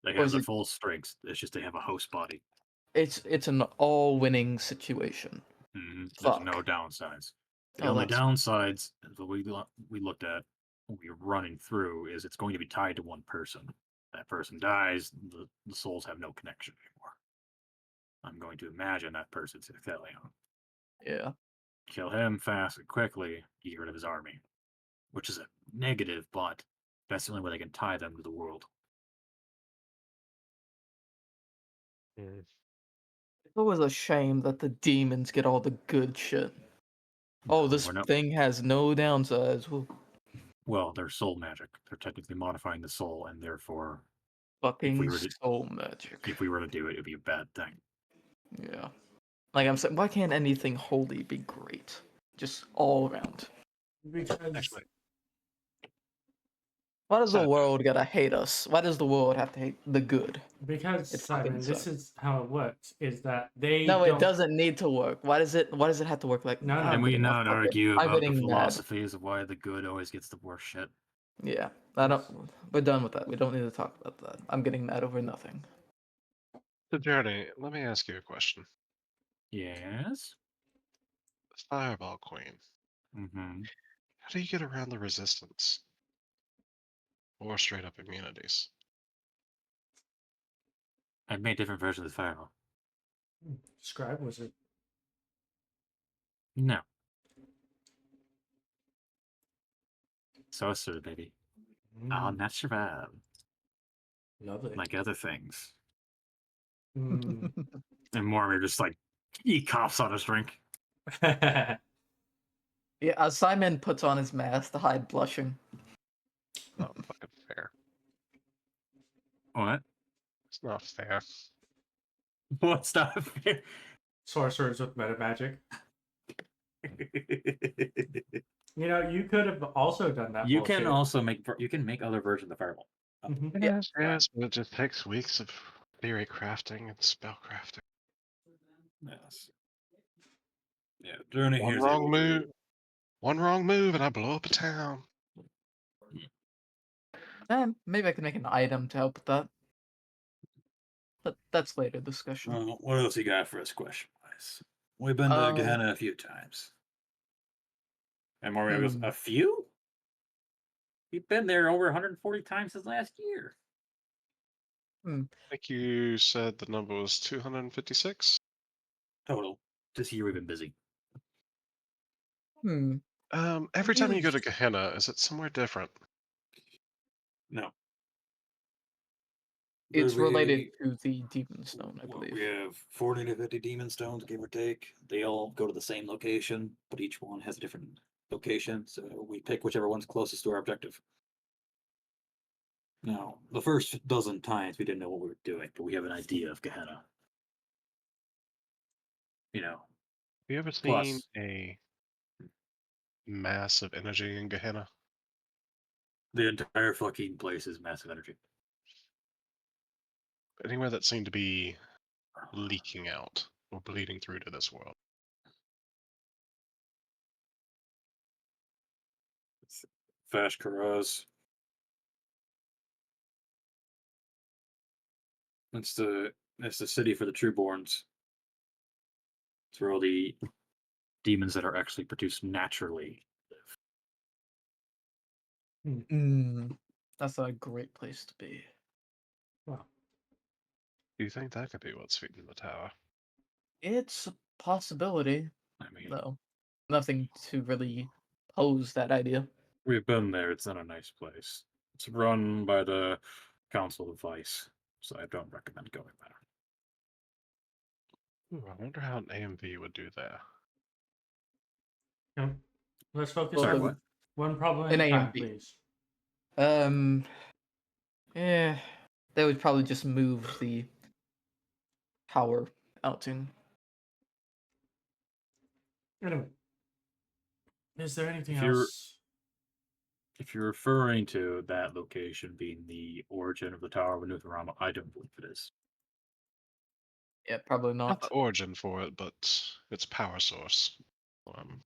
They Or have is their it- full strength. It's just they have a host body. It's an all winning situation. There's Fuck. no downsides. The Oh, only that's- downsides that we looked at when we were running through is it's going to be tied to one person. That person dies, the souls have no connection anymore. I'm going to imagine that person's Ecthelion. Yeah. Kill him fast and quickly, you get rid of his army. Which is a negative, but that's the only way they can tie them to the world. Mm. It's always a shame that the demons get all the good shit. Oh, No, this we're not- thing has no downsides. Well, they're soul magic. They're technically modifying the soul, and therefore, Fucking we were to- soul magic. if we were to do it, it'd be a bad thing. Yeah. Like I'm saying, why can't anything holy be great? Just all around. Because Actually, Why does the Sad. world gotta hate us? Why does the world have to hate the good? because It fucking Simon, this sucks. is how it works: is that they No, don't. it doesn't need to work. Why does it have to work like No, no. I'm And we getting not fucking- argue I'm about the getting mad. philosophies of why the good always gets the worst shit. Yeah. I don't we're done with that. We don't need to talk about that. I'm getting mad over nothing. so Journey, let me ask you a question. Yes. Fireball Queen, Mm-hmm. how do you get around the resistance? Or straight up immunities? I've made different versions of the fireball. Scribe wizard. No. Sorcerer, baby. I'll not survive. Lovely. Like other things. Mm. And Mormir just like, he coughs on his drink. Yeah, Simon puts on his mask to hide blushing. Not fucking fair. What? It's not fair. What's not fair? Sorcerers with meta magic. You know, you could have also done that. You can bullshit. also make other versions of the fireball. Mhm. Yes, yes, but it just takes weeks of theory crafting and spell crafting. Yes. Yeah, Journey One here's wrong able to- move. One wrong move and I blow up a town. Maybe I can make an item to help with that. But that's later discussion. What else you got for us, question-wise? We've been to Gehenna a few times. And Mario goes, Hmm. a few? We've been there over 140 times since last year. I think you said the number was 256. Total. This year we've been busy. Every time you go to Yes. Gehenna, is it somewhere different? No. It's related We- to the demon stone, I Well, believe. we have 40 to 50 demon stones, give or take. They all go to the same location, but each one has a different location, so we pick whichever one's closest to our objective. Now, the first dozen times we didn't know what we were doing, but we have an idea of Gehenna. You know, Have you ever seen Plus- a mass of energy in Gehenna? the entire fucking place is massive energy. Anywhere that seemed to be leaking out or bleeding through to this world? Fash Karaz. It's the city for the Trueborns. It's where all the demons that are actually produced naturally live. That's a great place to be. Well, Do you think that could be what's feeding the tower? It's a possibility, I mean, though. Nothing to really pose that idea. we've been there. It's not a nice place. It's run by the Council of Vice, so I don't recommend going there. Ooh, I wonder how an AMV would do there. Let's focus Sorry, on what? one problem at An a time, AMV. please. Yeah, they would probably just move the tower out in. Anyway, is there anything If you're- else? If you're referring to that location being the origin of the Tower of Nutharama, I don't believe it is. Yeah, probably Not not. the origin for it, but its power source. What I'm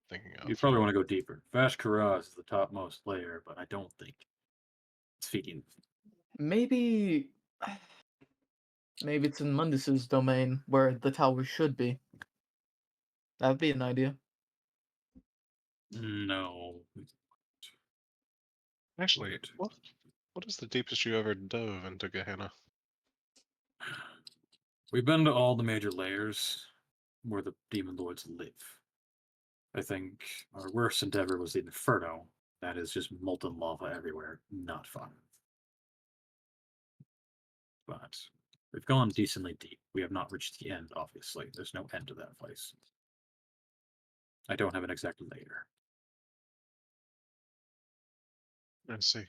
thinking of. You probably want to go deeper. Vash Karaz is the topmost layer, but I don't think it's feeding. Maybe it's in Mundus's domain where the tower should be. That would be an idea. No. Actually, what is the deepest you ever dove into Gehenna? We've been to all the major layers where the demon lords live. I think our worst endeavor was the Inferno. That is just molten lava everywhere. Not fun. But we've gone decently deep. We have not reached the end, obviously. There's no end to that place. I don't have an exact layer. I see.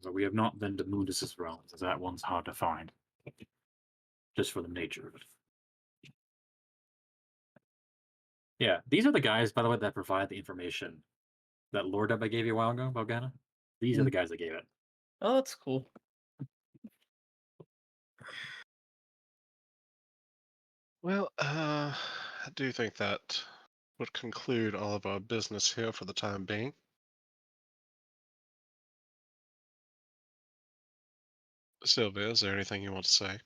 But we have not been to Mundus's realms, as that one's hard to find. Just for the nature of it. Yeah, these are the guys, by the way, that provide the information that Lord Dub I gave you a while ago about Ghana. These are the guys that gave it. Oh, that's cool. Well, I do think that would conclude all of our business here for the time being. Sylvia, is there anything you want to say?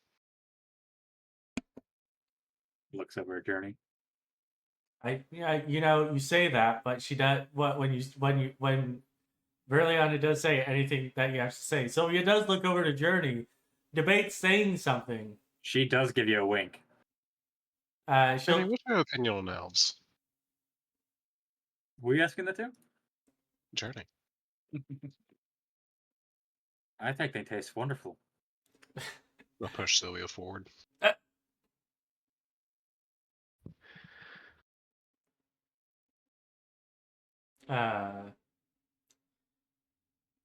Looks over a journey. You say that, but she does when Verleana does say anything that you have to say. Sylvia does look over to Journey, debates saying something. She does give you a wink. Journey, She'll what's your opinion on elves? Were you asking that too? Journey. I think they taste wonderful. I'll push Sylvia forward.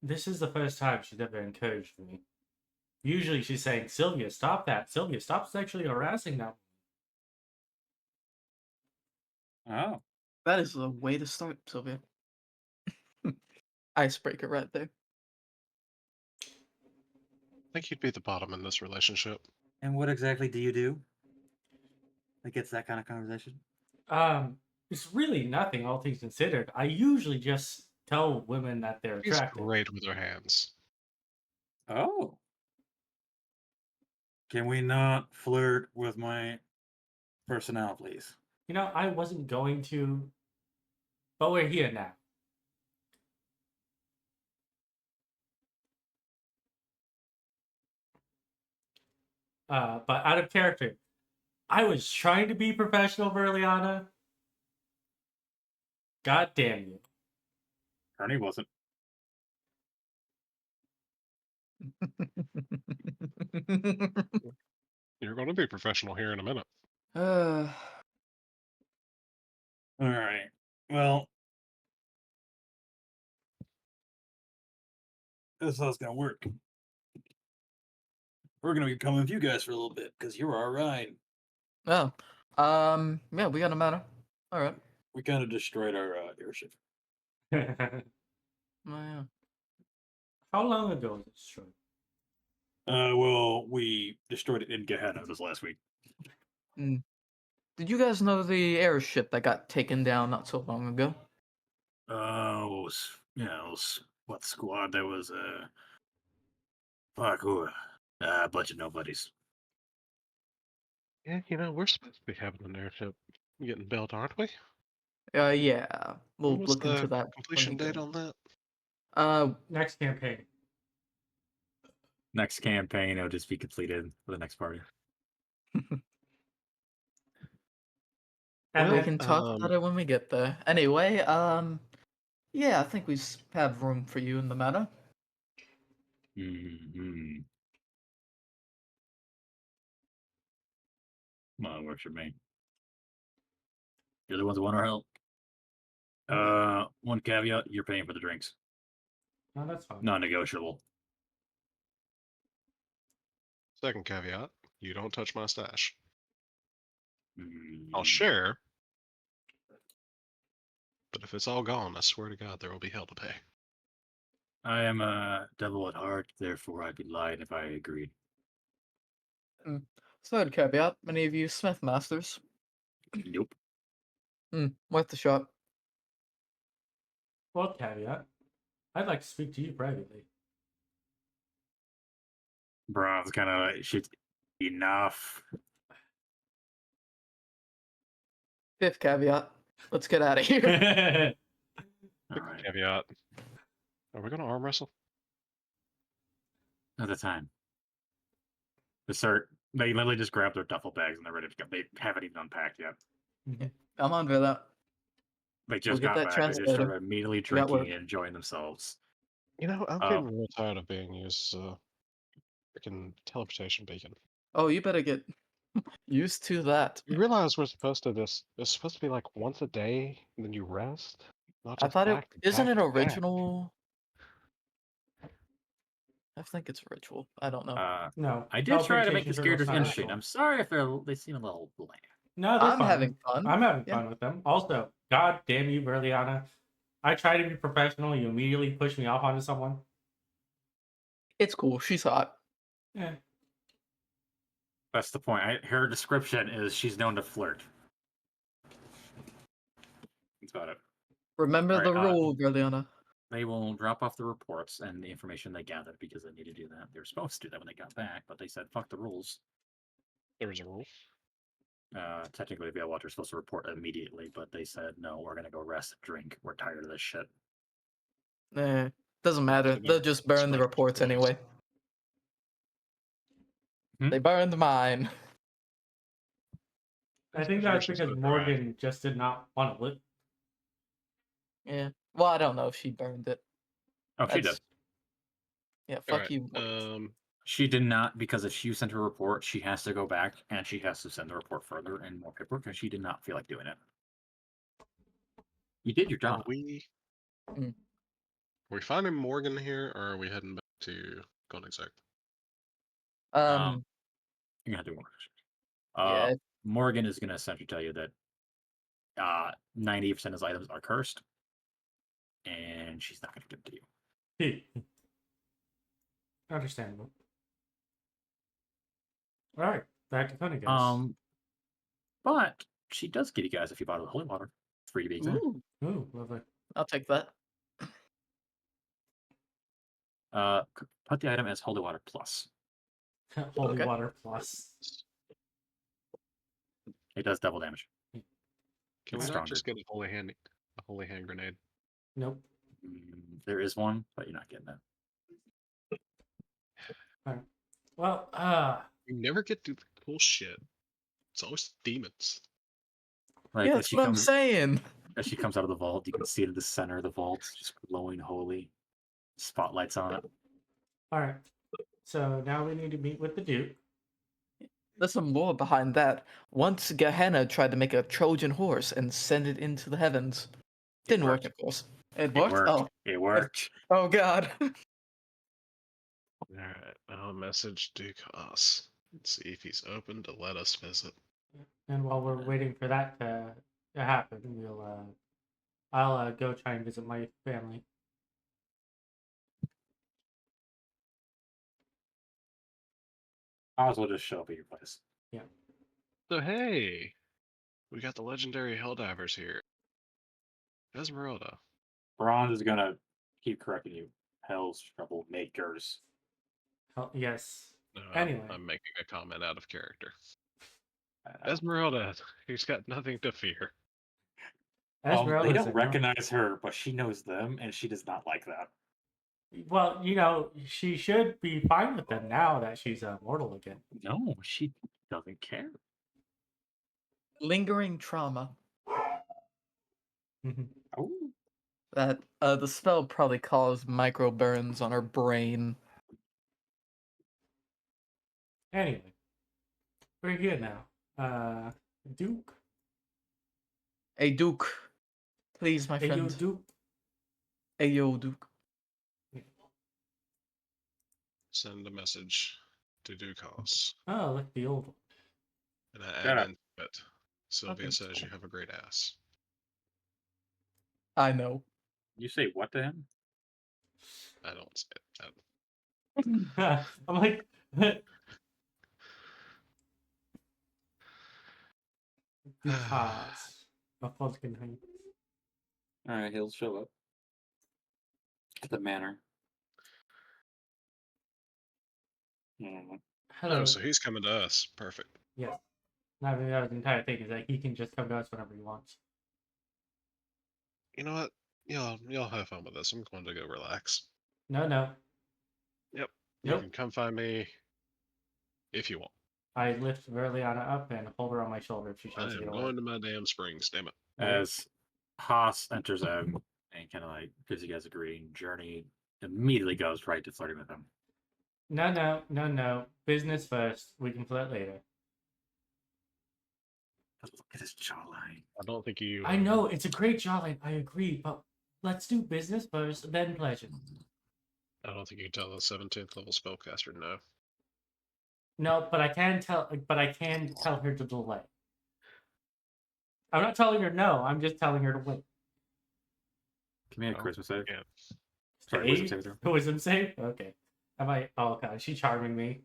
This is the first time she's ever encouraged me. Usually she's saying, Sylvia, stop that. Sylvia, stop sexually harassing that. Oh. That is the way to start, Sylvia. Icebreaker right there. I think you'd be the bottom in this relationship. And what exactly do you do? That gets that kind of conversation? It's really nothing, all things considered. I usually just tell women that they're He's attractive. great with her hands. Oh. Can we not flirt with my personnel, please? You know, I wasn't going to, but we're here now. But out of character, I was trying to be professional, Verleana. God damn you. Ernie wasn't. You're going to be professional here in a minute. All right. Well, this is how it's gonna work. We're gonna be coming with you guys for a little bit because you're our ride. Oh. Yeah, we got a matter. All right. We kind of destroyed our airship. How Oh, yeah. long ago was this show? Well, we destroyed it in Gehenna this last week. Did you guys know the airship that got taken down not so long ago? What squad that was? Fuck, a bunch of nobodies. Yeah, we're supposed to be having an airship getting built, aren't we? Yeah. We'll When was look into the that. when completion we date go. on that? Next campaign. Next campaign, it'll just be completed for the next party. And we then, can talk about it when we get there. Anyway, yeah, I think we have room for you in the matter. Mm-hmm. Well, it works for me. You're the ones who want our help. One caveat: you're paying for the drinks. no, that's fine. Non-negotiable. Second caveat, you don't touch my stash. Mm. I'll share, but if it's all gone, I swear to God, there will be hell to pay. I am a devil at heart, therefore I'd be lying if I agreed. Third caveat: any of you Smith masters? Nope. Worth the shot. Well, caveat. I'd like to speak to you privately. Bro, it's kind of like shit. Enough. Fifth caveat: let's get out of here. All right. Caveat. Are we going to arm wrestle? Another time. They literally just grab their duffel bags and they're ready to go. They haven't even unpacked yet. I'm on for that. They We'll just get got that back. They just translator. started immediately We got drinking work. and enjoying themselves. I'm getting real tired of being used as a freaking teleportation beacon. Oh, you better get used to that. You realize it's supposed to be like once a day, and then you rest? Not I just thought back to isn't back it to back. original? I think it's ritual. I don't know. No. I did try to make teleportation these turtle's characters not interesting. ritual. I'm sorry if they seem a little bland. No, they're I'm fun. having fun. I'm having Yeah. fun with them. Also, god damn you, Verleana. I try to be professional. You immediately push me off onto someone. It's cool. She's hot. Yeah. That's the point. Her description is she's known to flirt. That's about it. Remember All right, the rule, Verleana. They will drop off the reports and the information they gathered because they need to do that. They were supposed to do that when they got back, but they said, fuck the rules. There was a rule. Technically, the Watcher's supposed to report immediately, but they said, no, we're going to go rest and drink. We're tired of this shit. Doesn't matter. So They'll just burn the spread reports rules. anyway. They burned mine. I think that's because Morgan just did not want to live. Yeah. Well, I don't know if she burned it. Oh, she did. Yeah, fuck Alright, you. Morgan. She did not, because if she sent her report, she has to go back and she has to send the report further and more paperwork, because she did not feel like doing it. You did your Are job. we finding Morgan here, or are we heading back to Koenigsegg? You're going to have to do more. Yeah. Morgan is going to essentially tell you that 90% of his items are cursed, and she's not going to give them to you. Understandable. Alright, back to Koenigsegg. But she does give you guys a few bottles of holy water. free to be exact. Ooh, lovely. I'll take that. Put the item as holy water plus. Holy Okay. water plus. It does double damage. Can It's we not stronger. just get a holy hand grenade? Nope. There is one, but you're not getting it. Well, You never get to the cool shit. It's always demons. Like Yeah, as that's she what I'm comes saying. as she comes out of the vault, you can see it at the center of the vault, just glowing holy. Spotlights on it. all right. So now we need to meet with the Duke. There's some lore behind that. Once Gehenna tried to make a Trojan horse and send it into the heavens. Didn't work, worked. of course. It It worked? worked. Oh. It worked. Oh god. Alright, I'll message Dukas. Let's see if he's open to let us visit. And while we're waiting for that to happen, I'll go try and visit my family. Oz will just show up at your place. So hey, we got the legendary Helldivers here. Esmeralda. Bronze is gonna keep correcting you. Hell's troublemakers. Oh, yes. No, Anyway. I'm making a comment out of character. Uh, Esmeralda, he's got nothing to fear. they Esmeralda's don't a- recognize her, but she knows them, and she does not like that. Well, she should be fine with them now that she's mortal again. No, she doesn't care. Lingering trauma. Oh, That the spell probably caused micro burns on her brain. Anyway, we're here now. Duke. Hey Duke. Please, my Hey, friend. you Duke. Hey yo, Duke. Send a message to Dukas. Oh, look, the old one. And I Shut add up. into it. Sylvia Okay. says you have a great ass. I know. you say what to him? I don't say that. I'm like, because of Falkenhayn. All right, he'll show up at the manor. Hello. Oh, so he's coming to us. Perfect. Yes. I mean, that was the entire thing is that he can just come to us whenever he wants. You know what? Y'all have fun with this. I'm going to go relax. No. Yep. Nope. You can come find me if you want. I lift Verleana up and hold her on my shoulder if she I tries to am get away. going to my damn springs, damn it. As Haas enters out and kind of like gives you guys a greeting, Journey immediately goes right to flirting with him. No. Business first. We can flirt later. But look at his jawline. I don't think you. I know it's a great jawline. I agree, but let's do business first, then pleasure. I don't think you can tell the 17th level spellcaster no. No, but I can tell. But I can tell her to delay. I'm not telling her no. I'm just telling her to wait. Give me a Oh, charisma save. yeah. Sorry, wisdom save. throw. Wisdom save? Okay. Am I? Oh god, she's charming me.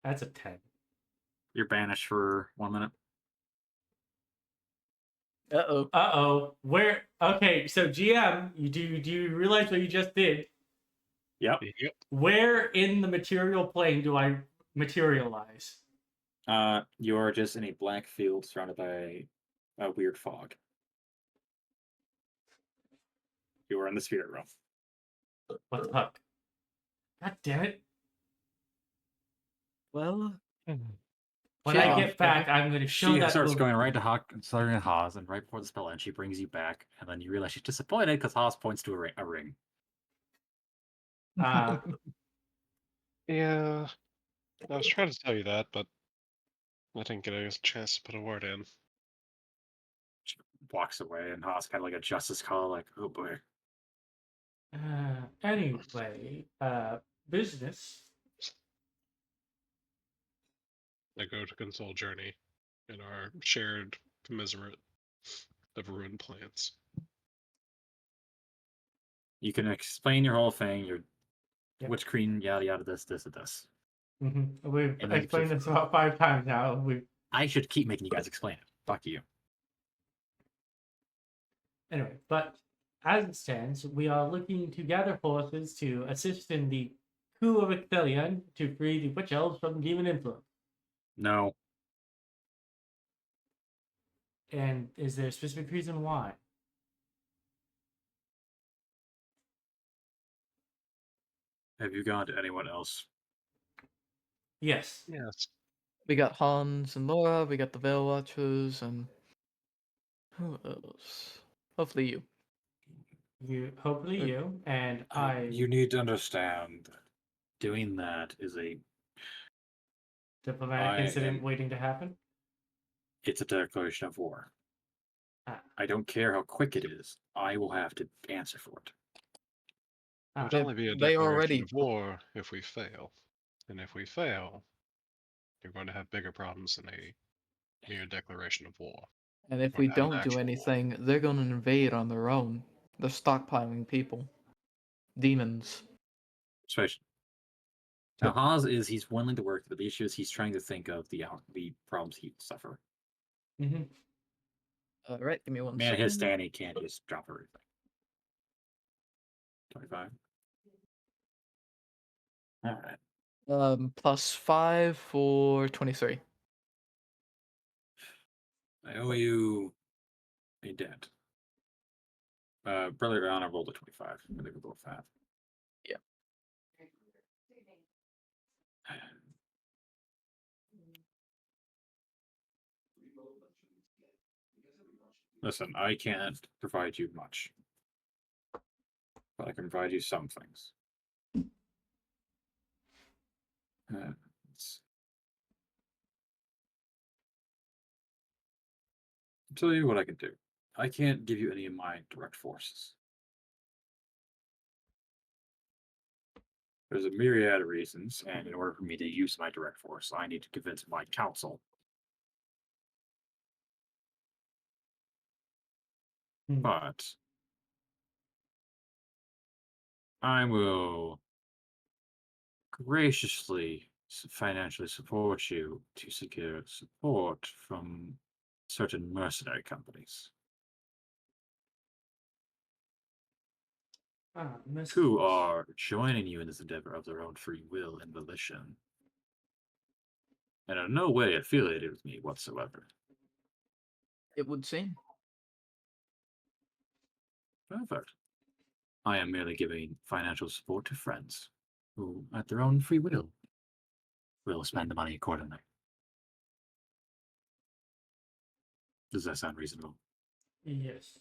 That's a 10. You're banished for 1 minute. Uh-oh. Uh-oh. Where? Okay, so GM, do you realize what you just did? Yep. Yep. Where in the material plane do I materialize? You are just in a black field surrounded by a weird fog. You are in the spirit realm. What the fuck? God damn it. Well, When She I off. get back, I'm going to show She that starts little- going right to starting at Haas, and right before the spell ends, she brings you back, and then you realize she's disappointed because Haas points to a ring. Yeah. I was trying to tell you that, but I didn't get a chance to put a word in. She walks away, and Haas kind of like adjusts his collar, like, oh boy. Anyway, business. I go to console Journey in our shared commiserate of ruined plans. You can explain your whole thing, your Yep. witch queen, yada yada, this, and this. We've And then explained this about 5 times now. I should keep making you guys explain it. Fuck you. Anyway, but as it stands, we are looking to gather forces to assist in the coup of Icthelion to free the witch elves from demon influence. No. And is there a specific reason why? Have you gone to anyone else? Yes. Yes. We got Hans and Laura, we got the Veil Watchers, and who else? Hopefully you. Hopefully Uh, you, and I You need to understand that doing that is diplomatic incident waiting to happen. it's a declaration of war. Ah. I don't care how quick it is. I will have to answer for it. It would They- only be a they declaration already- of war if we fail. And if we fail, you're going to have bigger problems than a mere declaration of war. And if Or we an don't actual do war. anything, they're gonna invade on their own. They're stockpiling people. Demons. Persuasion. Now, Haas he's willing to work, but the issue is he's trying to think of the problems he would suffer. Alright, give me one Man, second. his stand, he can't just drop everything. 25. Alright. +5 for 23. I owe you a debt. Brother Honor rolled a 25. I think we're both have. Yeah. Listen, I can't provide you much, but I can provide you some things. Let's tell you what I can do. I can't give you any of my direct forces. There's a myriad of reasons, and in order for me to use my direct force, I need to convince my council. But I will graciously financially support you to secure support from certain mercenary companies who are joining you in this endeavor of their own free will and volition, and are in no way affiliated with me whatsoever. It would seem. Perfect. I am merely giving financial support to friends who, at their own free will spend the money accordingly. Does that sound reasonable? Yes.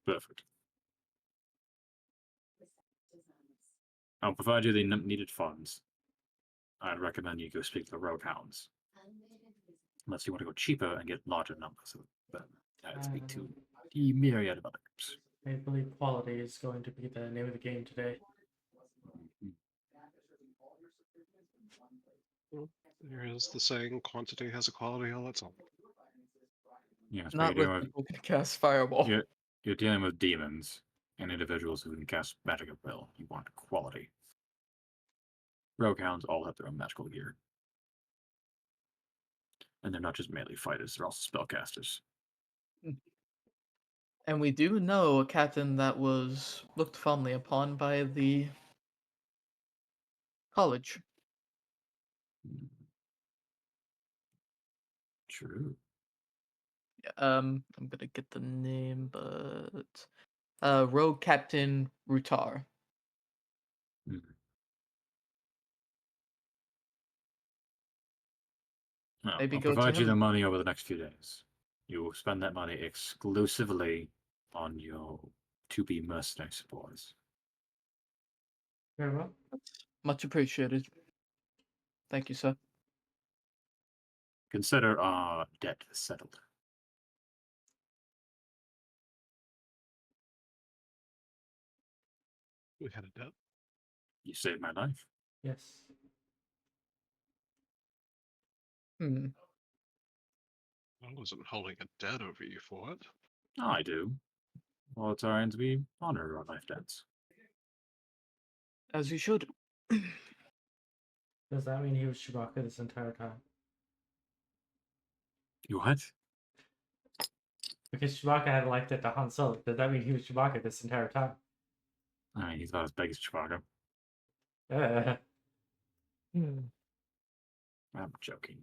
Perfect. I'll provide you the needed funds. I'd recommend you go speak to the rogue hounds. Unless you want to go cheaper and get larger numbers. But I'd speak to the myriad of other groups. I believe quality is going to be the name of the game today. There is the saying, quantity has a quality all its own. Yes, but Not with people who can cast Fireball. you're dealing with demons and individuals who can cast magic at will. You want quality. Rogue hounds all have their own magical gear. And they're not just melee fighters, they're also spellcasters. And we do know a captain that was looked fondly upon by the college. True. I'm gonna get the name, but Rogue Captain Rutar. Well, Maybe I'll go to provide you the him. money over the next few days. You will spend that money exclusively on your to-be mercenary supplies. Very well. Much appreciated. Thank you, sir. Consider our debt settled. We had a debt. You saved my life. Yes. I wasn't holding a debt over you for it. I do. Well, it's our end to be honor our life debts. As you should. Does that mean he was Chewbacca this entire time? You what? Because Chewbacca had liked it to Han Solo. Does that mean he was Chewbacca this entire time? I mean, he's about as big as Chewbacca. I'm joking.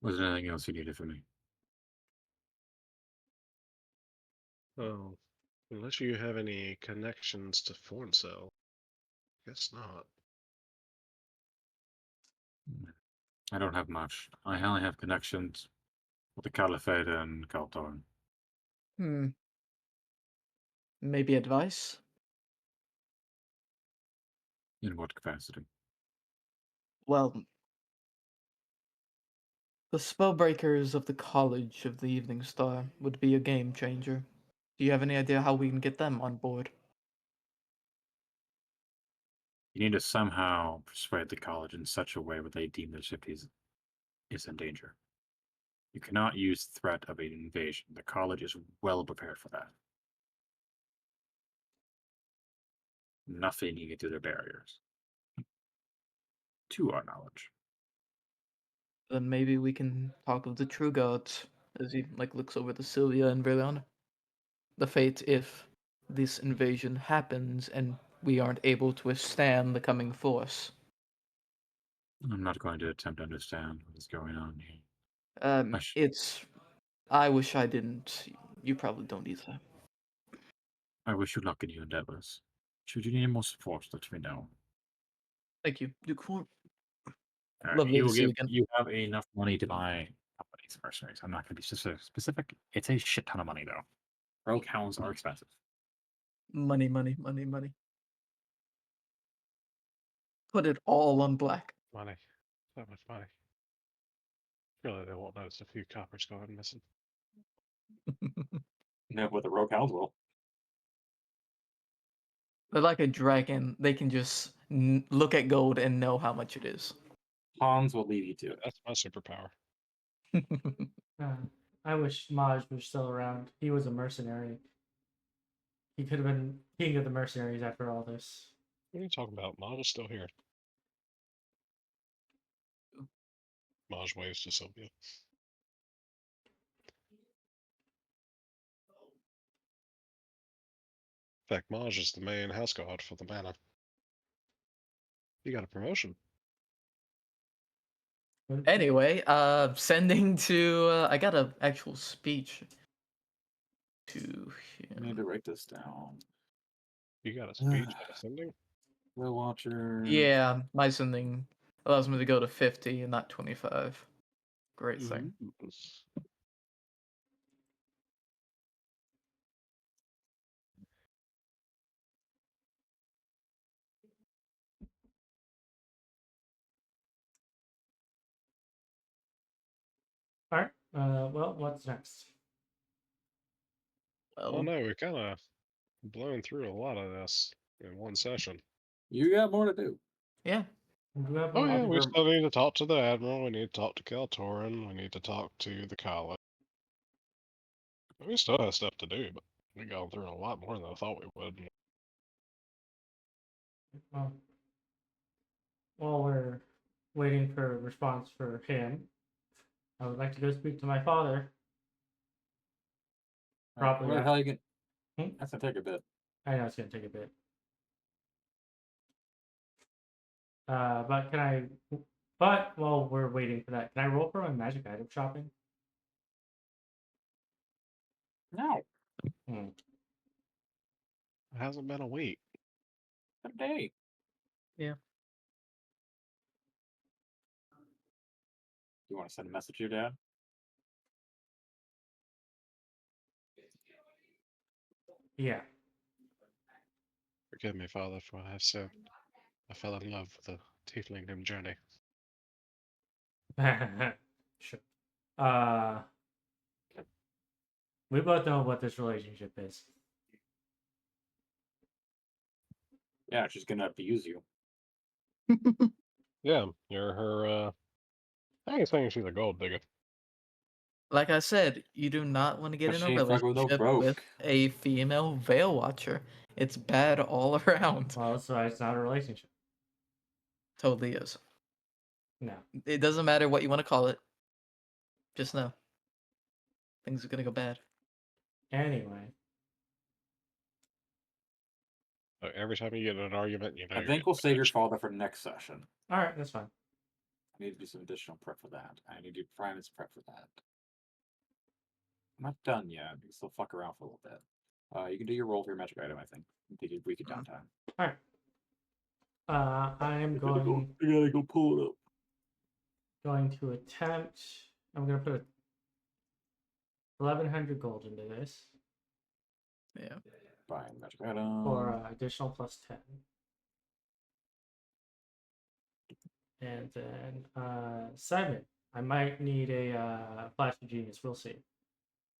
Was there anything else you needed from me? Oh, unless you have any connections to Foreign Cell. Guess not. I don't have much. I only have connections with the Caliphate and Kaltorn. Maybe advice? In what capacity? Well, the spellbreakers of the College of the Evening Star would be a game changer. Do you have any idea how we can get them on board? You need to somehow persuade the college in such a way where they deem their city is in danger. You cannot use threat of an invasion. The college is well prepared for that. Nothing you get through their barriers. To our knowledge. Then maybe we can talk of the True Gods as he looks over to Sylvia and Verleana. The fate if this invasion happens and we aren't able to withstand the coming force. I'm not going to attempt to understand what is going on here. I wish I didn't. You probably don't either. I wish you luck in your endeavors. Should you need more support, let me know. Thank you. Duke Form. All right, Lovely to see you again. You have enough money to buy companies mercenaries. I'm not going to be specific. It's a shit ton of money, though. Rogue hounds are expensive. Money, money, money, money. Put it all on black. Money. So much money. Really, they won't notice a few coppers going missing. No, but the rogue hounds will. They're like a dragon. They can just look at gold and know how much it is. Hans will lead you to it. That's my superpower. I wish Maj was still around. He was a mercenary. He could have been king of the mercenaries after all this. What are you talking about? Maj is still here. Maj waves to Sylvia. In fact, Maj is the main house god for the mana. You got a promotion. Anyway, sending to I got an actual speech to I need him. to write this down. You got a speech at ascending? The Watcher. Yeah, my sending allows me to go to 50 and not 25. Great thing. All right. Well, what's next? Oh Well, no, we kind of blown through a lot of this in one session. You got more to do. yeah. Do we have Oh a- yeah, we still need to talk to the Admiral, we need to talk to Kaltorin, we need to talk to the college. We still have stuff to do, but we gone through a lot more than I thought we would. Well, while we're waiting for a response for him, I would like to go speak to my father. Probably Where the not. hell you get? Hmm? That's gonna take a bit. I know it's gonna take a bit. But can I? But while we're waiting for that, can I roll for my magic item shopping? No, It hasn't been a week. a day. Yeah. You want to send a message to your dad? Yeah. Forgive me, Father, for what I have said. I fell in love with a tiefling named Journey. Sure. We both know what this relationship is. Yeah, she's gonna abuse you. Yeah, you're her, I ain't saying she's a gold digger. Like I said, you do not want to get in a Especially if I go no relationship broke. with a female Veil Watcher. It's bad all around. Well, that's why it's not a relationship. Totally is. No. It doesn't matter what you want to call it. Just know. Things are gonna go bad. Anyway. So every time you get in an argument, you know I you're think we'll getting save your bitched. father for next session. Alright, that's fine. I need to do some additional prep for that. I need to do Primus prep for that. I'm not done yet. You can still fuck around for a little bit. You can do your roll for your magic item, I think. Take a week of downtime. Alright. I'm I going gotta go pull it up. to attempt. I'm gonna put 1,100 gold into this Yeah. Buying magic item. for additional plus 10. And then Simon, I might need a flash of genius. We'll see.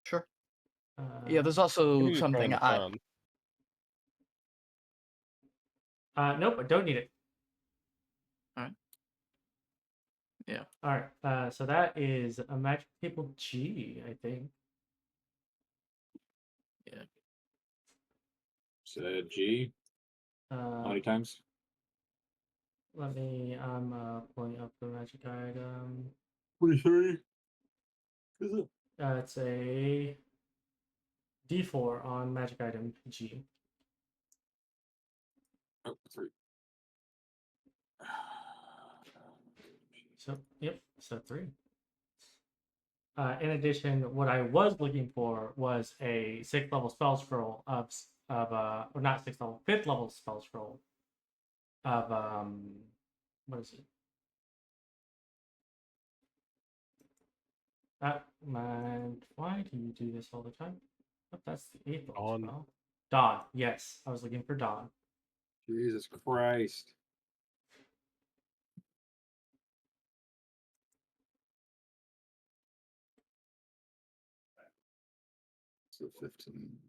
Sure. Yeah, there's What also are you something trying to fund? Nope, I don't need it. Alright. Yeah. Alright, so that is a magic table G, I think. So G. How many times? Let me, I'm pulling up the magic item. 23. Is it? It's a D4 on magic item G. Oh, 3. So, yep, so 3. In addition, what I was looking for was a 6th level spell scroll or not 6th level, 5th level spell scroll of, what is it? Why do you do this all the time? Oh, that's the 8th level Dawn. spell. Dawn, yes, I was looking for Dawn. Jesus Christ. So 15.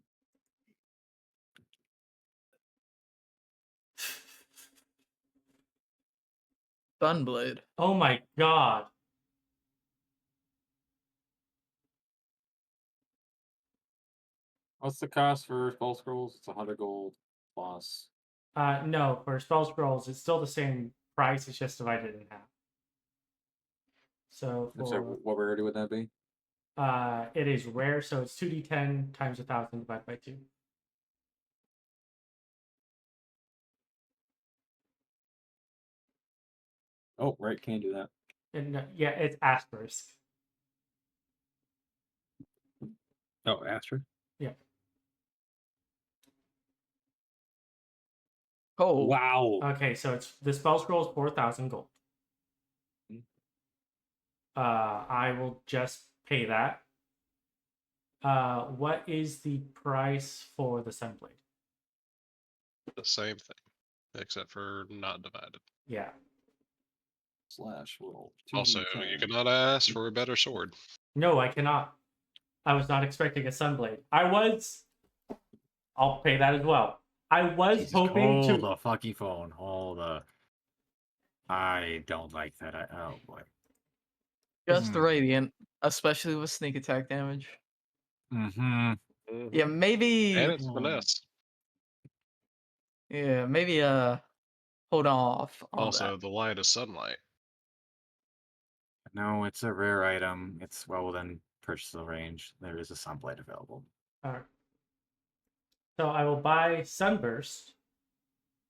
Sunblade. Oh my god. What's the cost for spell scrolls? It's 100 gold plus. No, for spell scrolls, it's still the same price. It's just divided in half. So I'm sorry, for what rarity would that be? it is rare, so it's 2d10 times 1,000 divided by 2. Oh, right, can't do that. And yeah, it's asterisk. Oh, Astra. Yeah. Oh. Wow. Okay, so it's the spell scroll is 4,000 gold. I will just pay that. What is the price for the Sunblade? The same thing, except for not divided. Yeah. Slash roll. Also, 2d10. you cannot ask for a better sword. No, I cannot. I was not expecting a Sunblade. I'll pay that as well. I was Jesus, hoping hold to. the fucking phone. Hold the. I don't like that. Oh boy. Just Hmm. radiant, especially with sneak attack damage. Mm-hmm. Yeah, maybe. And it's finesse. Yeah, maybe. Hold off on Also, that. the light is sunlight. No, it's a rare item. It's well within purchasable range. There is a sunblade available. Alright. So I will buy Sunburst.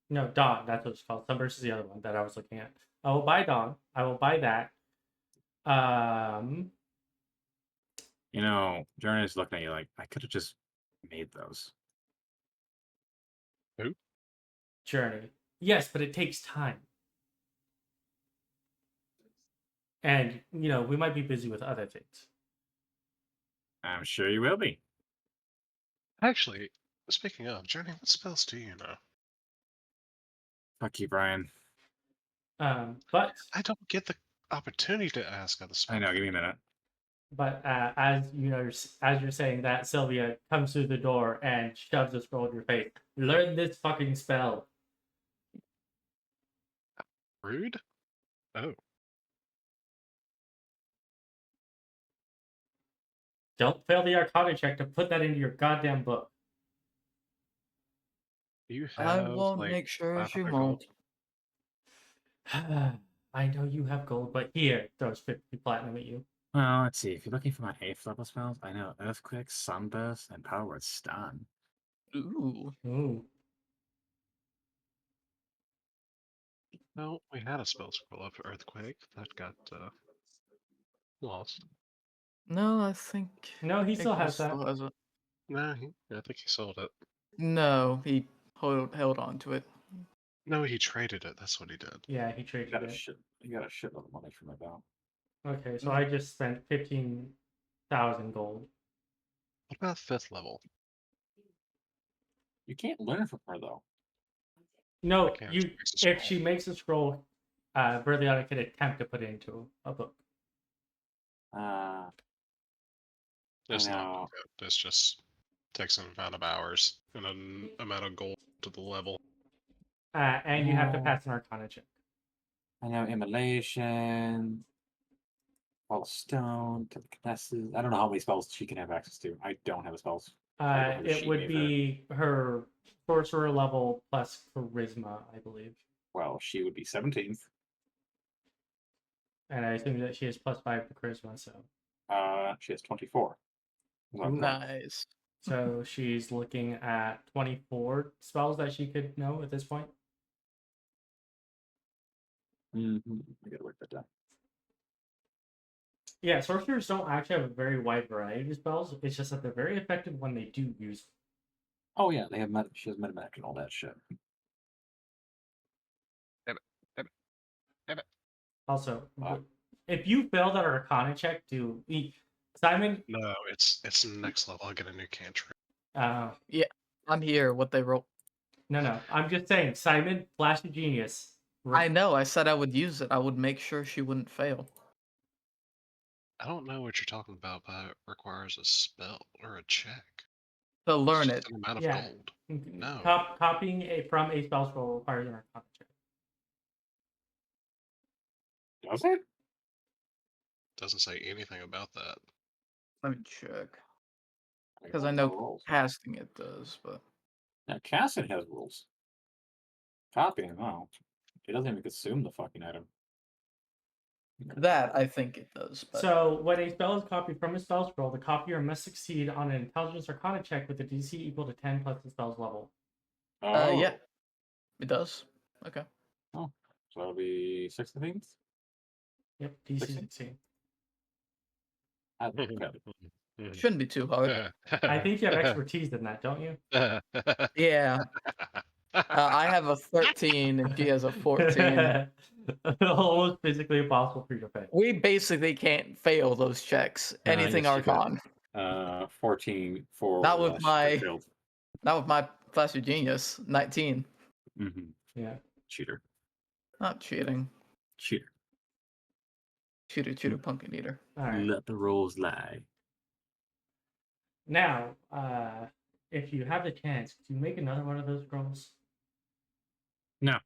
No, Dawn. That's what it's called. Sunburst is the other one that I was looking at. I will buy Dawn. I will buy that. You know, Journey's looking at you like, I could have just made those. Who? Journey. Yes, but it takes time. And, we might be busy with other things. I'm sure you will be. Actually, speaking of, Journey, what spells do you know? Fuck you, Brian. But I don't get the opportunity to ask other spells. I know, give me a minute. as as you're saying that, Sylvia comes through the door and shoves a scroll in your face. Learn this fucking spell. Rude? Oh. Don't fail the Arcana check to put that into your goddamn book. Do you I have will like make sure she 500 won't. gold? I know you have gold, but here, throws 50 platinum at you. Well, let's see. If you're looking for my 8th level spells, I know Earthquake, Sunburst, and Power Word Stun. Ooh. Ooh. No, we had a spell scroll of Earthquake that got lost. No, I think No, he still Ignis has that. still has it. No, I think he sold it. No, he held on to it. No, he traded it. That's what he did. Yeah, he traded it. You got a shitload of money from my belt. Okay, so I just spent 15,000 gold. What about 5th level? You can't learn from her though. No, can't you. fix the If scroll. she makes a scroll, Verleana could attempt to put it into a book. It's not know. good. It's just takes an amount of hours and an amount of gold to the level. And you have to pass an Arcana check. I know Immolation, Wall of Stone, Telekinesis. I don't know how many spells she can have access to. I don't have spells. It would be her sorcerer level plus charisma, I believe. Well, she would be 17th. And I assume that she has +5 to charisma, so. She has 24. Nice. So she's looking at 24 spells that she could know at this point. I gotta work that down. Yeah, sorcerers don't actually have a very wide variety of spells. It's just that they're very effective when they do use them. Oh yeah, they have she has metamatic and all that shit. Also, Wow. if you fail that Arcana check, Simon. No, it's next level. I'll get a new cantrip. Yeah, I'm here. What they wrote. No. I'm just saying, Simon, Flash of Genius. I know. I said I would use it. I would make sure she wouldn't fail. I don't know what you're talking about, but it requires a spell or a check. To learn It's it. just an amount of Yeah. gold. No. Copying from a spell scroll requires an Arcana check. Does it? Doesn't say anything about that. Let me check. I Because got I no know rules. casting it does, but Yeah, casting has rules. Copying, no. It doesn't even consume the fucking item. that I think it does. But So, when a spell is copied from a spell scroll, the copier must succeed on an Intelligence Arcana check with a DC equal to 10 plus the spell's level. yeah, it does. Okay. Oh, so it'll be 16th? Yep, DC 16. 16. Shouldn't be too hard. I think you have expertise in that, don't you? Yeah. I have a 13 and she has a 14. Almost physically impossible for you to fail. We basically can't fail those checks. Anything yes, you could. Arcana. 14 for Not with my failed. Not with my Flash of Genius. 19. Yeah. Cheater. Not cheating. Cheater. Cheater, pumpkin eater. All right. Let the rolls lie. Now, if you have the chance, could you make another one of those scrolls? No.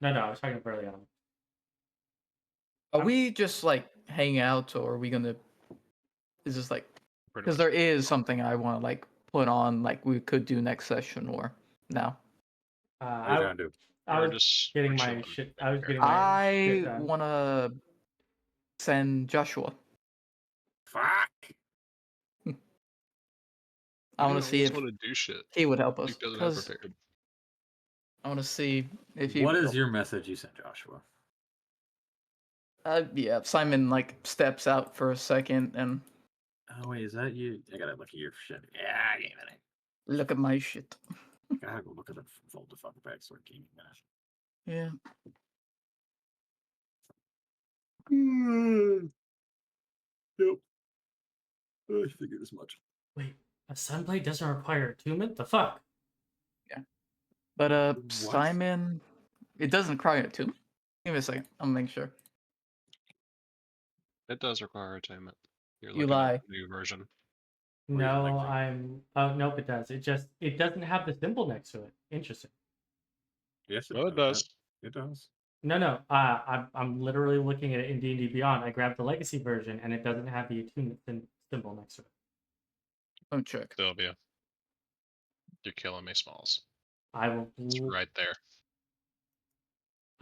No, I was talking early on. Are we just like hang out, or are we gonna? Is this like? Pretty Because much. there is something I want to like put on, like we could do next session, or no. What are you trying to do? I We're was just getting we're my chilling shit. right I was here. getting my shit I done. want to send Joshua. Fuck! I want You to see always if want to do shit. he would help us. Duke doesn't have Because prepared. I want to see if he. What would is help. your message you sent Joshua? Yeah, Simon like steps out for a second and Oh wait, is that you? I gotta look at your shit. Yeah, I gave it. look at my shit. Gotta go look at the folder fucking backstory gaming. Yeah. Nope. I figured as much. Wait, a sunblade doesn't require attunement? The fuck? But What? Simon, it doesn't cry it too. Give me a second. I'm making sure. It does require attainment. You're You looking lie. at the new version. No, nope, it does. It doesn't have the symbol next to it. Interesting. Yes, Oh, it does. It does. No. I'm literally looking at it in D&D Beyond. I grabbed the legacy version, and it doesn't have the attunement symbol next to it. Let me check. Sylvia, you're killing me, Smalls. I will. It's right there.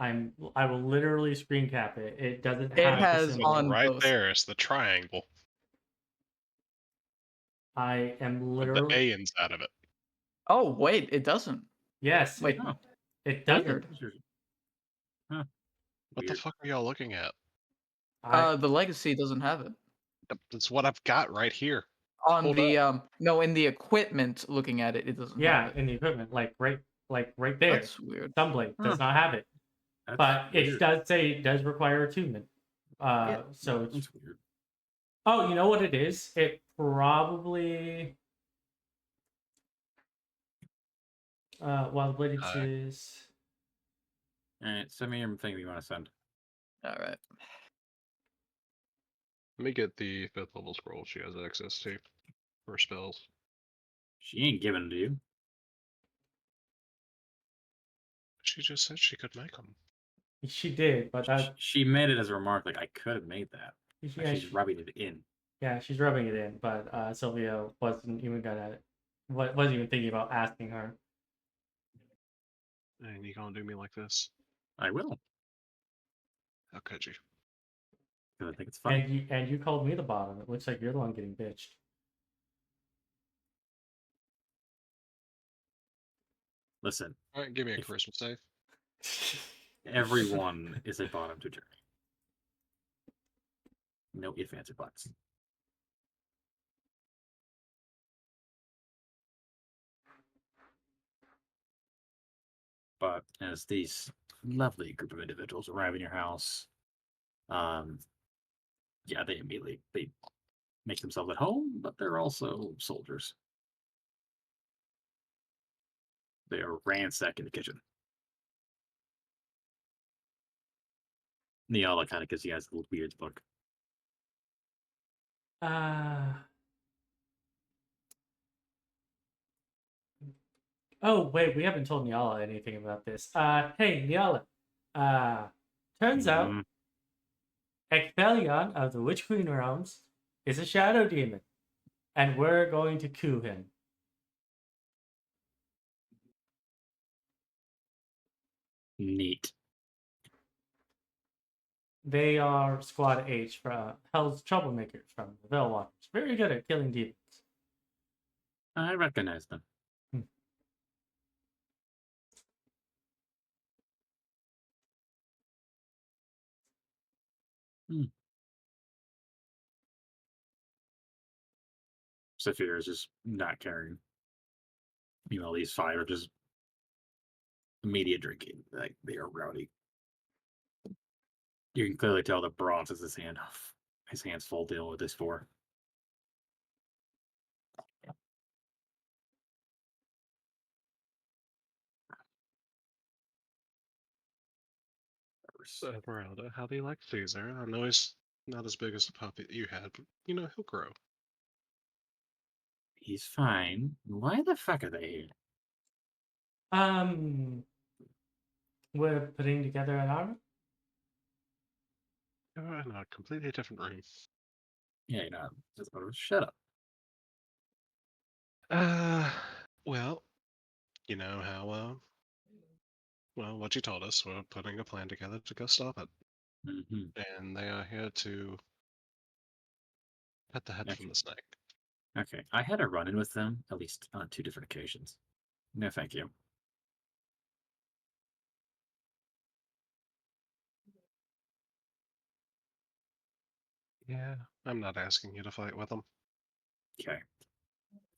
I will literally screen cap it. It doesn't It have the has symbol. on Right both. there is the triangle I am with the literally. A inside of it. Oh wait, it doesn't. Yes. Wait, it doesn't. weird. What the Weird. fuck are y'all looking at? The legacy doesn't have it. That's what I've got right here. On Hold the no, in the equipment, looking at it, it doesn't Yeah, have it. in the equipment, like right there. That's weird. Sunblade does Huh. not have it, That's but it weird. does say it does require attunement. So it's. That's weird. Oh, you know what it is? It probably. Well, what it is. Alright, send me your thing you want to send. All right. Let me get the 5th level scroll she has access to for spells. She ain't giving it to you. She just said she could make them. She did, but She made it as a remark, like, I could have made that. Like, yeah, she's rubbing it in. yeah, she's rubbing it in, but Sylvia wasn't even thinking about asking her. And you gonna do me like this? I will. How could you? Because I think it's funny. And you called me the bottom. It looks like you're the one getting bitched. Listen, Alright, give me a If- charisma save. everyone is a bottom to journey. No ifs, ands, or buts. But as these lovely group of individuals arrive in your house, yeah, they immediately make themselves at home, but they're also soldiers. They are ransacking the kitchen. Niala kind of gives you guys a little weird look. Oh wait, we haven't told Nyala anything about this. Hey Nyala. Turns out Mhm. Ekthelion of the Witch Queen realms is a shadow demon, and we're going to coup him. Neat. They are Squad H from Hell's Troublemakers from the Veilwalkers. Very good at killing demons. I recognize them. Saphir is just not caring. Meanwhile, these five are just immediate drinking. Like, they are rowdy. You can clearly tell that Bronze has his hands full dealing with this four. So, Esmeralda, how do you like Caesar? I know he's not as big as the puppy that you had, but you know, he'll grow. He's fine. Why the fuck are they here? We're putting together an army. You're in a completely different room. Yeah, shut up. Well, you know how, well, what you told us, we're putting a plan together to go stop it. Mm-hmm. And they are here to cut the head from the snake. Okay, I had a run-in with them, at least on 2 different occasions. No, thank you. Yeah, I'm not asking you to fight with them. Okay.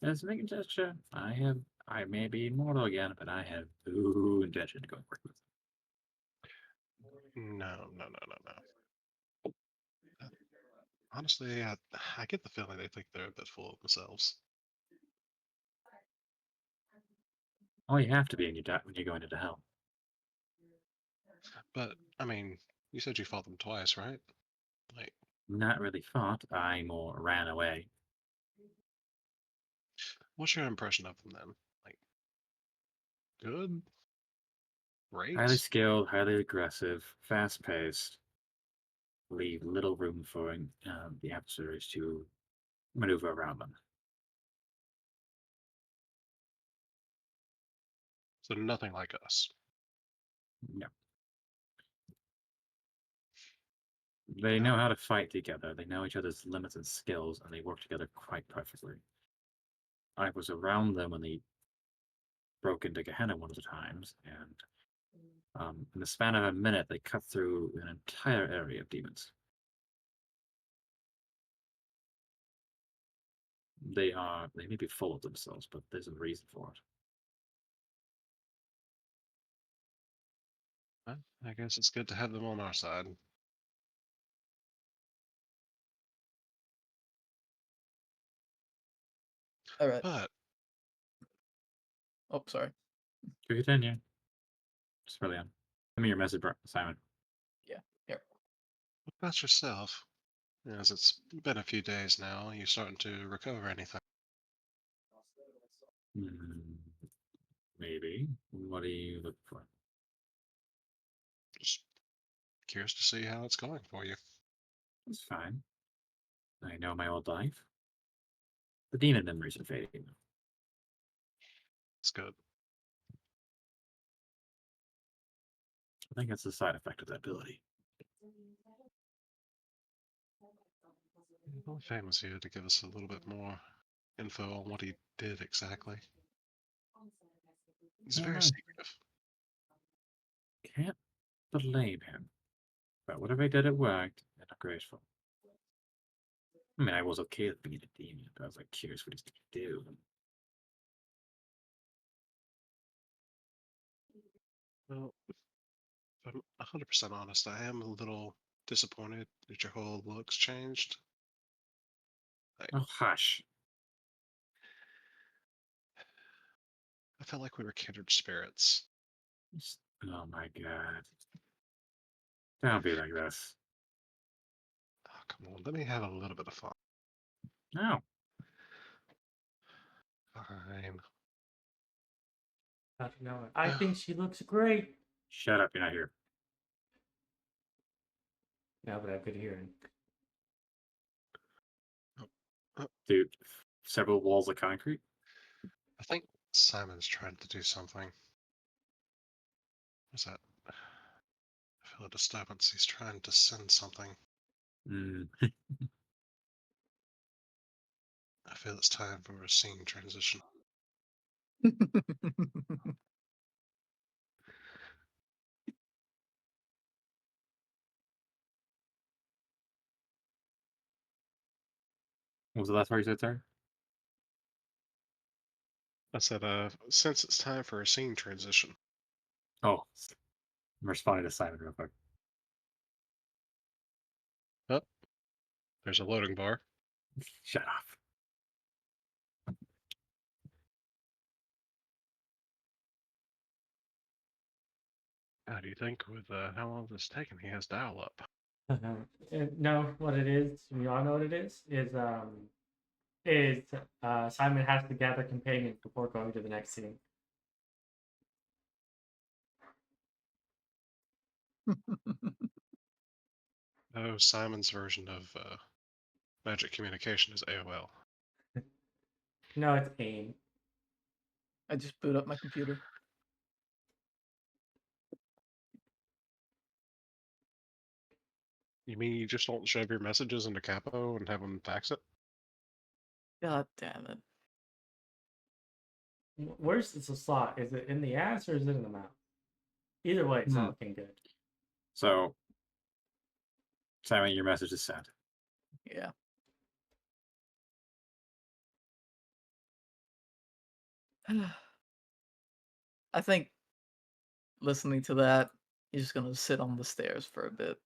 As a making gesture, I may be immortal again, but I have no intention to go work with them. No. Honestly, I get the feeling they think they're a bit full of themselves. Oh, you have to be when you're going into hell. But, I mean, you said you fought them twice, right? Like, Not really fought, I more ran away. what's your impression of them then? Like, good? Great? Highly skilled, highly aggressive, fast-paced. Leave little room for the adversaries to maneuver around them. So nothing like us. No. They know how to fight together. They know each other's limits and skills, and they work together quite perfectly. I was around them when they broke into Gehenna one of the times, and in the span of a minute, they cut through an entire area of demons. They may be full of themselves, but there's a reason for it. Well, I guess it's good to have them on our side. All right. But Oh, sorry. To continue. Just really on. Send me your message, Simon. Yeah. Here. what about yourself? As it's been a few days now, you starting to recover anything? Hmm, maybe. What are you looking for? Just curious to see how it's going for you. It's fine. I know my old life. The demon memories are fading. It's good. I think it's a side effect of that ability. Well, Fane was here to give us a little bit more info on what he did exactly. He's very secretive. Can't blame him. But whatever he did, it worked, and I'm grateful. I mean, I was okay with being a demon, but I was like curious what he's going to do. Well, if I'm 100% honest, I am a little disappointed that your whole looks changed. Oh, hush. I felt like we were kindred spirits. Oh my god. Don't be like this. Oh, come on, let me have a little bit of fun. No. Fine. No, I think she looks great. Shut up, you're not here. No, but I have good hearing. Dude, several walls of concrete? I think Simon's trying to do something. What's that? I feel a disturbance. He's trying to send something. Mm. I feel it's time for a scene transition. What was the last part you said, sir? I said, since it's time for a scene transition. Oh, I'm responding to Simon real quick. Oh, there's a loading bar. Shut up. How do you think with how long this taken, he has dial up? No, what it is, you all know what it is Simon has to gather companions before going to the next scene. Oh, Simon's version of magic communication is AOL. No, it's AIM. I just boot up my computer. You mean you just don't shove your messages into Capo and have them fax it? God damn it. Where's the slot? Is it in the ass or is it in the mouth? Either way, it's not looking good. So, Simon, your message is sent. Yeah. I think listening to that, you're just gonna sit on the stairs for a bit.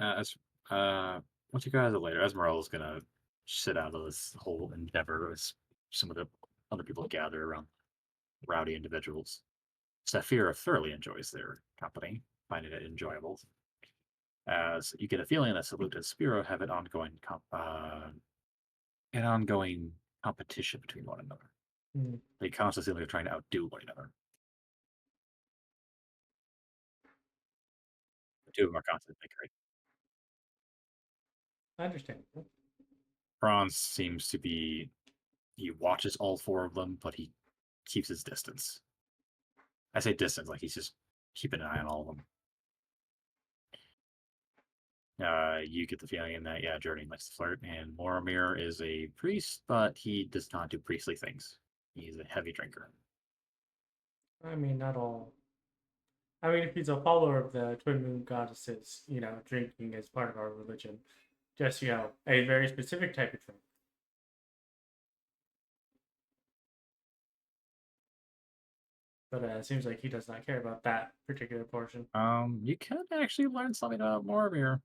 As once you guys are later, Esmeralda's gonna sit out of this whole endeavor as some of the other people gather around rowdy individuals. Saphira thoroughly enjoys their company, finding it enjoyable. As you get a feeling that Salute and Spiro have an ongoing competition between one another. Mm. They constantly are trying to outdo one another. two of them are constantly great. Understandable. Franz seems to be. He watches all four of them, but he keeps his distance. I say distance, like he's just keeping an eye on all of them. You get the feeling that, yeah, Journey likes to flirt, and Moromir is a priest, but he does not do priestly things. He's a heavy drinker. I mean, not all. I mean, if he's a follower of the Twin Moon Goddesses, drinking is part of our religion. Just, a very specific type of drink. But it seems like he does not care about that particular portion. You can actually learn something about Moromir.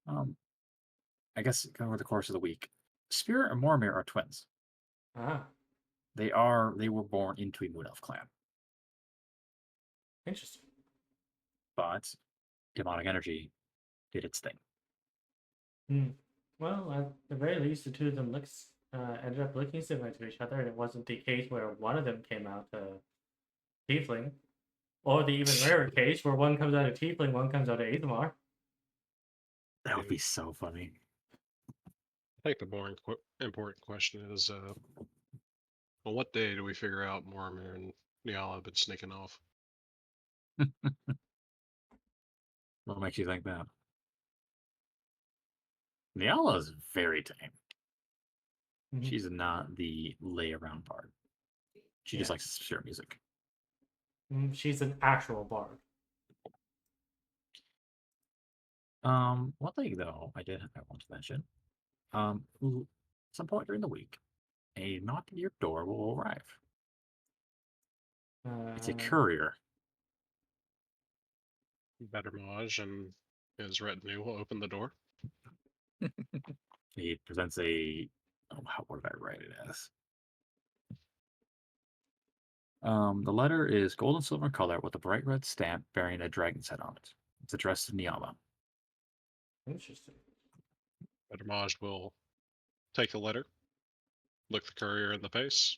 I guess over the course of the week. Spirit and Moromir are twins. Ah, They were born into a Moon Elf clan. interesting. But demonic energy did its thing. Well, at the very least, the two of them ended up looking similar to each other, and it wasn't the case where one of them came out tiefling, or the even rarer case where one comes out of tiefling, one comes out of Aasmiar. That would be so funny. I think the more important question is, on what day do we figure out Mormir and Niala have been sneaking off? What makes you think that? Niala is very tame. She's not the lay around part. She just likes to share music. She's an actual bard. One thing though, I want to mention. Some point during the week, a knock at your door will arrive. It's a courier. Bettermage and his retinue will open the door. He presents a. Oh, what did I write it as? The letter is gold and silver in color with a bright red stamp bearing a dragon's head on it. It's addressed to Niala. Interesting. Bettermage will take the letter, look the courier in the face,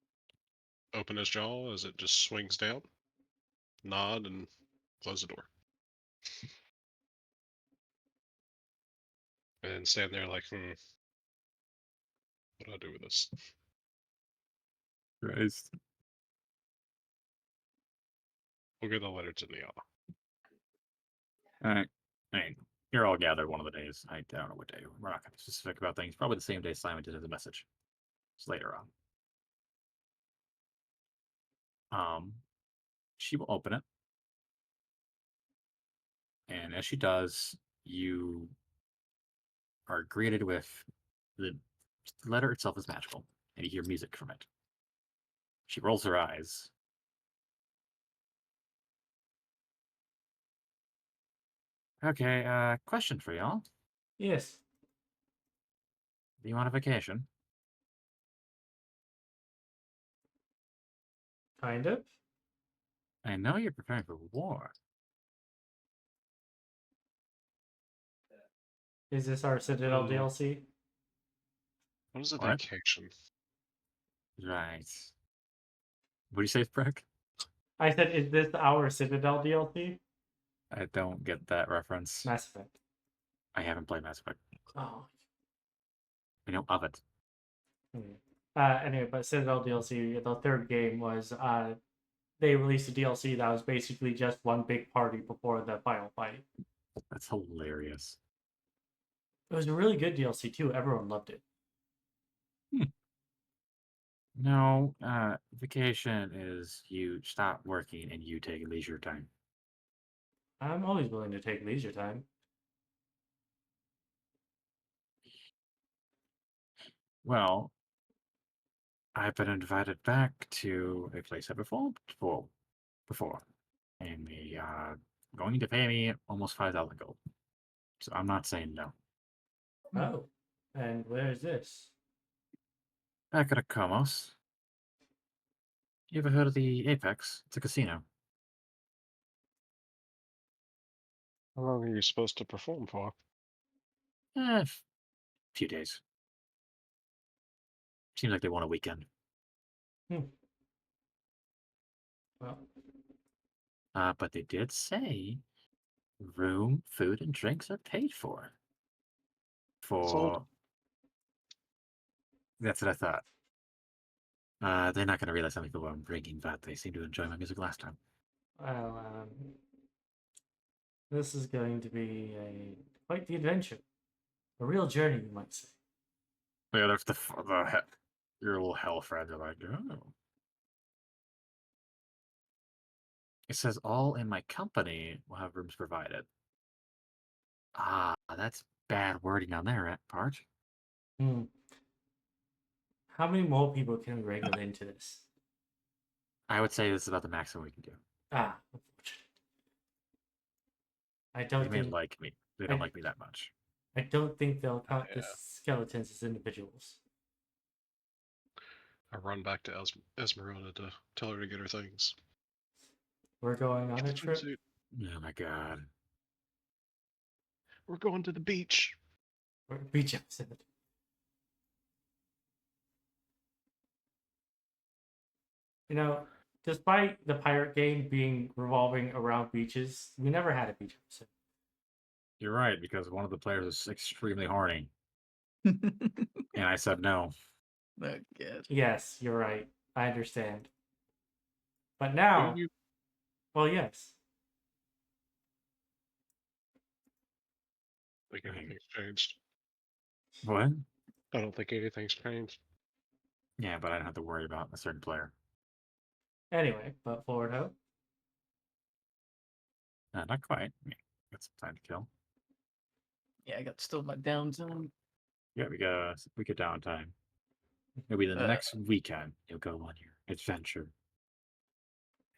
open his jaw as it just swings down, nod, and close the door. And stand there like, what do I do with this? Christ. We'll give the letter to Niala. Alright. You're all gathered one of the days. I don't know what day. We're not going to be specific about things. Probably the same day Simon did the message. Just later on. She will open it. And as she does, you are greeted with the letter itself is magical, and you hear music from it. She rolls her eyes. Okay, question for y'all. Yes. Do you want a vacation? Kind of. I know you're preparing for war. Is this our Citadel DLC? What is a What? vacation? Right. What do you say, Breck? I said, is this our Citadel DLC? I don't get that reference. Mass Effect. I haven't played Mass Effect. Oh. I know of it. Anyway, but Citadel DLC, the third game was, they released a DLC that was basically just one big party before the final fight. That's hilarious. It was a really good DLC too. Everyone loved it. No, vacation is you stop working and you take leisure time. I'm always willing to take leisure time. Well, I've been invited back to a place I've performed before, and they are going to pay me almost 5,000 gold. So I'm not saying no. Oh, and where is this? Back at Acomos. You ever heard of the Apex? It's a casino. How long are you supposed to perform for? A few days. Seems like they want a weekend. Well, But they did say room, food, and drinks are paid for. Sold. That's what I thought. They're not going to realize how many people I'm bringing, but they seem to enjoy my music last time. Well, this is going to be quite the adventure. A real journey, you might say. Yeah, there's your little hell friends are like, oh. It says all in my company will have rooms provided. Ah, that's bad wording on their part. Hmm. How many more people can we wrangle into this? I would say this is about the maximum we can do. Ah, unfortunate. I They don't may think like me. They don't like me that much. I don't think they'll count the Yeah. skeletons as individuals. I run back to Esmeralda to tell her to get her things. We're going on Get a the trip. swimsuit. Oh my god. We're going to the beach. We're beach episode. You know, despite the pirate game being revolving around beaches, we never had a beach episode. You're right, because one of the players is extremely horny. And I said no. Oh, God. Yes, you're right. I understand. But Do now, you? well, yes. Think anything's changed? What? I don't think anything's changed. Yeah, but I don't have to worry about a certain player. Anyway, but forward ho. Not quite. Got some time to kill. Yeah, I got still my downtime. Yeah, we got downtime. Maybe the next weekend you'll go on your adventure.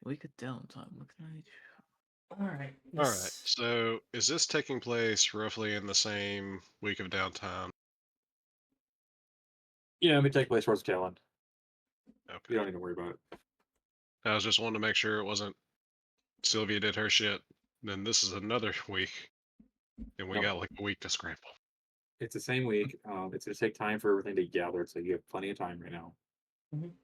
Week of downtime. What can I do? All right. All right. So, is this taking place roughly in the same week of downtime? Yeah, let me take place towards the tail end. You Okay. don't need to worry about it. I was just wanting to make sure it wasn't Sylvia did her shit. Then this is another week, and we Nope. got like a week to scramble. It's the same week. It's going to take time for everything to gather, so you have plenty of time right now. Mhm.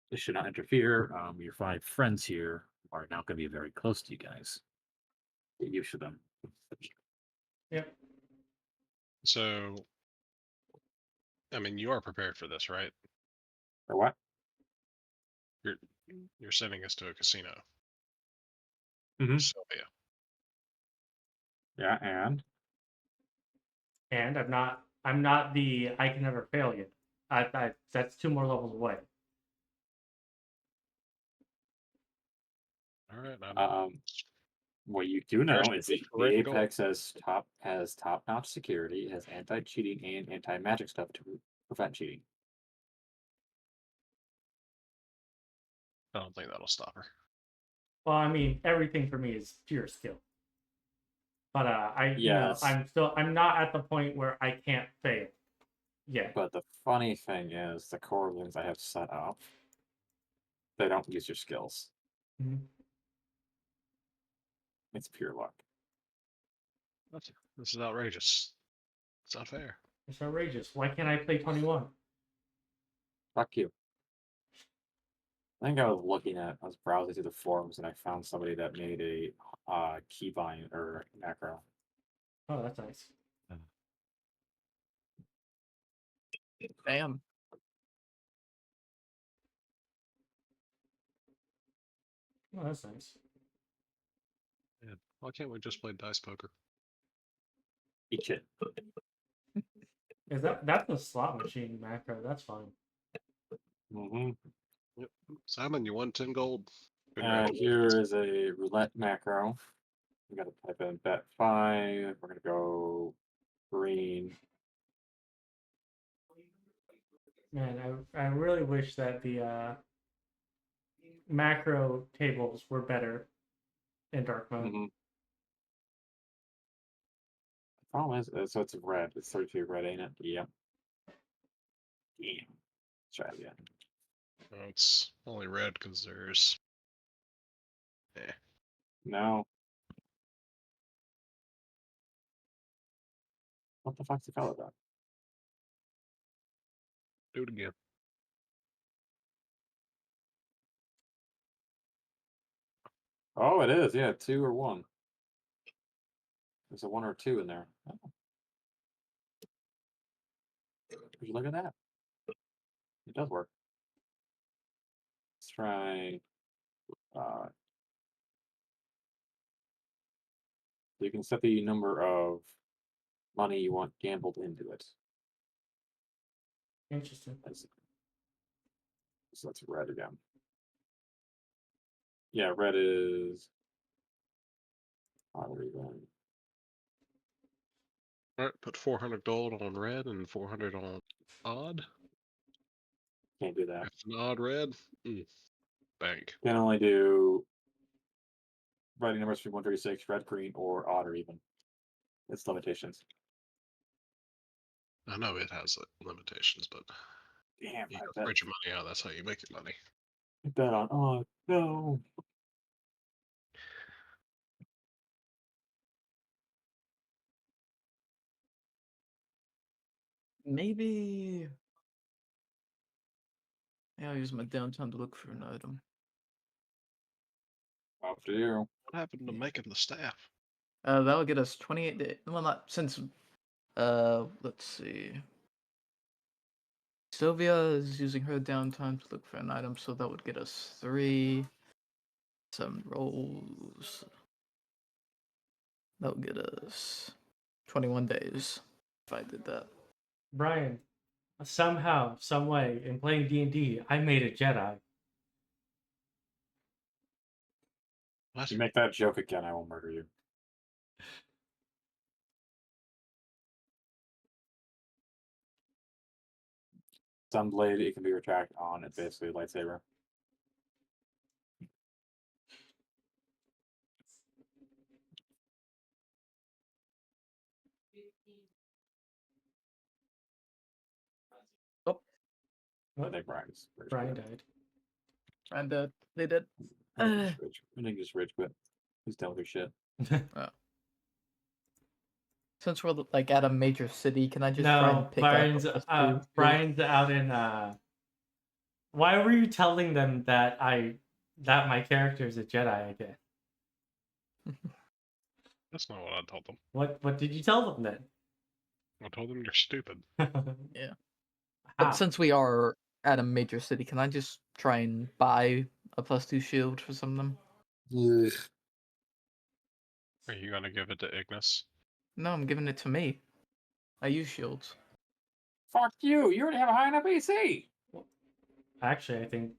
This should not interfere. Your 5 friends here are now going to be very close to you guys. Get used to them. Yep. So, I mean, you are prepared for this, right? Or what? You're sending us to a casino, Mhm. Sylvia. Yeah, and And I'm not the I can never fail yet. That's 2 more levels away. All right. what you do know is that the Correct goal. Apex has top-notch security, it has anti-cheating and anti-magic stuff to prevent cheating. I don't think that'll stop her. Well, I mean, everything for me is pure skill. But Yes. I'm not at the point where I can't fail yet. But the funny thing is, the core rooms I have set up, they don't use your skills. Mhm. It's pure luck. This is outrageous. It's not fair. It's outrageous. Why can't I play 21? Fuck you. I think I was browsing through the forums and I found somebody that made a keybind or macro. Oh, that's nice. Damn. Oh, that's nice. Yeah. Why can't we just play dice poker? Eat shit. Is that's a slot machine macro? That's fine. Mm-hmm. Yep. Simon, you won 10 gold. Here is a roulette macro. We gotta type in bet 5. We're gonna go green. Man, I really wish that the macro tables were better in dark mode. Mm-hmm. The problem is, so it's red. It's 32 red, ain't it? Yep. Damn. Let's try it again. Oh, it's only red because there's. Eh. No. What the fuck's the color then? Do it again. Oh, it is. Yeah, 2 or 1. There's a 1 or 2 in there. Oh. Would you look at that? It does work. Let's try. You can set the number of money you want gambled into it. Interesting. So that's red again. Yeah, red is. Oddly then. Alright, put 400 gold on red and 400 on odd. Can't do that. If it's an odd red, bank. Can only do writing numbers from 136, red, green, or odd or even. It's limitations. I know it has limitations, but Damn, you I gotta bet. spread your money out. That's how you make your money. I bet on odd. No. Maybe. Yeah, I'll use my downtime to look for an item. Up to you. What happened to making the staff? That'll get us 28 days. Well, not since. Let's see. Sylvia is using her downtime to look for an item, so that would get us 3. 7 rolls. That would get us 21 days if I did that. Brian, somehow, some way, in playing D&D, I made a Jedi. What? If you make that joke again, I will murder you. Sunblade, it can be retract on. It's basically a lightsaber. I think Brian's rage Brian quit. died. And they did. I think just rage quit. He's done with your shit. Since we're like at a major city, can I just try No, and pick Brian's up a Brian's out in why were you telling them that my character is a Jedi again? That's not what I told them. What did you tell them then? I told them you're stupid. Yeah. How? But since we are at a major city, can I just try and buy a +2 shield for some of them? Are you gonna give it to Ignis? No, I'm giving it to me. I use shields. Fuck you! You already have a high enough AC! Actually, I think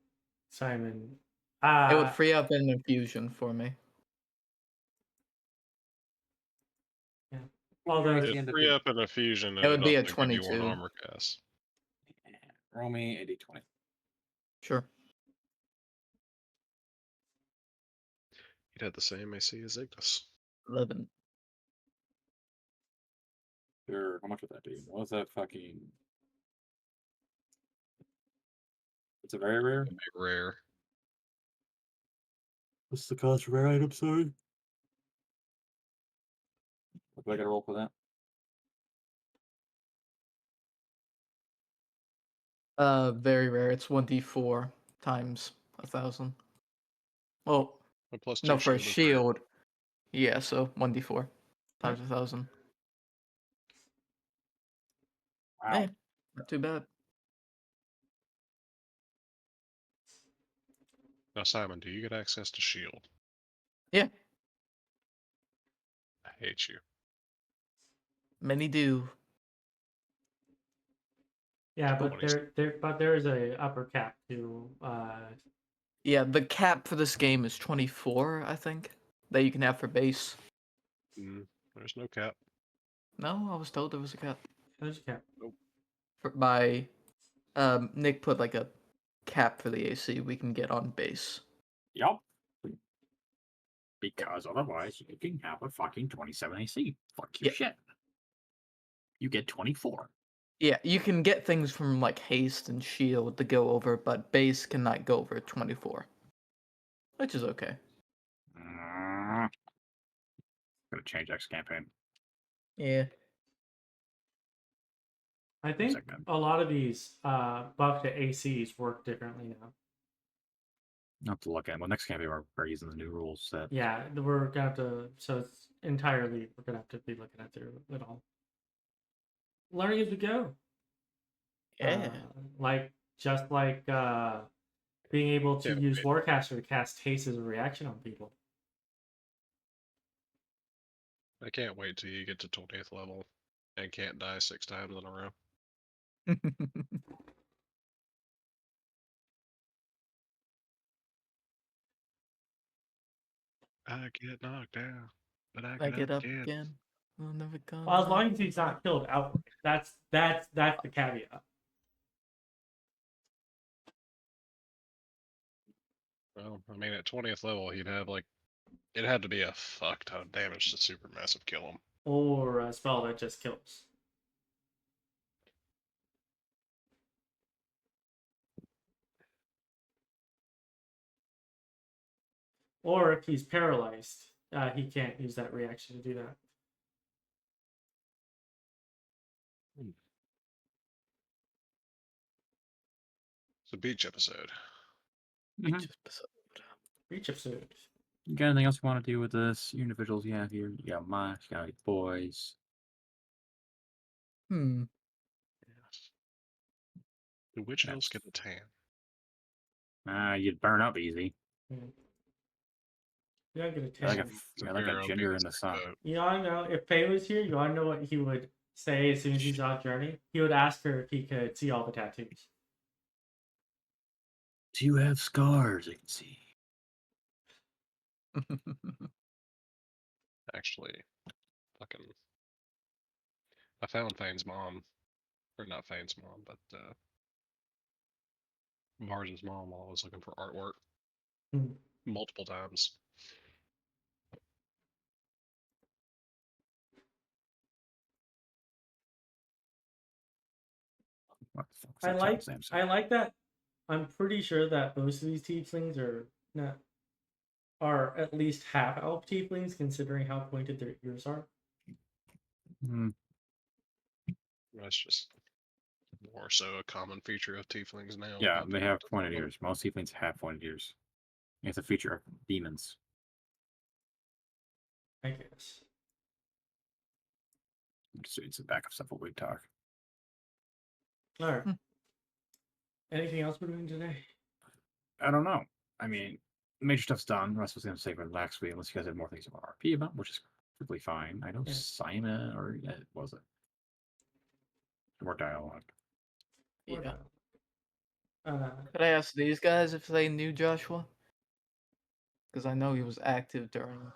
Simon. It would free up an infusion for me. Yeah. Well, Although the It'd end of free the- up an infusion and It would be a also give you one 22. armor cast. Roll me a d20. Sure. He'd had the same AC as Ignis. 11. Sure, how much would that be? What was that fucking... It's a very rare? It'd be rare. What's the cost for rare item, sorry? What do I gotta roll for that? Very rare. It's 1d4 times 1,000. Well, A plus 2 no, for a is rare. shield. Yeah, so 1d4 times 1,000. Wow. Hey, not too bad. Now, Simon, do you get access to shield? Yeah. I hate you. Many do. Yeah, but 20. there is a upper cap to Yeah, the cap for this game is 24, I think, that you can have for base. There's no cap. No, I was told there was a cap. there's a cap. By Nick put like a cap for the AC we can get on base. Yup. Because otherwise you can have a fucking 27 AC. Fuck your Yeah. shit. You get 24. Yeah, you can get things from like haste and shield to go over, but base cannot go over 24. Which is okay. Gonna change X campaign. Yeah. I think Second. a lot of these buff to ACs work differently now. I'll have to look at. Well, next campaign we're using the new rules set. Yeah, we're gonna have to. So it's entirely we're gonna have to be looking at through it all, learning as we go. Yeah. Like just like being able to Yeah, use Warcaster to cast haste as a reaction on people. I can't wait till you get to 20th level and can't die 6 times in a row. I get knocked down, but I I get get up up again. again. I'll never come Well, as back. long as he's not killed outright. That's the caveat. Well, I mean, at 20th level, he'd have like it had to be a fuck ton of damage to supermassive kill him. Or a spell that just kills. Or if he's paralyzed, he can't use that reaction to do that. It's a beach episode. Mhm. Just beside- Reach episode. You got anything else you want to do with this? Your individuals you have here. You got Mike, you got your boys. Hmm. Yes. The witch elves That's- get a tan. You'd burn up easy. You don't get a You're like a, tan. you're like a ginger in the sun. You wanna know if Faye was here? You wanna know what he would say as soon as he's on journey? He would ask her if he could see all the tattoos. Do you have scars I can see? Actually, fucking. I found Fane's mom, or not Fane's mom, but Mars' mom while I was looking for artwork Hmm. multiple times. What the fuck's I that like timestamp say? I like that. I'm pretty sure that most of these tieflings are at least half elf tieflings, considering how pointed their ears are. Hmm. That's just more so a common feature of tieflings now. Yeah, but they have pointed ears. Most tieflings have pointed ears. It's a feature of demons. I guess. It's the back of stuff what we talk. All right. Hmm. Anything else we're doing today? I don't know. I mean, major stuff's done. The rest was going to say for next week, unless you guys have more things to RP about, which is perfectly fine. I know Yeah. Simon, or was it? More dialogue. We're Yeah. done. Could I ask these guys if they knew Joshua? Because I know he was active during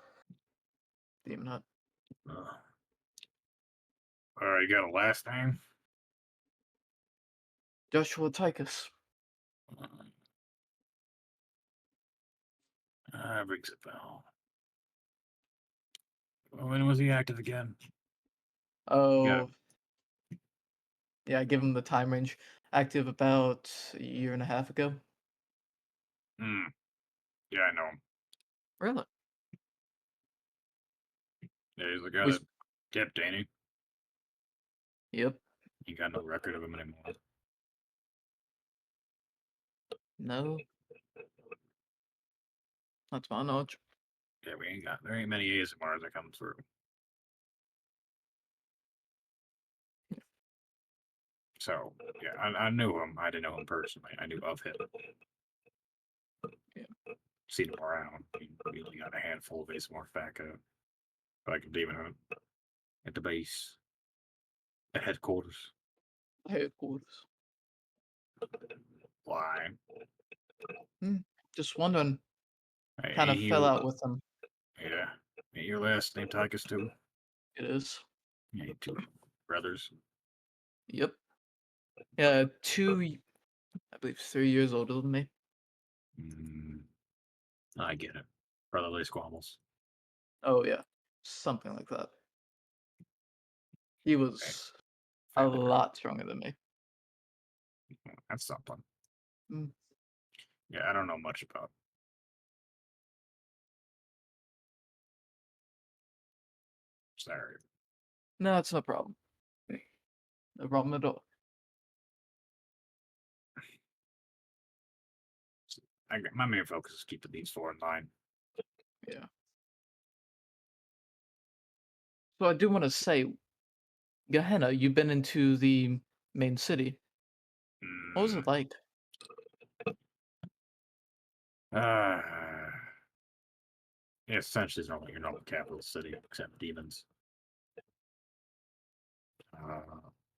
Demon Hunt. You got a last name? Joshua Tychus. Rings a bell. When was he active again? Oh. Yeah, I give him the time range. Active about a year and a half ago. Hmm. Yeah, I know him. Really? Yeah, he's the guy Was- that kept Danny. Yep. You got no record of him anymore. No. That's my knowledge. Yeah, there ain't many ASMRs that come through. So, yeah, I knew him. I didn't know him personally. I knew of him. Yeah. Seen him around. We only got a handful of ASMR back in Demon Hunt. At the base. At headquarters. Headquarters. Why? Just wondering. Hey, Kind of ain't fell you- out with him. Yeah. Ain't your last name Tychus too? It is. Yeah, you two brothers. Yep. Yeah, I believe 3 years older than me. I get it. Brotherly squabbles. Oh yeah, something like that. He was a Family lot stronger than me. That's something. Mm. Yeah, I don't know much about. Sorry. No, it's no problem. No problem at all. my main focus is keeping these 4 in line. Yeah. So I do want to say, Gehenna, you've been into the main city. What was it like? Yeah, essentially, it's not like your normal capital city, except demons. A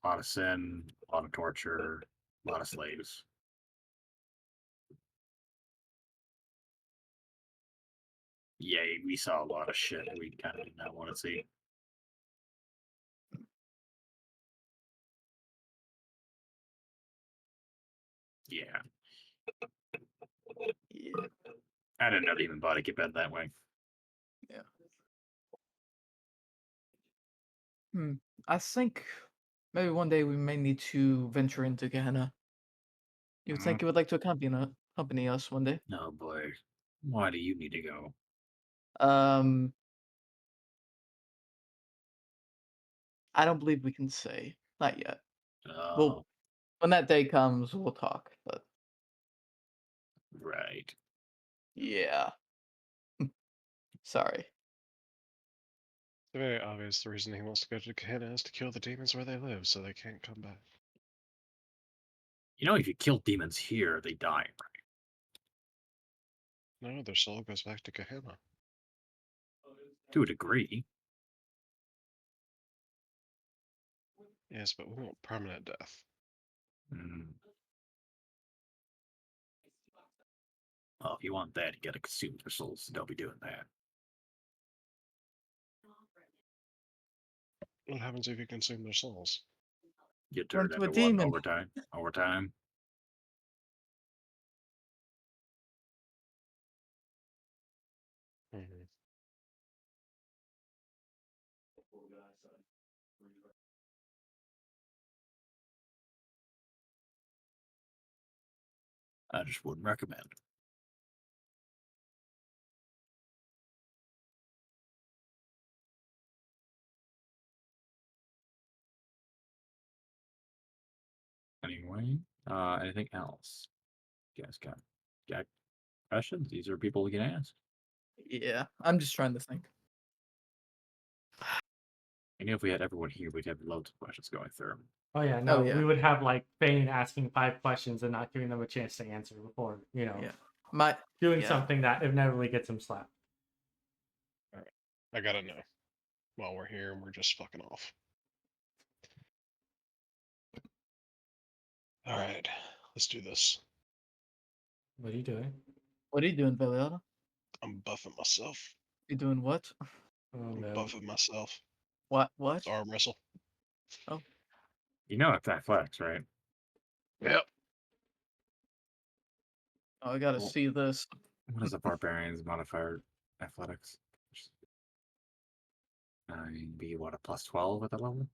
lot of sin, a lot of torture, a lot of slaves. Yay, we saw a lot of shit we kind of did not want to see. Yeah, Yeah. I didn't know demon body get bent that way. I think maybe one day we may need to venture into Gehenna. You think you would like to accompany us one day? Oh boy, why do you need to go? I don't believe we can say. Not yet. Oh, Well, when that day comes, we'll talk. But right. yeah. Sorry. It's very obvious the reason he wants to go to Gehenna is to kill the demons where they live, so they can't come back. You know, if you kill demons here, they die. No, their soul goes back to Gehenna. To a degree. Yes, but we want permanent death. Well, if you want that, you gotta consume their souls, so don't be doing that. What happens if you consume their souls? Get Turn turned to a into what? demon. Overtime. Mhm. I just wouldn't recommend. Anyway, anything else? You guys got questions? These are people we can ask. Yeah. I'm just trying to think. I know if we had everyone here, we'd have loads of questions going through. Oh yeah, no, yeah. we would have like Fane asking 5 questions and not giving them a chance to answer before, Yeah. doing yeah. something that inevitably gets him slapped. I gotta know. While we're here, we're just fucking off. Alright, let's do this. What are you doing? What are you doing, Verleana? I'm buffing myself. You doing what? Oh I'm no. buffing myself. What? It's arm wrestle. You know it's athletics, right? Yep. Oh, I gotta Well- see this. What is a barbarian's modifier athletics? Be what, a plus 12 at that level?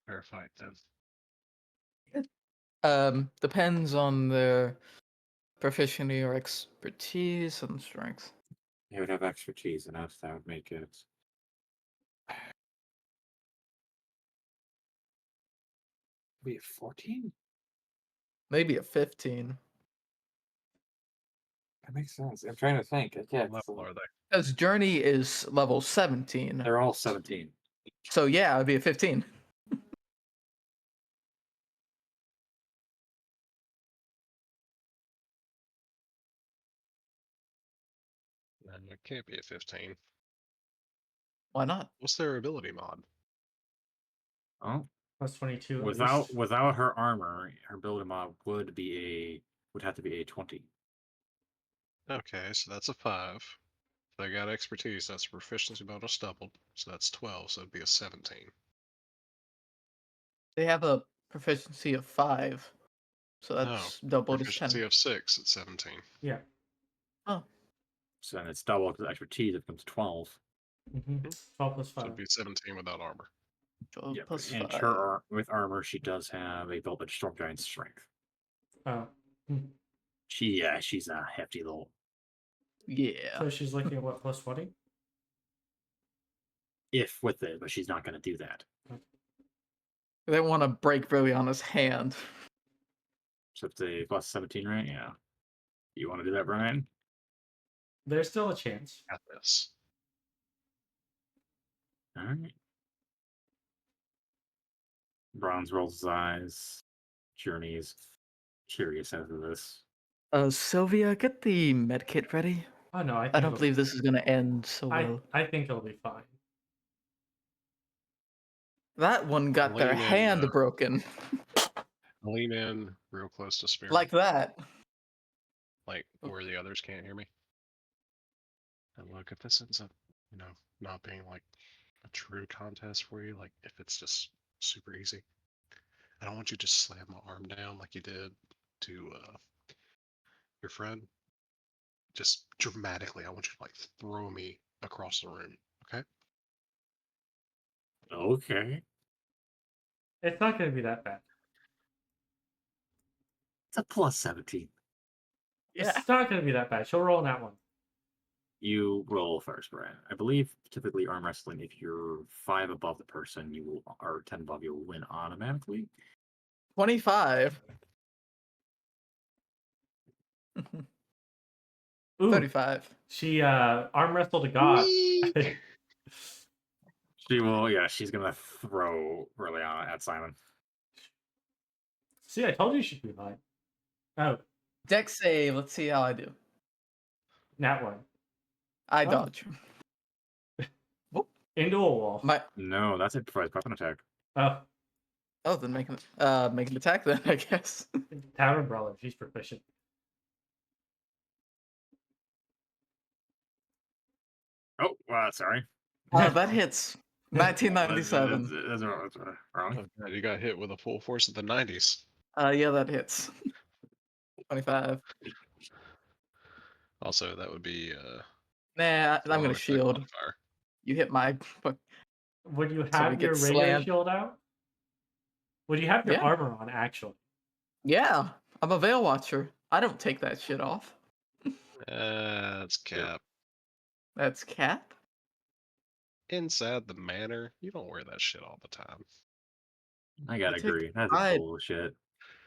Fair fight then. Depends on their proficiency or expertise and strength. He would have expertise enough that would make it. Be a 14? Maybe a 15. That makes sense. I'm trying to think. Yeah, What level are they? Because Journey is level 17. they're all 17. So yeah, it'd be a 15. No, it can't be a 15. Why not? What's their ability mod? Oh, Plus 22 at without least. without her armor, her build mod would have to be a 20. Okay, so that's a 5. If they got expertise, that's a proficiency bonus doubled. So that's 12, so it'd be a 17. They have a proficiency of 5. So that's doubled as 10. Proficiency of 6 at 17. Yeah. Oh, So then it's double because expertise, it becomes 12. Mm-hmm. 12 plus So 5. it'd be 17 without armor. 12 Yep. plus And 5. with armor, she does have a Velvet Storm Giant strength. Oh. She's a hefty little. Yeah. So she's looking at what, plus 20? If with it, but she's not going to do that. They want to break Verleana's hand. So it's a plus 17, right? Yeah. You want to do that, Brian? There's still a chance. Got this. All right. Bronze rolls his eyes. Journey's curious as to this. Sylvia, get the medkit ready. Oh no, I I think don't believe this is gonna end so well. I think it'll be fine. That one got their Lean in, hand broken. Lean in real close to Spirit. Like that. Like where the others can't hear me. And look, if this ends up, not being like a true contest for you, like if it's just super easy, I don't want you to just slam my arm down like you did to your friend. Just dramatically, I want you to like throw me across the room. Okay? Okay. It's not going to be that bad. It's a plus 17. Yeah. It's not going to be that bad. She'll roll on that one. You roll first, Brian. I believe typically arm wrestling, if you're 5 above the person, you will, or 10 above, you'll win automatically. 25. Ooh, 35. she arm wrestled a god. She will, yeah, she's gonna throw Verleana at Simon. See, I told you she'd be fine. Oh, Dex save. Let's see how I do. that one. I Oh. dodge. Into a wall. No, that's a surprise weapon attack. Oh, Then make an attack then, I guess. Tavern Brawler. She's proficient. Oh, sorry. That hits. That's 1997. that's wrong. Oh, God, you got hit with a full force of the 90s. Yeah, that hits. 25. Also, that would be Nah, I'm gonna attack shield. modifier. You hit my. Would you So we have your get radio slammed. shield out? Would you have your Yeah. armor on, actually? Yeah, I'm a Veil Watcher. I don't take that shit off. That's cap. That's cap. Inside the manor, you don't wear that shit all the time. I gotta You take agree. That's pride. bullshit.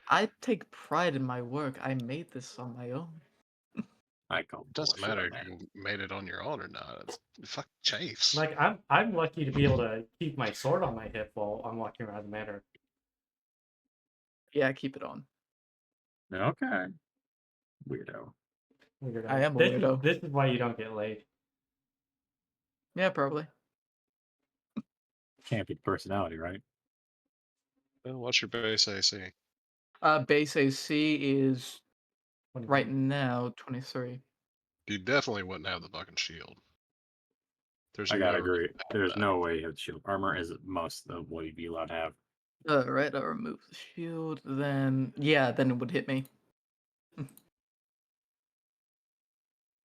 I take pride in my work. I made this on my own. I call It doesn't bullshit matter on if that. you made it on your own or not. It's fuck chafes. Like, I'm lucky to be able to keep my sword on my hip while I'm walking around the manor. Yeah, keep it on. Okay. Weirdo. Weirdo. I am a This weirdo. This is why you don't get laid. Yeah, probably. Can't be the personality, right? Well, what's your base AC? Base AC is 21. right now 23. You definitely wouldn't have the fucking shield. There's I gotta no agree. reason to have There's that. no way you have shield. Armor is most of what you'd be allowed to have. Right, I'll remove the shield. Then it would hit me.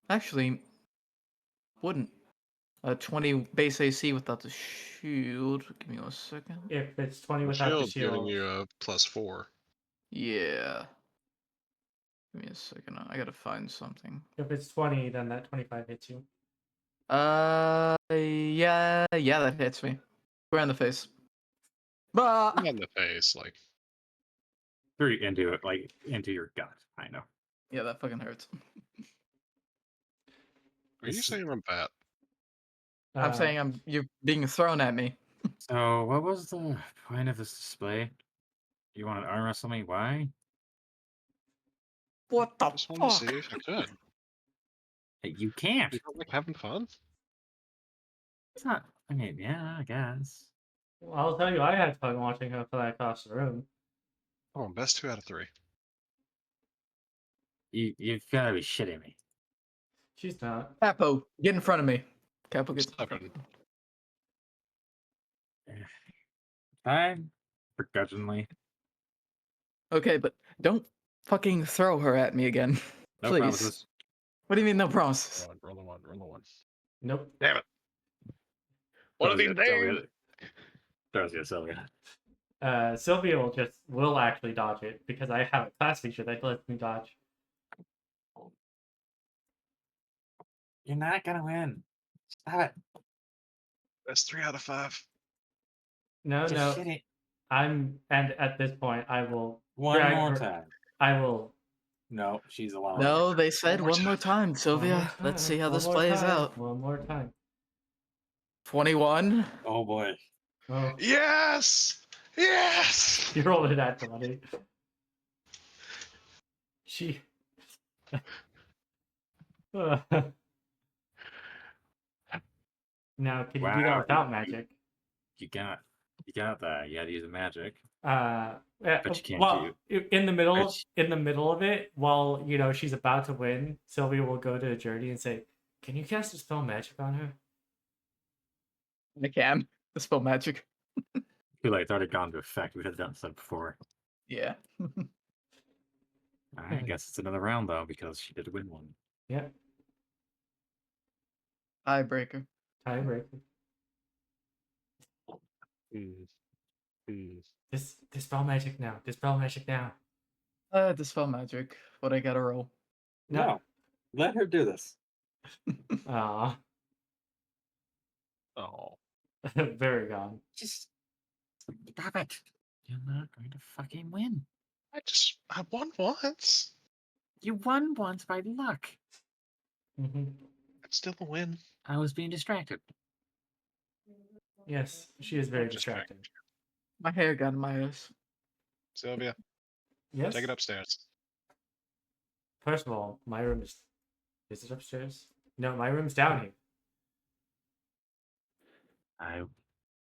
Actually, wouldn't. 20 base AC without the shield. Give me 1 second. If it's 20 The without the shield's giving shield. you a +4. Yeah. Give me 1 second. I gotta find something. If it's 20, then that 25 hits you. Yeah, that hits me. Square in the face. Bah! Not in the face, like Through into it, like into your gut. I know. Yeah, that fucking hurts. are you saying I'm fat? I'm saying you're being thrown at me. So, what was the point of this display? You want to arm wrestle me? Why? What the Just wanted to see fuck? if I could. Hey, you can't. You don't like having fun? It's not. I mean, yeah, I guess. Well, I'll tell you, I had fun watching her fly across the room. Come on, best 2 out of 3. You've got to be shitting me. She's not. Capo, get in front of me. Capo, I'm get in front of stubborn. me. Fine. Begrudgingly. Okay, but don't fucking throw her at me again. No Please. promises. What do you mean, no promises? Roll a one, roll a one. Nope. Damn it. One of these days. Throws you, Sylvia. Sylvia will actually dodge it because I have a class feature that lets me dodge. You're not gonna win. Stop it. That's 3 out of 5. No, Just no. shit it And at this point, I will one drag more her. time. I will. No, she's alone. No, they said more one more time, Sylvia. Let's see how this plays out. One more time. 21. Oh boy. Oh, Yes! Yes! you rolled it at 20. She. Now, can you do that Wow, without magic? You got that. You gotta use the magic. Yeah, But you can't well, in the middle, But- in the middle of it, while she's about to win, Sylvia will go to a journey and say, "Can you cast a spell magic on her?" I can. Dispel magic. Too late. It's already gone into effect. We had done that before. Yeah. I guess it's another round though because she did win one. Yeah, Tiebreaker. tiebreaker. Dispel magic now. Dispel magic now. Dispel magic. What I gotta roll. No, let her do this. Aw. Oh. Very gone. Just stop it. You're not going to fucking win. I won once. You won once by luck. Mm-hmm. That's still a win. I was being distracted. Yes, she is very Don't distract distracting. My hair got in my ears. Sylvia, Yes. take it upstairs. First of all, my room is. Is it upstairs? No, my room's down here. I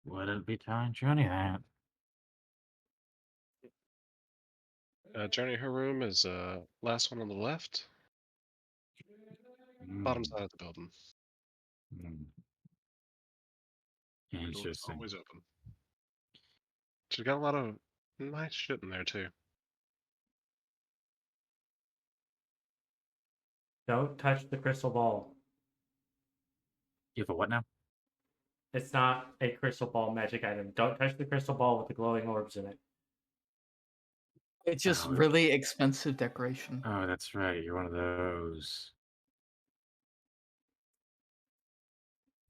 wouldn't be telling Johnny that. Journey, her room is last one on the left, bottom Mm, side of the building. mm. Her door's Interesting. always open. She's got a lot of nice shit in there too. Don't touch the crystal ball. You have a what now? It's not a crystal ball magic item. Don't touch the crystal ball with the glowing orbs in it. It's just Oh. really expensive decoration. Oh, that's right. You're one of those.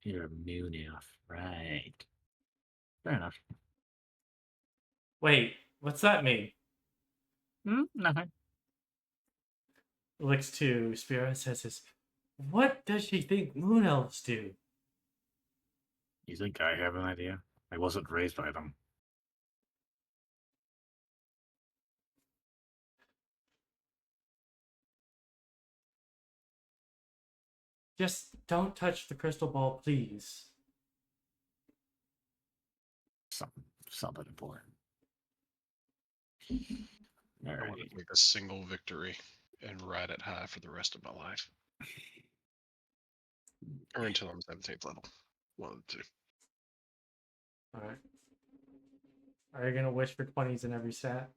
You're a moon elf, right? Fair enough. Wait, what's that mean? Nothing. Looks to Spira and says this. What does she think moon elves do? You think I have an idea? I wasn't raised by them. Just don't touch the crystal ball, please. Something important. I want Alright. to take a single victory and ride it high for the rest of my life. Or until I'm 17th level. One of the two. Alright. Are you gonna wish for 20s in every stat?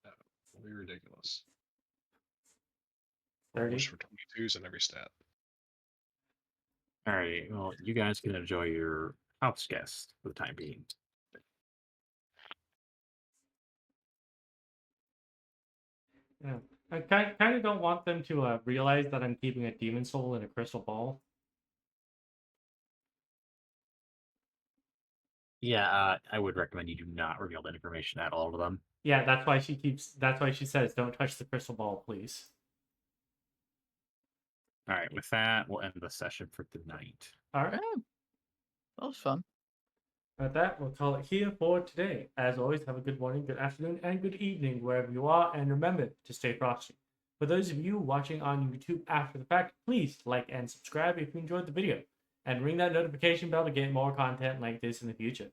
It'll be ridiculous. 30? Wish for 22s in every stat. Alright, well, you guys can enjoy your house guest for the time being. Yeah. I kind of don't want them to realize that I'm keeping a demon soul in a crystal ball. Yeah, I would recommend you do not reveal that information at all to them. Yeah, that's why she keeps. That's why she says, "Don't touch the crystal ball, please." Alright, with that, we'll end the session for tonight. All right. That was fun. With that, we'll call it here for today. As always, have a good morning, good afternoon, and good evening wherever you are, and remember to stay frosty. For those of you watching on YouTube after the fact, please like and subscribe if you enjoyed the video, and ring that notification bell to get more content like this in the future.